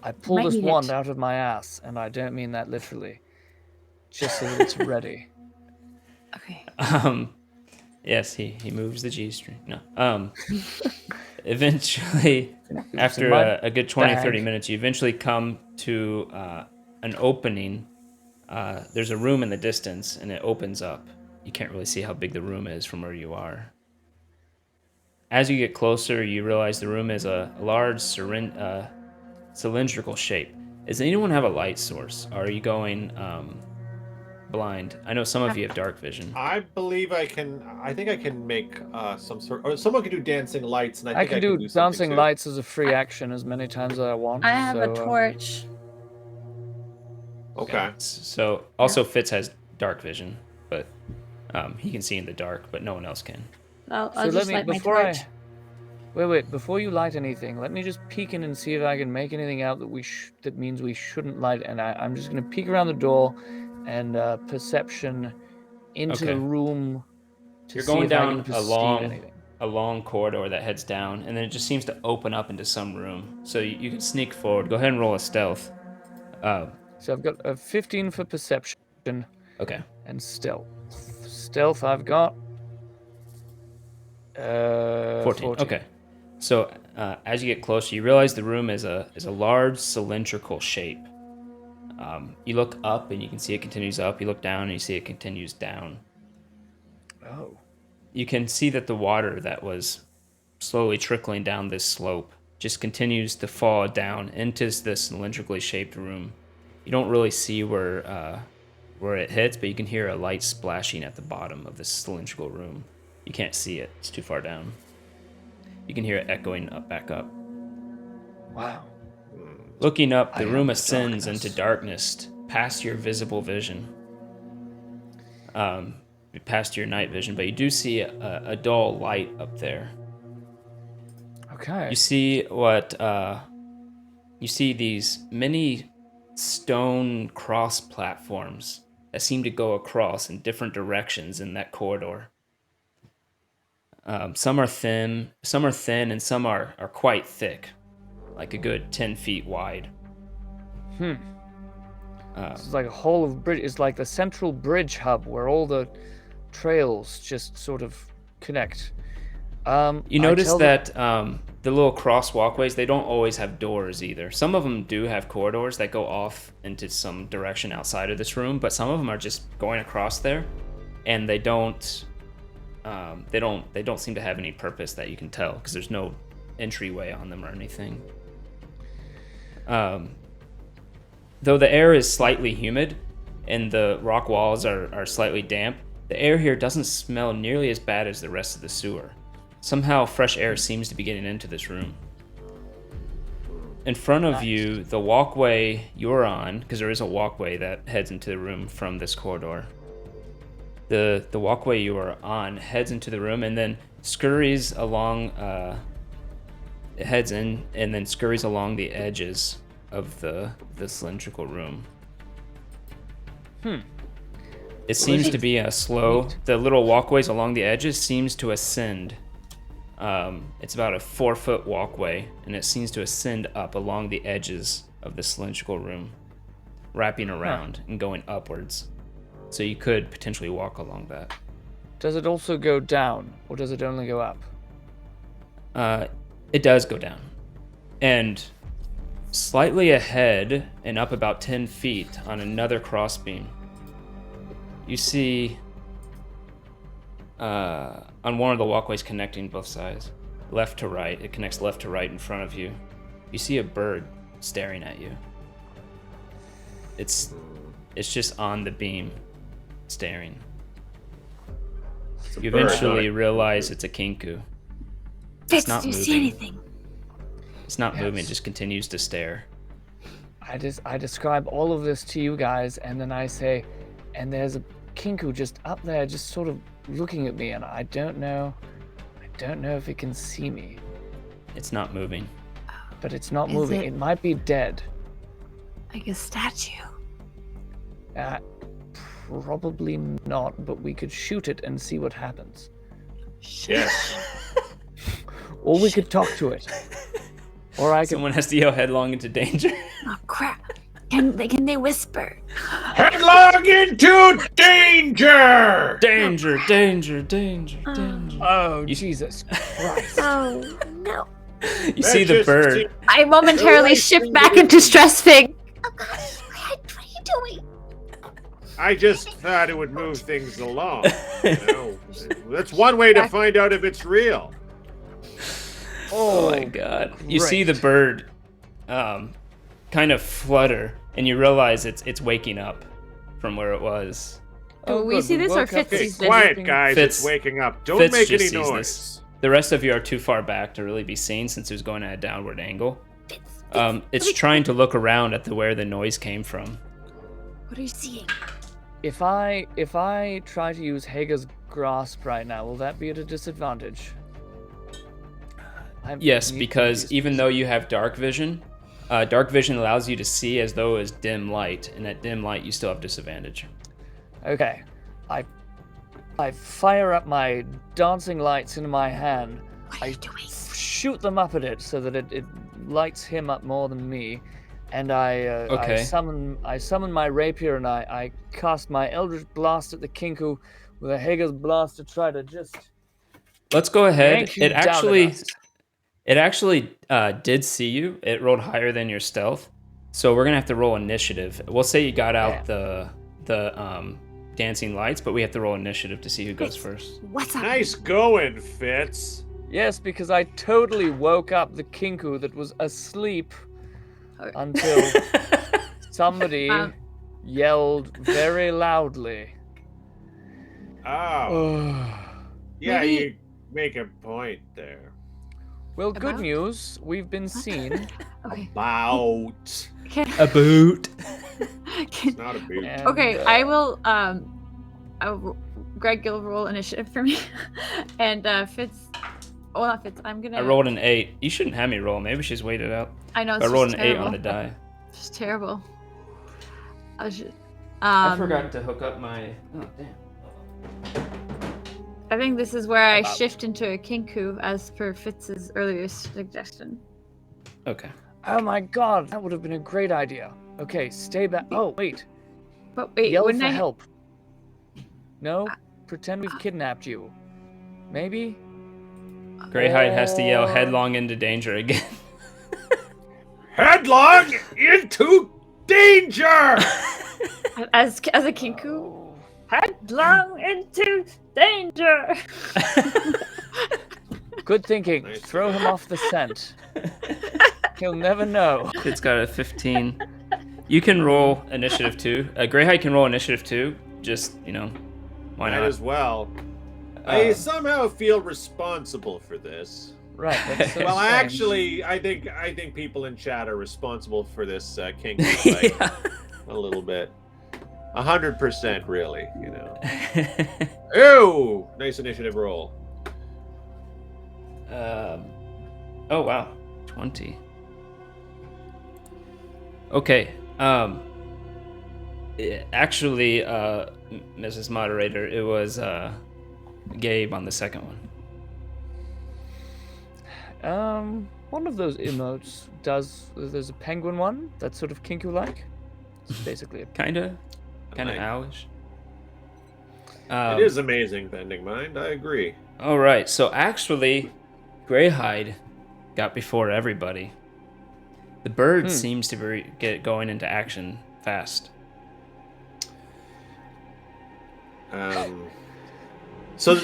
I pulled Might this need wand it. out of my ass, and I don't mean that literally. Just so that it's ready. Okay. Yes, he moves the G string. No. Eventually, after in my a good 20-30 bag. minutes, you eventually come to an opening. There's a room in the distance, and it opens up. You can't really see how big the room is from where you are. As you get closer, you realize the room is a large cylindrical shape. Does anyone have a light source? Or are you going blind? I know some of you have dark vision. I believe I can. I think I can make some sort. Or someone can do dancing lights, and I think can I do can do something dancing too. lights as a free action as many times as I want. I have a so, torch. Okay. So also Fitz has dark vision, but he can see in the dark, but no one else can. I'll So just light my torch. Wait, before you light anything, let me just peek in and see if I can make anything out that that means we shouldn't light. And I'm just going to peek around the door and perception into the room to You're see going if I down can perceive anything. a long corridor that heads down, and then it just seems to open up into some room. So you can sneak forward. Go ahead and roll a stealth. So I've got a 15 for perception. Okay. And stealth. Stealth I've got 14. Okay. So as you get closer, you realize the room is a large cylindrical shape. You look up and you can see it continues up. You look down and you see it continues down. Oh. You can see that the water that was slowly trickling down this slope just continues to fall down into this cylindrically shaped room. You don't really see where it hits, but you can hear a light splashing at the bottom of this cylindrical room. You can't see it; it's too far down. You can hear it echoing back up. Wow. Looking up, the room ascends into darkness, past your visible vision, past your night vision. But you do see a dull light up there. Okay. You see you see these many stone cross platforms that seem to go across in different directions in that corridor. Some are thin, and some are quite thick, like a good 10 feet wide. This is like a whole of bridge. It's like the central bridge hub where all the trails just sort of connect. You notice that the little cross walkways, they don't always have doors either. Some of them do have corridors that go off into some direction outside of this room, but some of them are just going across there, and they don't seem to have any purpose that you can tell, because there's no entryway on them or anything. Though the air is slightly humid and the rock walls are slightly damp, the air here doesn't smell nearly as bad as the rest of the sewer. Somehow fresh air seems to be getting into this room. In front of you, the walkway you're on, because there is a walkway that heads into the room from this corridor. The walkway you are on heads into the room and then scurries along, it heads in and then scurries along the edges of the cylindrical room. It seems to be a slow, the little walkways along the edges seems to ascend. It's about a 4-foot walkway, and it seems to ascend up along the edges of the cylindrical room, wrapping around and going upwards. So you could potentially walk along that. Does it also go down, or does it only go up? It does go down. And slightly ahead and up about 10 feet on another crossbeam, you see on one of the walkways connecting both sides, left to right, it connects left to right in front of you. You see a bird staring at you. It's just on the beam, staring. You eventually realize it's a kinku. Fitz, do you see anything? It's not moving, it just continues to stare. I describe all of this to you guys, and then I say, and there's a kinku just up there, just sort of looking at me, and I don't know if it can see me. It's not moving. But it's not Is moving. it- It might be dead. Like a statue. Probably not, but we could shoot it and see what happens. Yes. Or we could talk to it. Or I could. Someone has to yell headlong into danger. Oh crap! Can they whisper? Headlong into danger! Danger, danger, danger, danger. Oh, Jesus Christ. Oh no! You see the bird. I momentarily shift back into stress fig. Oh gosh, what are you doing? I just thought it would move things along. You know? That's one way to find out if it's real. Oh my god. You see the bird kind of flutter, and you realize it's waking up from where it was. Do we see this or Fitz Okay, sees this? quiet, guys. Fitz- It's waking up. Don't Fitz make just any sees noise. this. The rest of you are too far back to really be seen since it was going at a downward angle. It's trying to look around at where the noise came from. What are you seeing? If I try to use Hager's grasp right now, will that be at a disadvantage? Yes, because even though you have dark vision allows you to see as though it's dim light, and at dim light you still have disadvantage. Okay, I fire up my dancing lights into my hand. What are you doing? Shoot them up at it so that it lights him up more than me, and I summon my rapier and I cast my Eldritch Blast at the Kinku with a Hager's Blast to try to just. Let's go ahead. yank you down at us. It actually did see you. It rolled higher than your stealth, so we're gonna have to roll initiative. We'll say you got out the dancing lights, but we have to roll initiative to see who goes first. What's up? Nice going, Fitz. Yes, because I totally woke up the Kinku that was asleep until somebody yelled very loudly. Oh. Yeah, Maybe- you make a point there. Well, good About? news. We've been seen. Okay. About. A boot. It's not a boot. and, Okay, I will. Greg, you'll roll initiative for me, and Fitz. Oh, not Fitz. I'm gonna. I rolled an 8. You shouldn't have me roll. Maybe she's waited out. I know. I It's rolled just an 8 terrible. on the die. It's just terrible. I should. I forgot to hook up my. Oh damn. I think this is where I About- shift into a kinku, as per Fitz's earlier suggestion. Okay. Oh my god, that would have been a great idea. Okay, stay back. Oh, wait. But wait, Yell wouldn't for I? help. No? Pretend we've kidnapped you. Maybe? Greyhide has to yell headlong into danger again. Headlong into danger! As a kinku, headlong into danger. Good thinking. Nice. Throw him off the scent. He'll never know. It's got a 15. You can roll initiative 2. Greyhide can roll initiative 2. Just, why Might not? as well. I somehow feel responsible for this. Right. That's so Well, strange. actually, I think people in chat are responsible for this kink fight Yeah. a little bit. 100%, really. Ooh, nice initiative roll. Oh wow, 20. Okay. Actually, Mrs. Moderator, it was Gabe on the second one. One of those emotes there's a penguin one that's sort of kinku-like. It's basically a Kinda owlish. It is amazing, Bending Mind. I agree. All right. So actually, Greyhide got before everybody. The bird seems to get going into action fast. So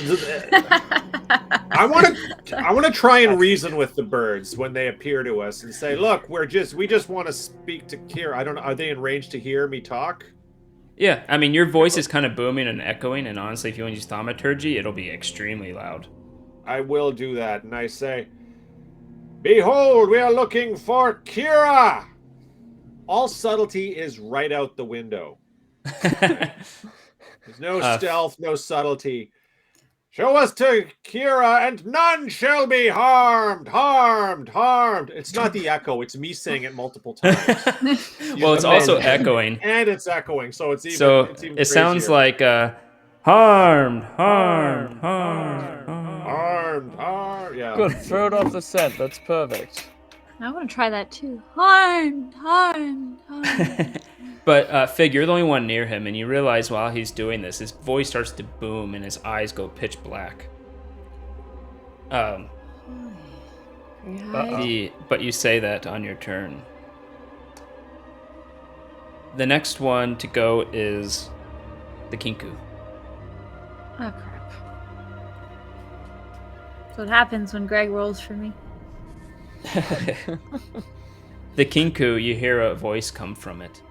I want to try and reason with the birds when they appear to us and say, "Look, we just want to speak to Kira. I don't know. Are they in range to hear me talk?" Yeah, I mean, your voice is kind of booming and echoing, and honestly, if you want to use thaumaturgy, it'll be extremely loud. I will do that, and I say, "Behold, we are looking for Kira." all subtlety is right out the window. There's no stealth, no subtlety. Show us to Kira, and none shall be harmed, harmed, harmed. It's not the echo; it's me saying it multiple times. Well, it's also echoing, and it's echoing, so it's even. So it's even it sounds like harmed, harmed, harmed, harmed, harmed. Yeah. Good. Throw it off the scent. That's perfect. I want to try that too. Harmed, harmed, harmed. But Fig, you're the only one near him, and you realize while he's doing this, his voice starts to boom and his eyes go pitch black. But you say that on your turn. The next one to go is the Kinku. Oh crap! That's what happens when Greg rolls for me. The Kinku, you hear a voice come from it.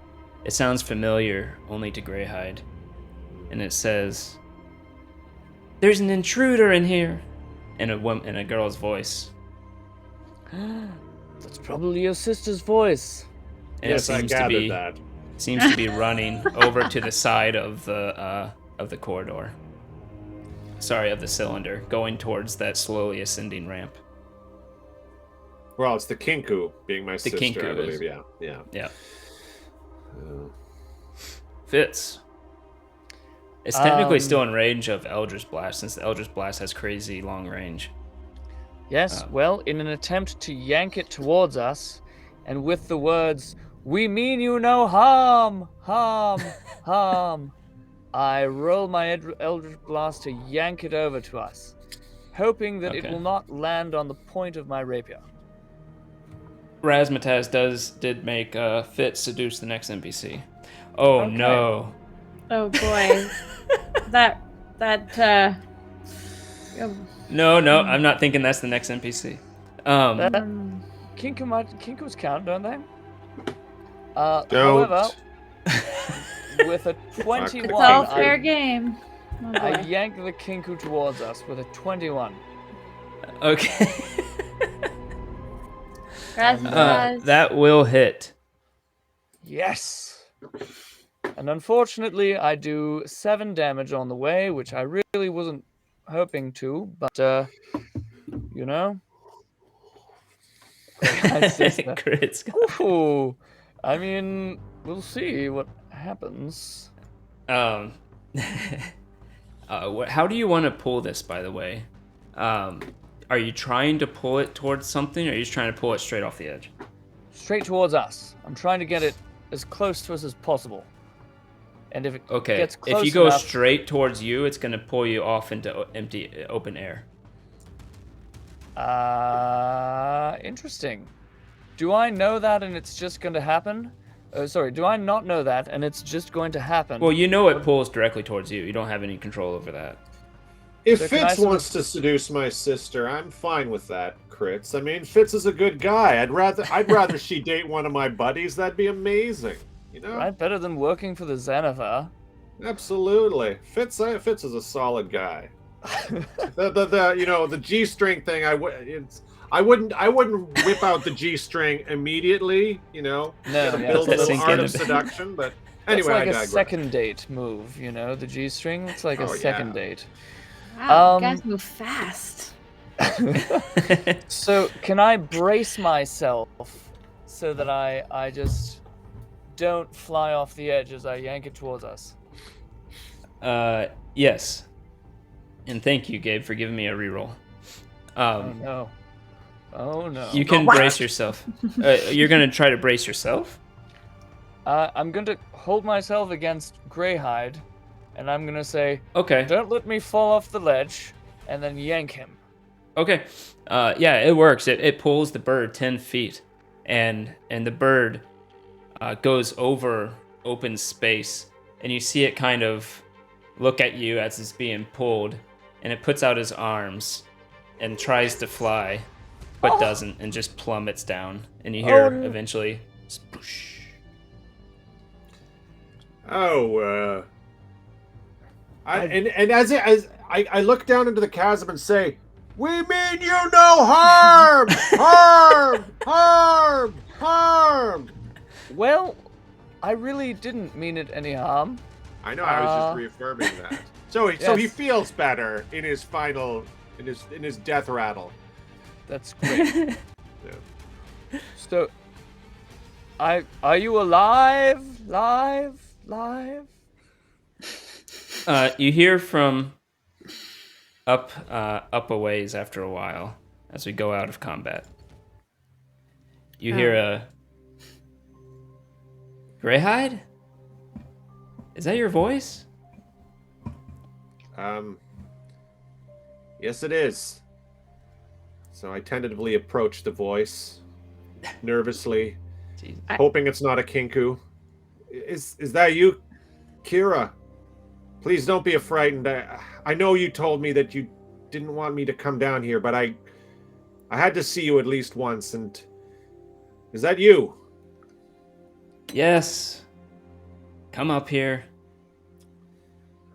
It sounds familiar only to Greyhide. And it says, "There's an intruder in here," in a girl's voice. That's probably your sister's voice. And yes, I gathered that. Seems to be running over to the side of the corridor. Sorry, of the cylinder, going towards that slowly ascending ramp. Well, it's the Kinku being my sister, Kinku I believe. is. Yeah. Fitz. It's technically still in range of Eldritch Blast, since the Eldritch Blast has crazy long range. Yes, well, in an attempt to yank it towards us, and with the words, "We mean you no harm, harm, harm," I roll my Eldritch Blast to yank it over to us, hoping that it will not land on the point of my rapier. Razmataz did make Fitz seduce the next NPC. Oh Okay. no. Oh boy. No, I'm not thinking that's the next NPC. Kinkus count, don't they? Don't. However, with a 21, It's all fair game. Oh boy. I yank the Kinku towards us with a 21. Okay. Razmataz. That will hit. Yes! And unfortunately, I do 7 damage on the way, which I really wasn't hoping to, but, you know. Crits. Ooh, I mean, we'll see what happens. How do you want to pull this, by the way? Are you trying to pull it towards something, or are you just trying to pull it straight off the edge? Straight towards us. I'm trying to get it as close to us as possible. And if it gets close if you go enough, straight towards you, it's going to pull you off into empty, open air. Interesting. Do I know that and it's just going to happen? Do I not know that and it's just going to happen? Well, you know it pulls directly towards you. You don't have any control over that. If So Fitz wants to seduce my sister, I'm fine with that, Crits. I mean, Fitz is a good guy. I'd rather she date one of my buddies. That'd be amazing. You know? Right, better than working for the Xanathar. Absolutely. Fitz is a solid guy. the G-string thing, I wouldn't whip out the G-string immediately, you know. No, build let that the sink art in of a bit. seduction, but It's anyway, like I a digress. second date move, you know, the G-string. It's like a second date. Wow, you guys move fast. So can I brace myself so that I just don't fly off the edge as I yank it towards us? Yes. And thank you, Gabe, for giving me a reroll. Oh no. You can brace yourself. You're going to try to brace yourself? I'm going to hold myself against Greyhide, and I'm going to say, Okay. don't let me fall off the ledge, and then yank him. Okay. Yeah, it works. It pulls the bird 10 feet, and the bird goes over open space, and you see it kind of look at you as it's being pulled, and it puts out his arms and tries to fly, but doesn't, and just plummets down. And you hear eventually, sploosh. As I look down into the chasm and say, "We mean you no harm, harm, harm, harm." Well, I really didn't mean it any harm. I know. I was just reaffirming that. So he Yes. feels better in his in his death rattle. That's great. Yeah. So, are you alive? Live? You hear from up a ways after a while as we go out of combat. You hear a Greyhide? Is that your voice? Yes, it is. So I tentatively approach the voice, nervously, Jeez. hoping it's not a Kinku. Is that you, Kira? Please don't be frightened. I know you told me that you didn't want me to come down here, but I had to see you at least once, and is that you? Yes. Come up here.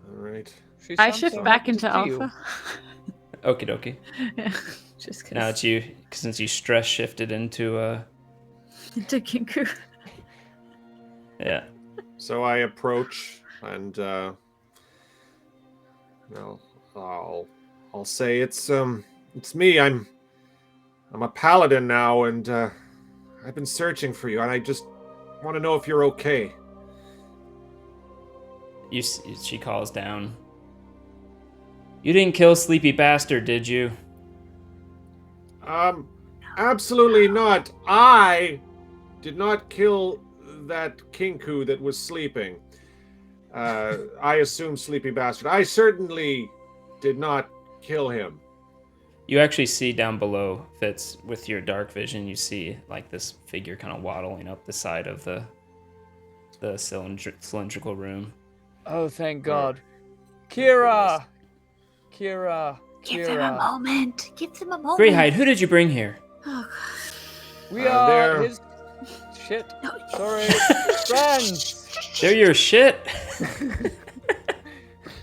All right. She I sounds shift so back happy into to see you. alpha. Okie dokie. Just Now because. it's you, since you stress shifted into Into Kinku. yeah. So I approach, and I'll say it's me. I'm a paladin now, and I've been searching for you, and I just want to know if you're okay. She calls down. You didn't kill Sleepy Bastard, did you? Absolutely not. I did not kill that Kinku that was sleeping. I assume Sleepy Bastard. I certainly did not kill him. You actually see down below, Fitz, with your dark vision, you see like this figure kind of waddling up the side of the cylindrical room. Oh, thank God. Kira! Give them a moment. Give them a moment. Greyhide, who did you bring here? Oh, We there. are his... Shit. no. Sorry. Friends. They're your shit.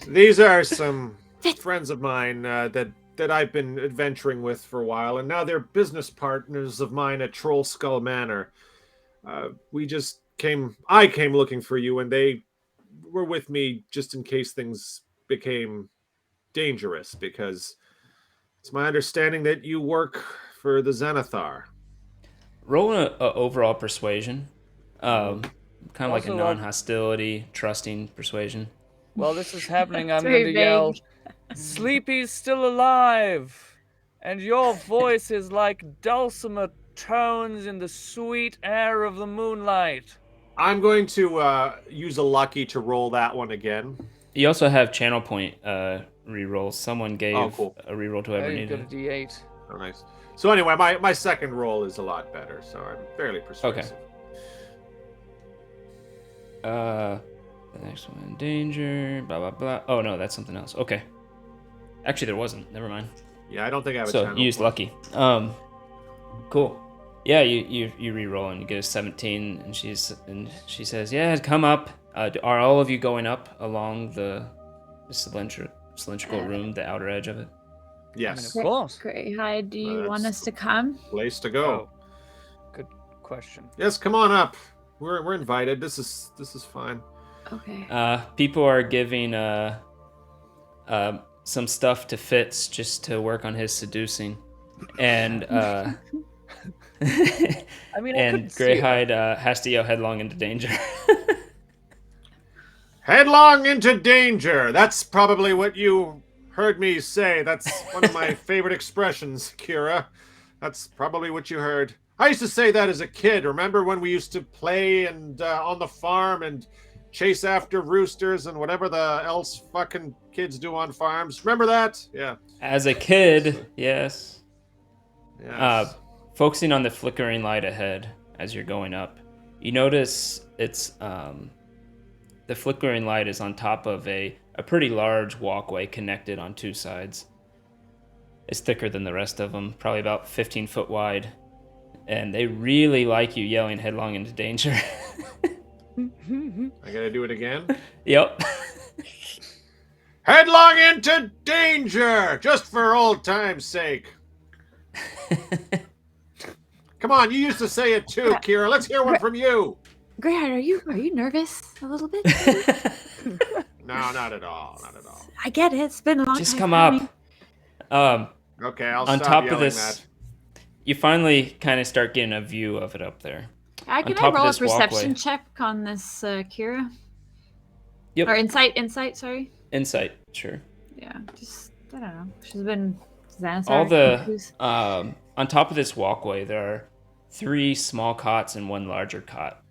These are some friends of mine that I've been adventuring with for a while, and now they're business partners of mine at Troll Skull Manor. I came looking for you, and they were with me just in case things became dangerous, because it's my understanding that you work for the Xanathar. Roll an overall persuasion. Kind of like a Also, non-hostility, trusting persuasion. While this is happening, I'm It's very going to yell, vague. Sleepy's still alive, and your voice is like dulcimer tones in the sweet air of the moonlight. I'm going to use a lucky to roll that one again. You also have channel point rerolls. Someone gave cool. a reroll to whoever Hey, you've needed got a it. D8. Oh, nice. So anyway, my second roll is a lot better, so I'm fairly persuasive. The next one, danger, blah, blah, blah. Oh, no, that's something else. Okay. Actually, there wasn't. Never mind. Yeah, I don't think I have a So, channel you used point. lucky. Cool. Yeah, you re-roll and you get a 17, and she says, yeah, come up. Are all of you going up along the cylindrical room, the outer edge of it? Yes. Of course. Greyhide, do you Well, want that's- us to come? Place to go. Good question. Yes, come on up. We're invited. This is fine. Okay. People are giving some stuff to Fitz just to work on his seducing, and I mean, I and couldn't see it. Greyhide has to yell headlong into danger. Headlong into danger. That's probably what you heard me say. That's one of my favorite expressions, Kira. That's probably what you heard. I used to say that as a kid. Remember when we used to play and on the farm and chase after roosters and whatever the else fucking kids do on farms? Remember that? Yeah. As a kid, yes. Yes. Focusing on the flickering light ahead as you're going up, you notice it's the flickering light is on top of a pretty large walkway connected on two sides. It's thicker than the rest of them, probably about 15 foot wide. And they really like you yelling headlong into danger. I gotta do it again. Yep. Headlong into danger! Just for old time's sake. Come on, you used to say it too, Kira. Let's hear one from you. Greyhide, are you nervous a little bit? No, not at all. Not at all. I get it. It's been a long Just time come coming. up. Okay, I'll On stop top yelling of this, that. you finally kind of start getting a view of it up there. Can top I of roll a this perception walkway. check on this Kira? Yep. Or insight, sorry. Insight, sure. Yeah, just, I don't know. She's been Xanathar. All the confused. on top of this walkway, there are 3 small cots and 1 larger cot.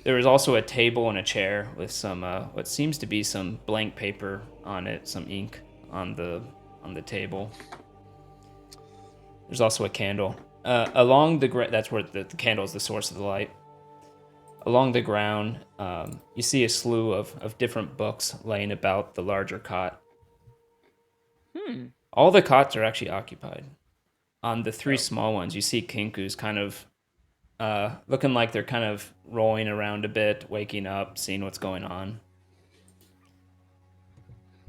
There is also a table and a chair with some what seems to be some blank paper on it, some ink on the table. There's also a candle. Along the that's where the candle is the source of the light. Along the ground, you see a slew of different books laying about the larger cot. All the cots are actually occupied. On the 3 small ones, you see Kinku's kind of looking like they're kind of rolling around a bit, waking up, seeing what's going on.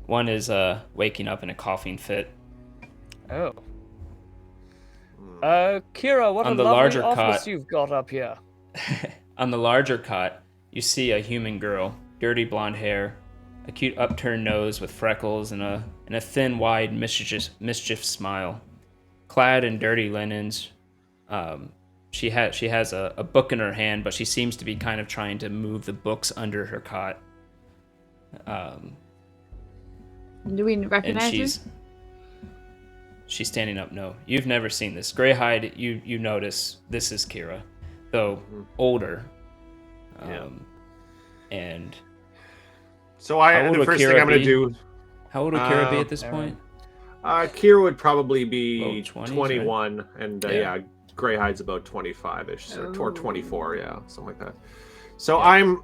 One is waking up in a coughing fit. Oh. Kira, what On a the lovely larger office cot. you've got up here. On the larger cot, you see a human girl, dirty blonde hair, a cute upturned nose with freckles, and a thin, wide, mischief smile. Clad in dirty linens, she has a book in her hand, but she seems to be kind of trying to move the books under her cot. Do we And recognize her? she's standing up. No, you've never seen this. Greyhide, you notice this is Kira, though older. And So How old the would first Kira thing I'm going be? to do, how old would Kira be at this point? Kira would probably be Low 20s, 21, and Yeah. yeah, Greyhide's about 25-ish, or Oh. 24, yeah, something like that. So I'm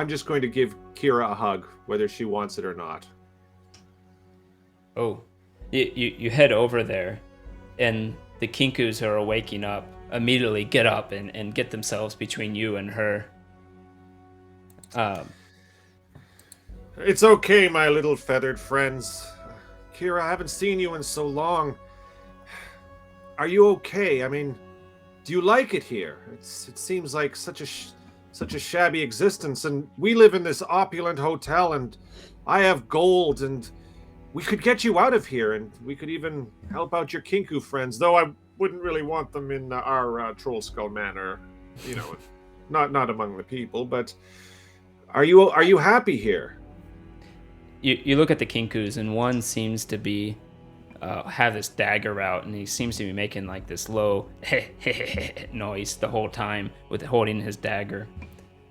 just going to give Kira a hug, whether she wants it or not. Oh, you head over there, and the Kinkus who are waking up immediately get up and get themselves between you and her. It's okay, my little feathered friends. Kira, I haven't seen you in so long. Are you okay? I mean, do you like it here? It seems like such a shabby existence, and we live in this opulent hotel, and I have gold, and we could get you out of here, and we could even help out your Kinku friends, though I wouldn't really want them in our Troll Skull Manor, you know, not among the people. But are you happy here? You look at the Kinkus, and one seems to be have this dagger out, and he seems to be making like this low noise the whole time with holding his dagger.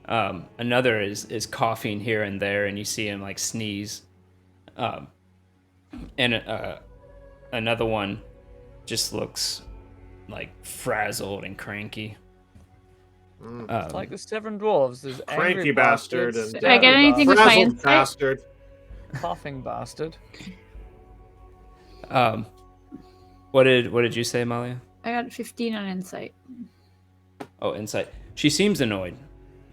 Another is coughing here and there, and you see him like sneeze. And another one just looks like frazzled and cranky. It's like the 7 dwarves. There's Cranky angry bastard bastards, and Did I get scary anything with my Frazzled insight? bastard. coughing bastard. What did you say, Malia? I got 15 on insight. Oh, insight. She seems annoyed.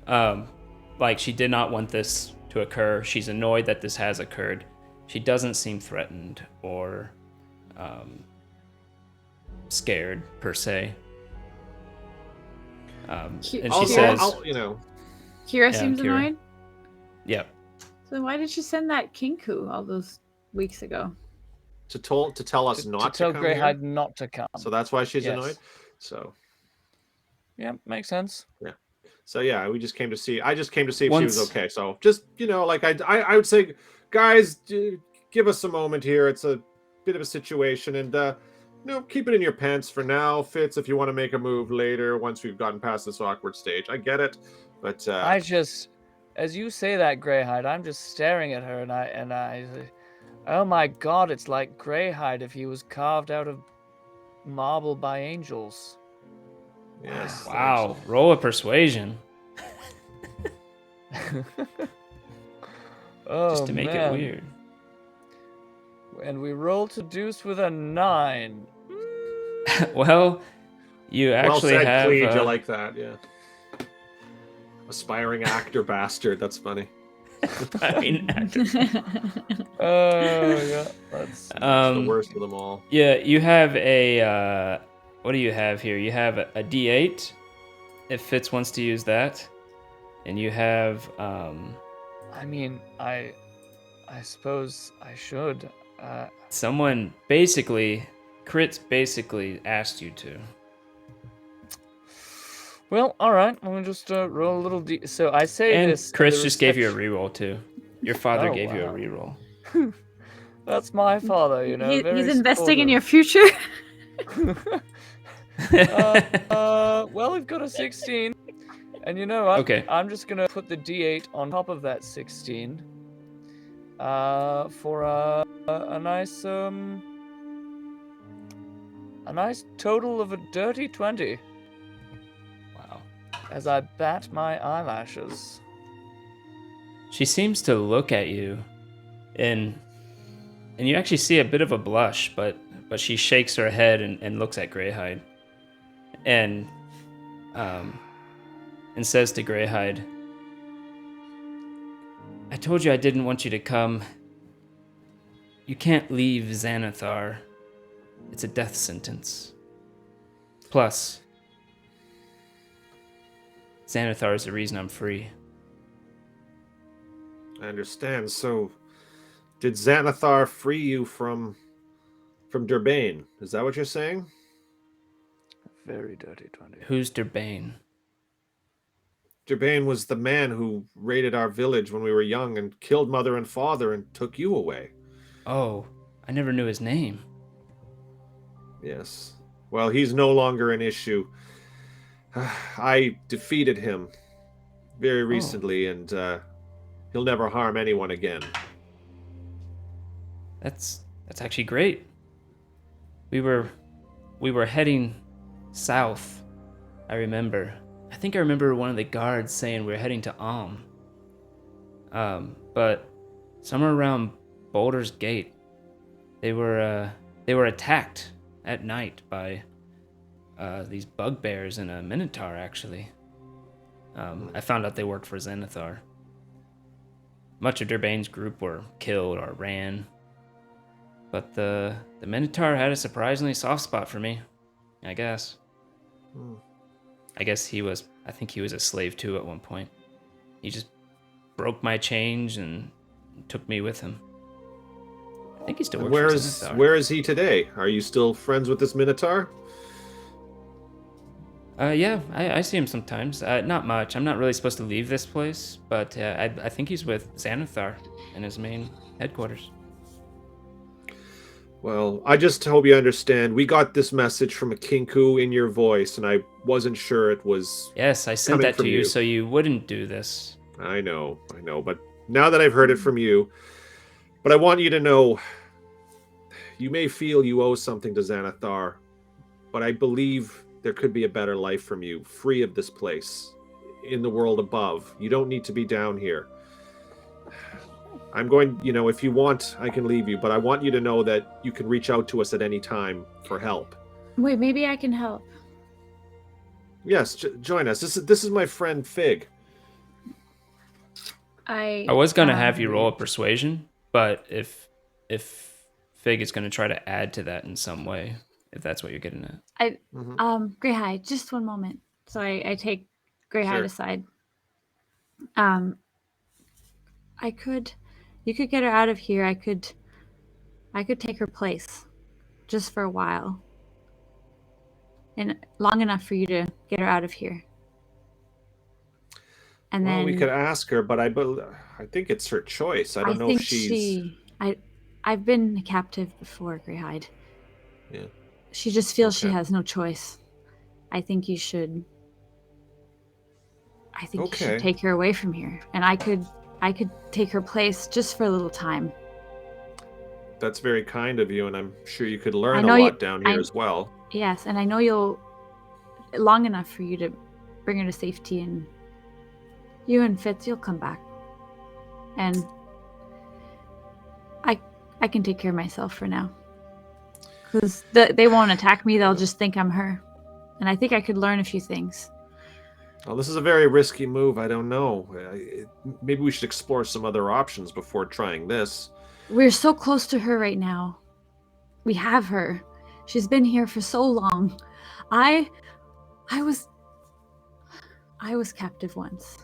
Like she did not want this to occur. She's annoyed that this has occurred. She doesn't seem threatened or scared per se. And she Also, says, Kira Yeah, seems Kira. annoyed. "Yep, So why did she send that Kinku all those weeks ago? To tell us not to tell come Greyhide here. not to come. So that's why she's Yes. annoyed. So Yeah, makes sense. yeah, we just came to see. I just came to see if Once- she was okay. So just like I would say, guys, give us a moment here. It's a bit of a situation, and keep it in your pants for now, Fitz. If you want to make a move later, once we've gotten past this awkward stage, I get it. But I just, as you say that, Greyhide, I'm just staring at her, and I say, oh my God, it's like Greyhide if he was carved out of marble by angels. yes, wow, roll a persuasion Oh, just to make man. it weird." And we roll to deuce with a 9. Well, you well actually said, have. Cleed. You like that? Yeah. Aspiring actor bastard. That's funny. I mean, Oh, yeah. That's The worst of them all. yeah, you have a. What do you have here? You have a D8, if Fitz wants to use that, and you have I mean, I suppose I should. someone basically, Crit's basically asked you to. Well, all right. Let me just roll a little. So I say And this. Chris the just gave you a reception- reroll too. Your father Oh, gave you a wow. reroll. That's my father, you know. He's very investing in supportive. your future. Well, we've got a 16. And you know what? Okay. I'm just going to put the D8 on top of that 16. For a nice total of a dirty 20 Wow. as I bat my eyelashes. She seems to look at you, and you actually see a bit of a blush, but she shakes her head and looks at Greyhide, and says to Greyhide, "I told you I didn't want you to come. You can't leave Xanathar. It's a death sentence. Plus, Xanathar is the reason I'm free." I understand. So, did Xanathar free you from Durbane? Is that what you're saying? Very dirty 20. Who's Durbane? Durbane was the man who raided our village when we were young and killed mother and father and took you away. Oh, I never knew his name. Yes. Well, he's no longer an issue. I defeated him very recently, and he'll never harm anyone again. That's actually great. We were heading south. I remember. I think I remember one of the guards saying we were heading to but somewhere around Boulder's Gate, they were attacked at night by these bugbears and a minotaur. Actually, I found out they worked for Xanathar. Much of Durbane's group were killed or ran, but the minotaur had a surprisingly soft spot for me, I guess. I think he was a slave too at one point. He just broke my chains and took me with him. I think he still works for Xanathar. Where is he today? Are you still friends with this Minotaur? Yeah, I see him sometimes. Not much. I'm not really supposed to leave this place, but I think he's with Xanathar in his main headquarters. Well, I just hope you understand. We got this message from a Kinku in your voice, and I wasn't sure it was. Yes, I sent coming that to from you so you wouldn't do this. I know, but now that I've heard it from you, but I want you to know, you may feel you owe something to Xanathar, but I believe there could be a better life from you, free of this place, in the world above. You don't need to be down here. I'm going, if you want, I can leave you, but I want you to know that you can reach out to us at any time for help. Wait, maybe I can help. Yes, join us. This is my friend Fig. I was going to have you roll a persuasion, but if Fig is going to try to add to that in some way, if that's what you're getting at. Greyhide, just one moment. So I take Greyhide Sure. aside. You could get her out of here. I could take her place just for a while. And long enough for you to get her out of here. And Well, then we could ask her, but I think it's her choice. I don't know if she's... I've been a captive before, Greyhide. Yeah. She just feels she Okay. has no choice. I think you should you should take her away from here. And I could take her place just for a little time. That's very kind of you, and I'm sure you could learn a know lot down here as well. Yes, and I know you'll long enough for you to bring her to safety, and you and Fitz, you'll come back. And I can take care of myself for now. Because they won't attack me, they'll just think I'm her. And I think I could learn a few things. Well, this is a very risky move. I don't know. Maybe we should explore some other options before trying this. We're so close to her right now. We have her. She's been here for so long. I was I was captive once.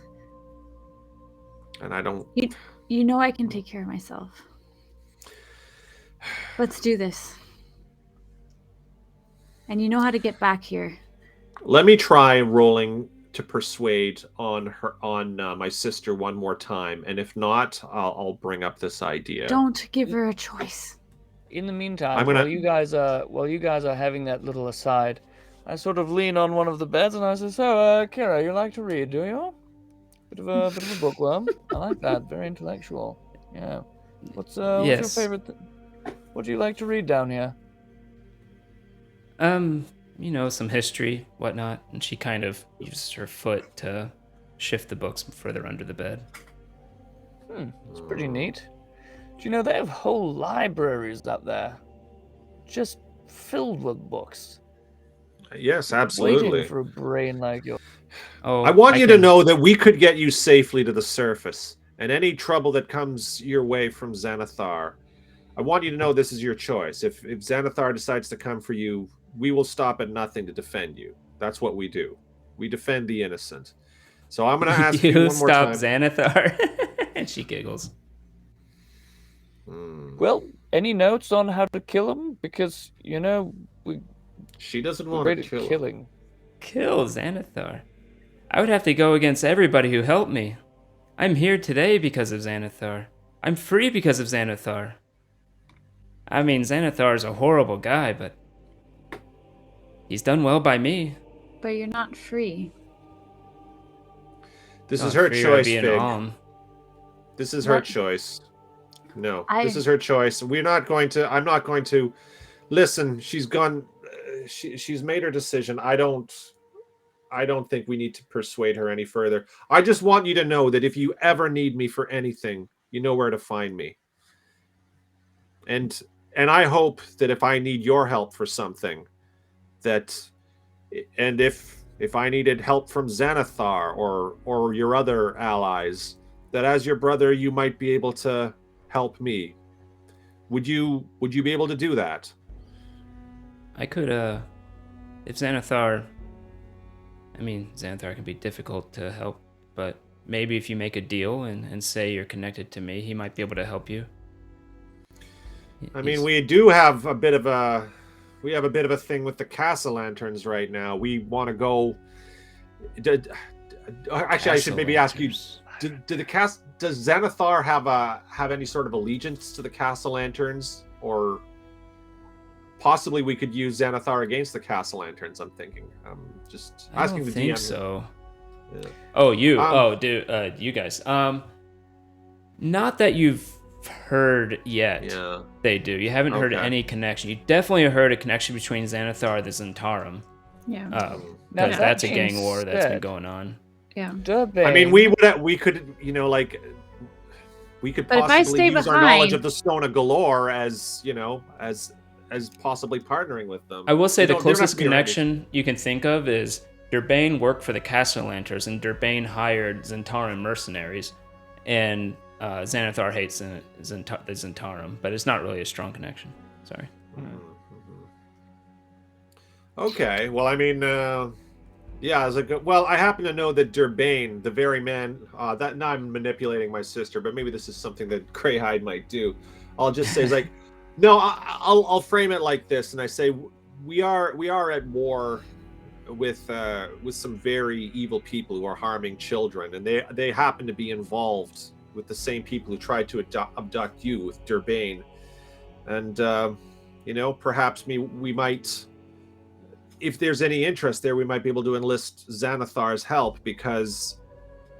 And I don't... You know I can take care of myself. Let's do this. And you know how to get back here. Let me try rolling to persuade on my sister one more time, and if not, I'll bring up this idea. Don't give her a choice. In the meantime, while you guys are having that little aside, I sort of lean on one of the beds and I say, "So, Kira, you like to read, do you? Bit of a bookworm. I like that. Very intellectual. Yeah. What's your favorite? What do you like to read down here?" Some history, whatnot, and she kind of uses her foot to shift the books further under the bed. It's pretty neat. Do you know they have whole libraries up there, just filled with books? Yes, absolutely. Waiting for a brain like yours. Oh, I want you to know that we could get you safely to the surface, and any trouble that comes your way from Xanathar, I want you to know this is your choice. If Xanathar decides to come for you, we will stop at nothing to defend you. That's what we do. We defend the innocent. So I'm going to ask you one more time. You stop Xanathar? And she giggles. Well, any notes on how to kill him? Because, she doesn't want to kill him. Kill Xanathar? I would have to go against everybody who helped me. I'm here today because of Xanathar. I'm free because of Xanathar. I mean, Xanathar's a horrible guy, but he's done well by me. But you're not free. This is her choice, Fig. This is her choice. No, this is her choice. I'm not going to listen. She's gone. She's made her decision. I don't think we need to persuade her any further. I just want you to know that if you ever need me for anything, you know where to find me. And I hope that if I need your help for something, and if I needed help from Xanathar or your other allies, that as your brother you might be able to help me. Would you be able to do that? I could, if Xanathar... I mean, Xanathar can be difficult to help, but maybe if you make a deal and say you're connected to me, he might be able to help you. I mean, we have a bit of a thing with the castle lanterns right now. We want to go... Actually, I should maybe ask you, does Xanathar have any sort of allegiance to the castle lanterns? Or possibly we could use Xanathar against the castle lanterns, I'm thinking. Just asking the DM. I don't think so. Yeah. Oh, you. You guys. Not that you've heard yet. Yeah. They do. You haven't heard any connection. You definitely heard a connection between Xanathar and the Zentarum. Yeah. Because that's a gang war that's been going on. Yeah. I mean, we could possibly use our knowledge of the Stone of Golorr as possibly partnering with them. I will say the closest connection you can think of is Durbane worked for the Castle Lanterns, and Durbane hired Zentarum mercenaries, and Xanathar hates the Zentarum, but it's not really a strong connection. Sorry. Okay, well, I mean, I happen to know that Durbane, the very man, that now I'm manipulating my sister, but maybe this is something that Greyhide might do. I'll just say, no, I'll frame it like this, and I say we are at war with some very evil people who are harming children, and they happen to be involved with the same people who tried to abduct you with Durbane, and perhaps we might, if there's any interest there, we might be able to enlist Xanathar's help, because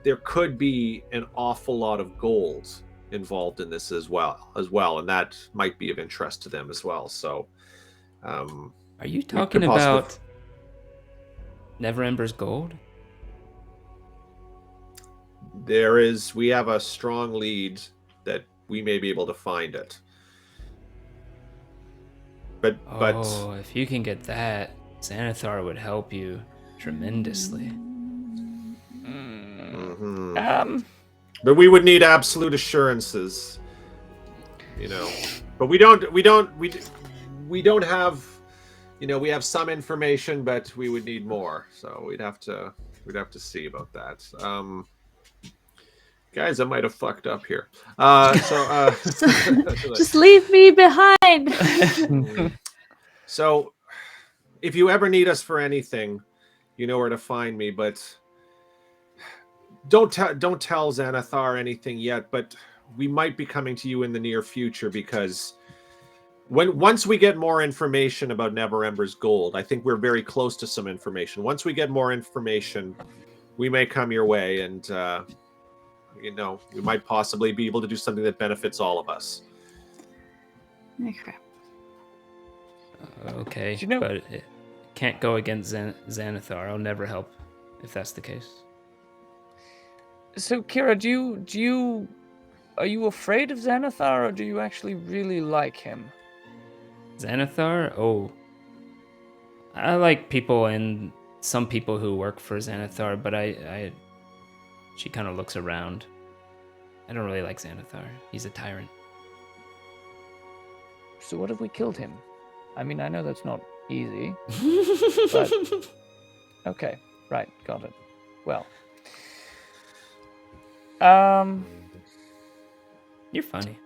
there could be an awful lot of gold involved in this as well, and that might be of interest to them as well. So, are you talking about Neverember's gold? We have a strong lead that we may be able to find it. But if you can get that, Xanathar would help you tremendously. But we would need absolute assurances, But we don't have, we have some information, but we would need more. So we'd have to We'd have to see about that. Guys, I might have fucked up here. Just leave me behind. So, if you ever need us for anything, you know where to find me. But don't tell Xanathar anything yet. But we might be coming to you in the near future because once we get more information about Neverember's gold, I think we're very close to some information. Once we get more information, we may come your way, and we might possibly be able to do something that benefits all of us. Okay. Okay, You know- but it can't go against Xanathar. I'll never help if that's the case. So, Kira, are you afraid of Xanathar, or do you actually really like him? Xanathar? Oh. I like people and some people who work for Xanathar, but she kind of looks around. I don't really like Xanathar. He's a tyrant. So what if we killed him? I mean, I know that's not easy, but... Okay, right, got it. Well. You're funny.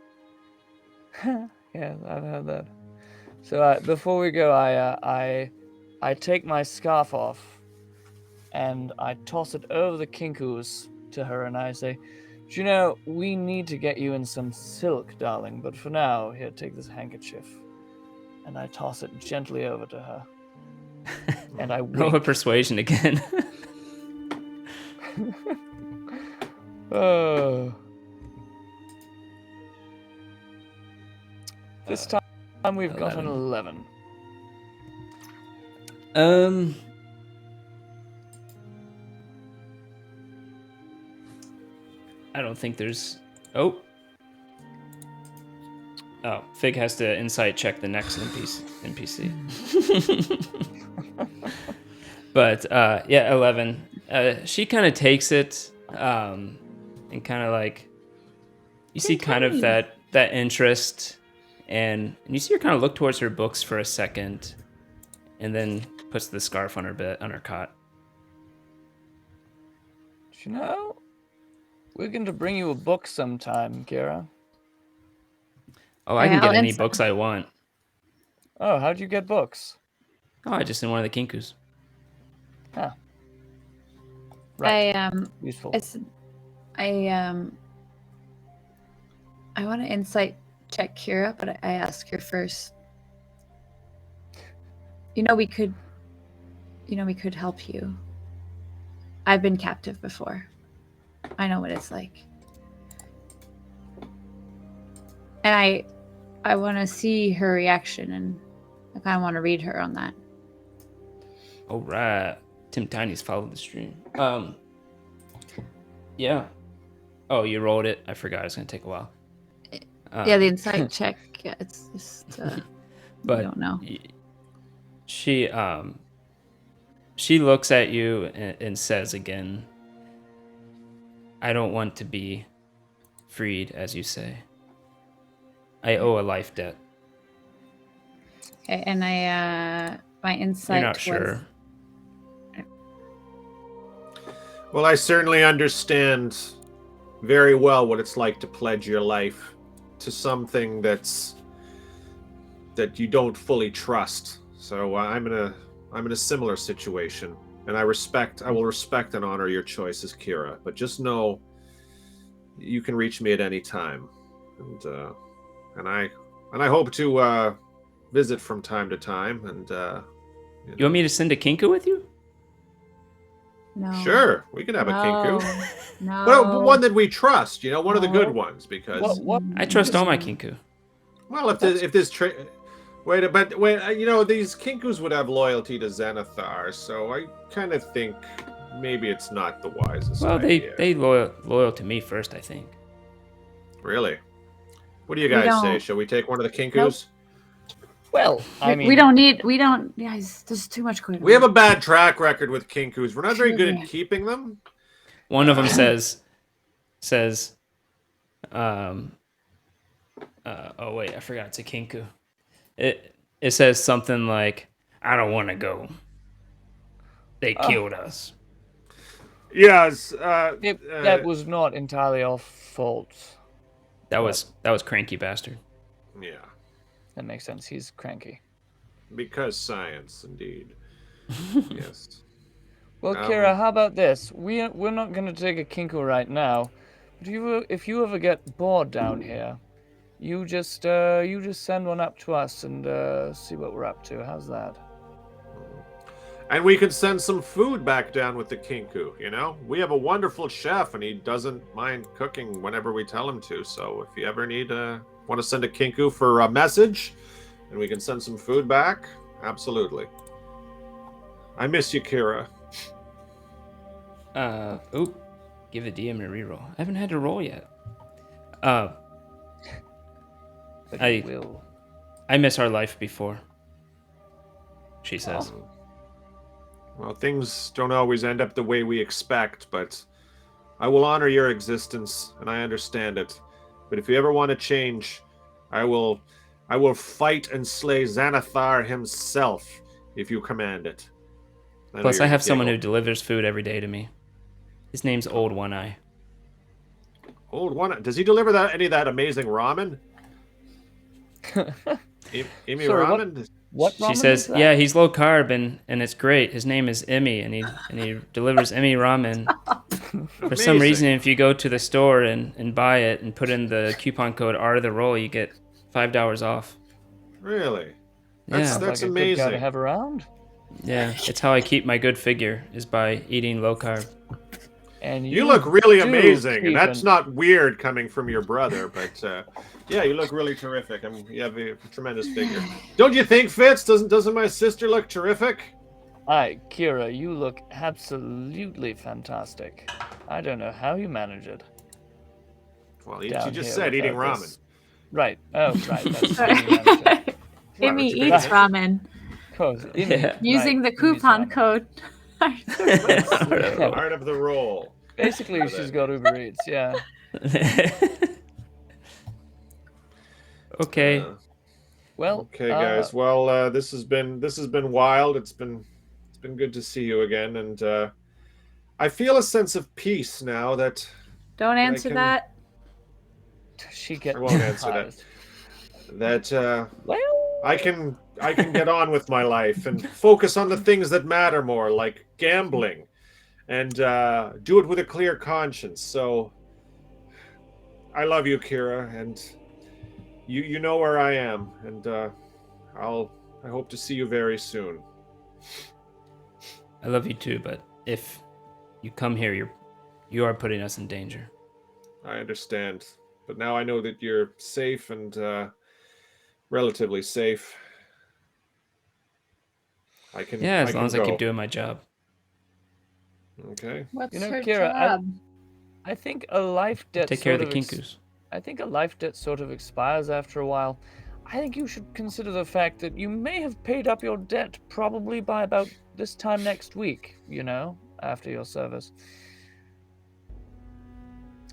Yeah, I've heard that. So before we go, I take my scarf off and I toss it over the kinkus to her and I say, "Do you know, we need to get you in some silk, darling, but for now, here, take this handkerchief." And I toss it gently over to her. And I Roll a wink. persuasion again. Oh. This time we've got an 11. I don't think there's... Oh, Fig has to insight check the next NPC. But, 11. She kind of takes it, and kind of like... You see kind of that interest, and you see her kind of look towards her books for a second, and then puts the scarf on her cot. Do you know, we're going to bring you a book sometime, Kira. Oh, I can I'll get any insight- books I want. Oh, how'd you get books? Oh, I just in one of the kinkus. Huh. Right. Useful. I want to insight check Kira, but I ask her first. We could help you. I've been captive before. I know what it's like. And I want to see her reaction, and I kind of want to read her on that. All right. Tim Tiny's followed the stream. Yeah. Oh, you rolled it. I forgot. It's going to take a while. Yeah, the insight check. Yeah, it's just. But I don't know. She looks at you and says again, "I don't want to be freed, as you say. I owe a life debt." Okay, and my insight. You're not was, sure. Well, I certainly understand very well what it's like to pledge your life to something that you don't fully trust. So I'm in a similar situation, and I will respect and honor your choices, Kira. But just know, you can reach me at any time, and I hope to visit from time to time. And You want me to send a kinku with you? No. Sure, we can have a kinku. No. Well, one that we trust, one of the good ones, because What? I trust all my kinku. well, if this these kinkus would have loyalty to Xanathar, so I kind of think maybe it's not the wisest Well, idea. they loyal to me first, I think. Really? What do you guys say? Shall we take one of the kinkus? Well, I mean... we don't, guys, there's too much going on. We have a bad track record with kinkus. We're not very good at keeping them. One of them says, oh wait, I forgot it's a kinku. It says something like, "I don't want to go. They killed us." Yes. That was not entirely our fault. That was cranky bastard. Yeah. That makes sense. He's cranky. Because science, indeed. Yes. Well, Kira, how about this? We're not gonna take a Kinku right now, but if you ever get bored down here, you just send one up to us and see what we're up to. How's that? And we can send some food back down with the Kinku, you know? We have a wonderful chef, and he doesn't mind cooking whenever we tell him to. So if you ever want to send a Kinku for a message, and we can send some food back, absolutely. I miss you, Kira. Give the DM a reroll. I haven't had to roll yet. But I you will. I miss our life before. She says. Well, things don't always end up the way we expect, but I will honor your existence, and I understand it. But if you ever want to change, I will fight and slay Xanathar himself if you command it. Plus, I have someone who delivers food every day to me. His name's Old One Eye. Old One Eye? Does he deliver any of that amazing ramen? Imi Sorry, ramen? What She ramen says, is that? "Yeah, he's low carb and it's great. His name is Emmy, and he delivers Emmy ramen. For some Amazing. reason, if you go to the store and buy it and put in the coupon code Art of the Roll, you get $5 off. Really? Yeah, Sounds That's like a good guy to amazing. have around. yeah. It's how I keep my good figure is by eating low carb. And You look really do, amazing, and that's Stephen. not weird coming from your brother, but yeah, you look really terrific. I mean, you have a tremendous figure. Don't you think, Fitz? Doesn't my sister look terrific? Hi, Kira, you look absolutely fantastic. I don't know how you manage it. Well, she down just here said eating without ramen. this. Right. Oh, right. That's how you manage it. Well, Amy it's a eats good- ramen Course, using the right, coupon Amy's code. Part of the role. Basically, she's got Uber Eats, yeah. Okay. Well, Okay, guys. Well, this has been wild. It's been good to see you again, and I feel a sense of peace now that Don't answer can- that. she gets I won't answer that. Well, I can get on with my life and focus on the things that matter more, like gambling, and do it with a clear conscience. So I love you, Kira, and you know where I am, and I hope to see you very soon. I love you too, but if you come here, you are putting us in danger. I understand, but now I know that you're safe and relatively safe. I can. Yeah, as long as I go. keep doing my job. Okay. What's You know, her Kira, job? I think a life debt Take care of the sort of kinkus. I think a life debt sort of expires after a while. I think you should consider the fact that you may have paid up your debt probably by about this time next week, you know, after your service.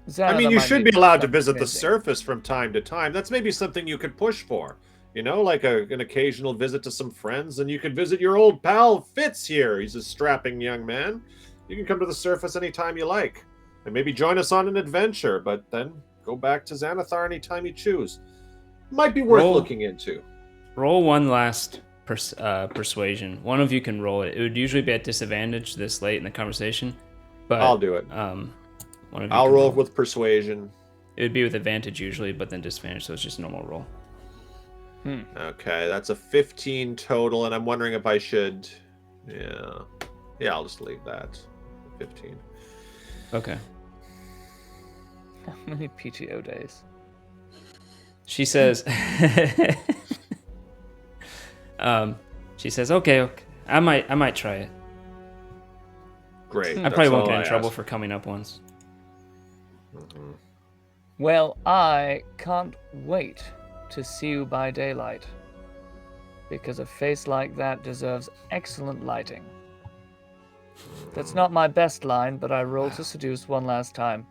I mean, Xanadu you might should need be allowed to some visit the convincing. surface from time to time. That's maybe something you could push for. You know, like an occasional visit to some friends, and you could visit your old pal Fitz here. He's a strapping young man. You can come to the surface anytime you like, and maybe join us on an adventure, but then go back to Xanathar anytime you choose. Might be worth Roll. looking into. Roll one last persuasion. One of you can roll it. It would usually be at disadvantage this late in the conversation, but I'll do it. One of you I'll can roll with persuasion. It would be with advantage usually, but then disadvantage, so it's just a normal roll. Okay, that's a 15 total, and I'm wondering if I should... Yeah, I'll just leave that. 15. Okay. How many PTO days? She says, she says, okay, I might try it. Great. I that's probably won't all get in I trouble ask. for coming up once. Mhm. Well, I can't wait to see you by daylight, because a face like that deserves excellent lighting. That's not my best line, but I roll to seduce one last time.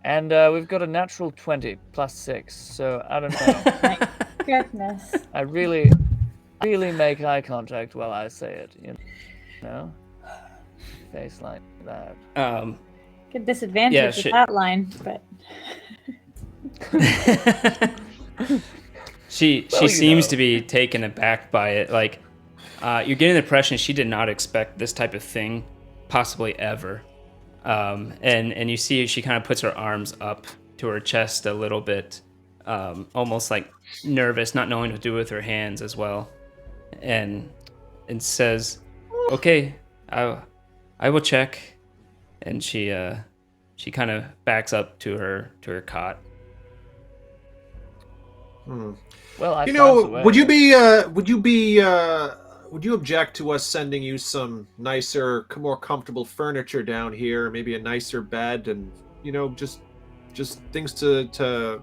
And we've got a natural 20 plus 6, so I don't know. Goodness. I really make eye contact while I say it, you know? Face like that. Good disadvantage Yeah, with shit. that line, but She Well, you seems know. to be taken aback by it. Like, you're getting the impression she did not expect this type of thing, possibly ever. And you see she kind of puts her arms up to her chest a little bit, almost like nervous, not knowing what to do with her hands as well, and says, "Okay, I will check." And she kind of backs up to her cot. Well, I You found know, the way. would you object to us sending you some nicer, more comfortable furniture down here? Maybe a nicer bed, and just things to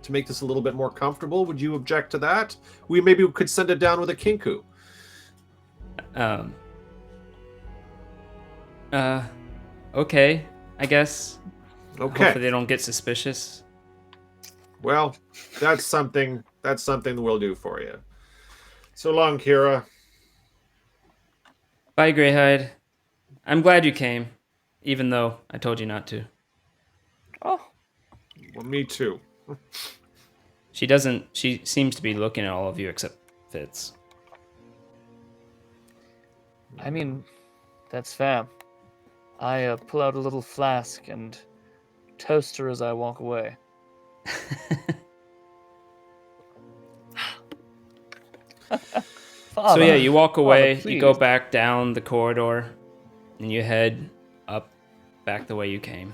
make this a little bit more comfortable. Would you object to that? We could send it down with a kinku. Okay, I guess. Okay. Hopefully they don't get suspicious. Well, that's something that we'll do for you. So long, Kira. Bye, Greyhide. I'm glad you came, even though I told you not to. Oh, Well, me too. She seems to be looking at all of you except Fitz. I mean, that's fair. I pull out a little flask and toast her as I walk away. So yeah, you walk away, Father, you go please. back down the corridor, and you head up back the way you came.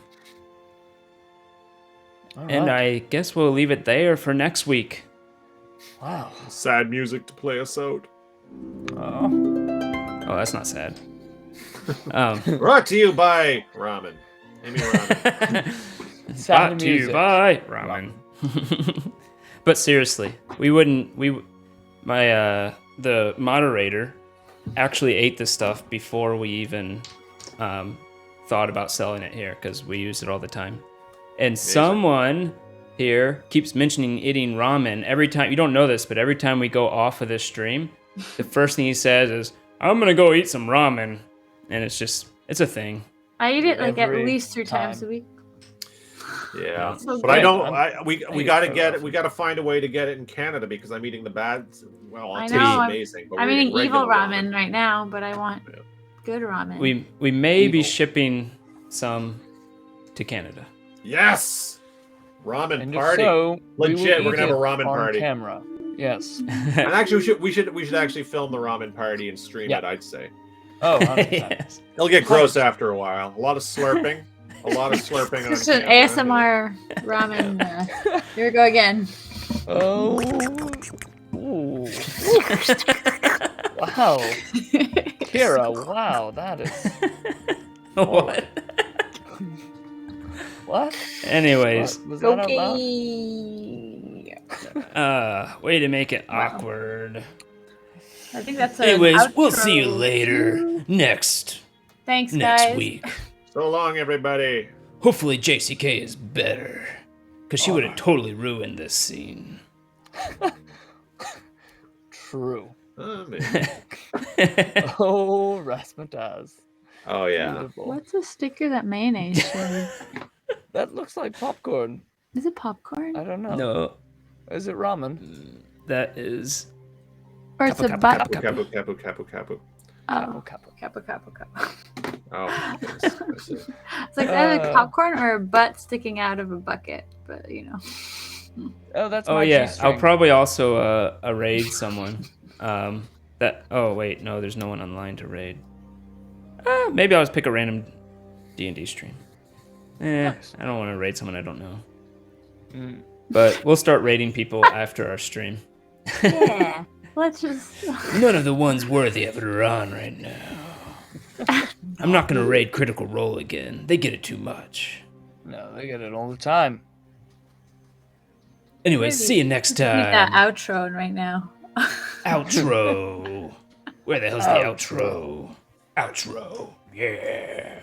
All And right. I guess we'll leave it there for next week. Wow. Sad music to play us out. Oh. Oh, that's not sad. Brought to you by Ramen. Amy Ramen. Sound Brought of to you music. by ramen. But seriously, the moderator actually ate this stuff before we even thought about selling it here, because we use it all the time. And someone here keeps mentioning eating ramen every time. You don't know this, but every time we go off of this stream, the first thing he says is, "I'm gonna go eat some ramen," and it's a thing. I eat it like at Every least 3 times time. a week. Yeah, So but I good. don't. We eat got to so get it. often. We got to find a way to get it in Canada because I'm eating the bad. Well, I it know, tastes I'm- amazing. But I'm we're eating evil regular ramen right now, but I want good ramen. We may be Evil. shipping some to Canada. Yes, ramen And if party. so, we Legit, will we're gonna eat have a it ramen on party. camera. Yes. And actually, we should actually film the ramen party and stream Yeah. it. I'd say Oh, 100%. Yes. it'll get gross after a while. A lot of slurping. A lot of slurping. Just on an camera. ASMR ramen. Here we go again. Oh. Ooh. Wow. Kira, wow, that is... What? What? Anyways, What? Was that out loud? Okay. way to make it awkward. I think that's a. Anyways, we'll see you later next Thanks, guys. week. So long, everybody. Hopefully JCK is better, because she would have totally ruined this scene. True. Oh, man. Oh, Rasmataz. Oh yeah. Beautiful. What's a sticker that mayonnaise shows? That looks like popcorn. Is it popcorn? I don't know. No, Is it ramen? that is. Or it's a Kappa, butt? kappa, kappa. Capu, capu, capu, capu. Oh, Kappa. kappa, kappa, kappa. Oh, yes, that's it. It's like either Uh. popcorn or a butt sticking out of a bucket, but you know. Oh, that's Oh my yeah, G-string. I'll probably also raid someone. That. Oh wait, no, there's no one online to raid. Maybe I'll just pick a random D&D stream. Nice. I don't want to raid someone I don't know. Mm. But we'll start raiding people after our stream. Yeah. Let's just. None of the ones worthy of it are on right now. I'm not gonna raid Critical Role again. They get it too much. No, they get it all the time. Anyways, see you next Need that time. outro right now. Outro. Where the hell's the outro? Outro. Yeah.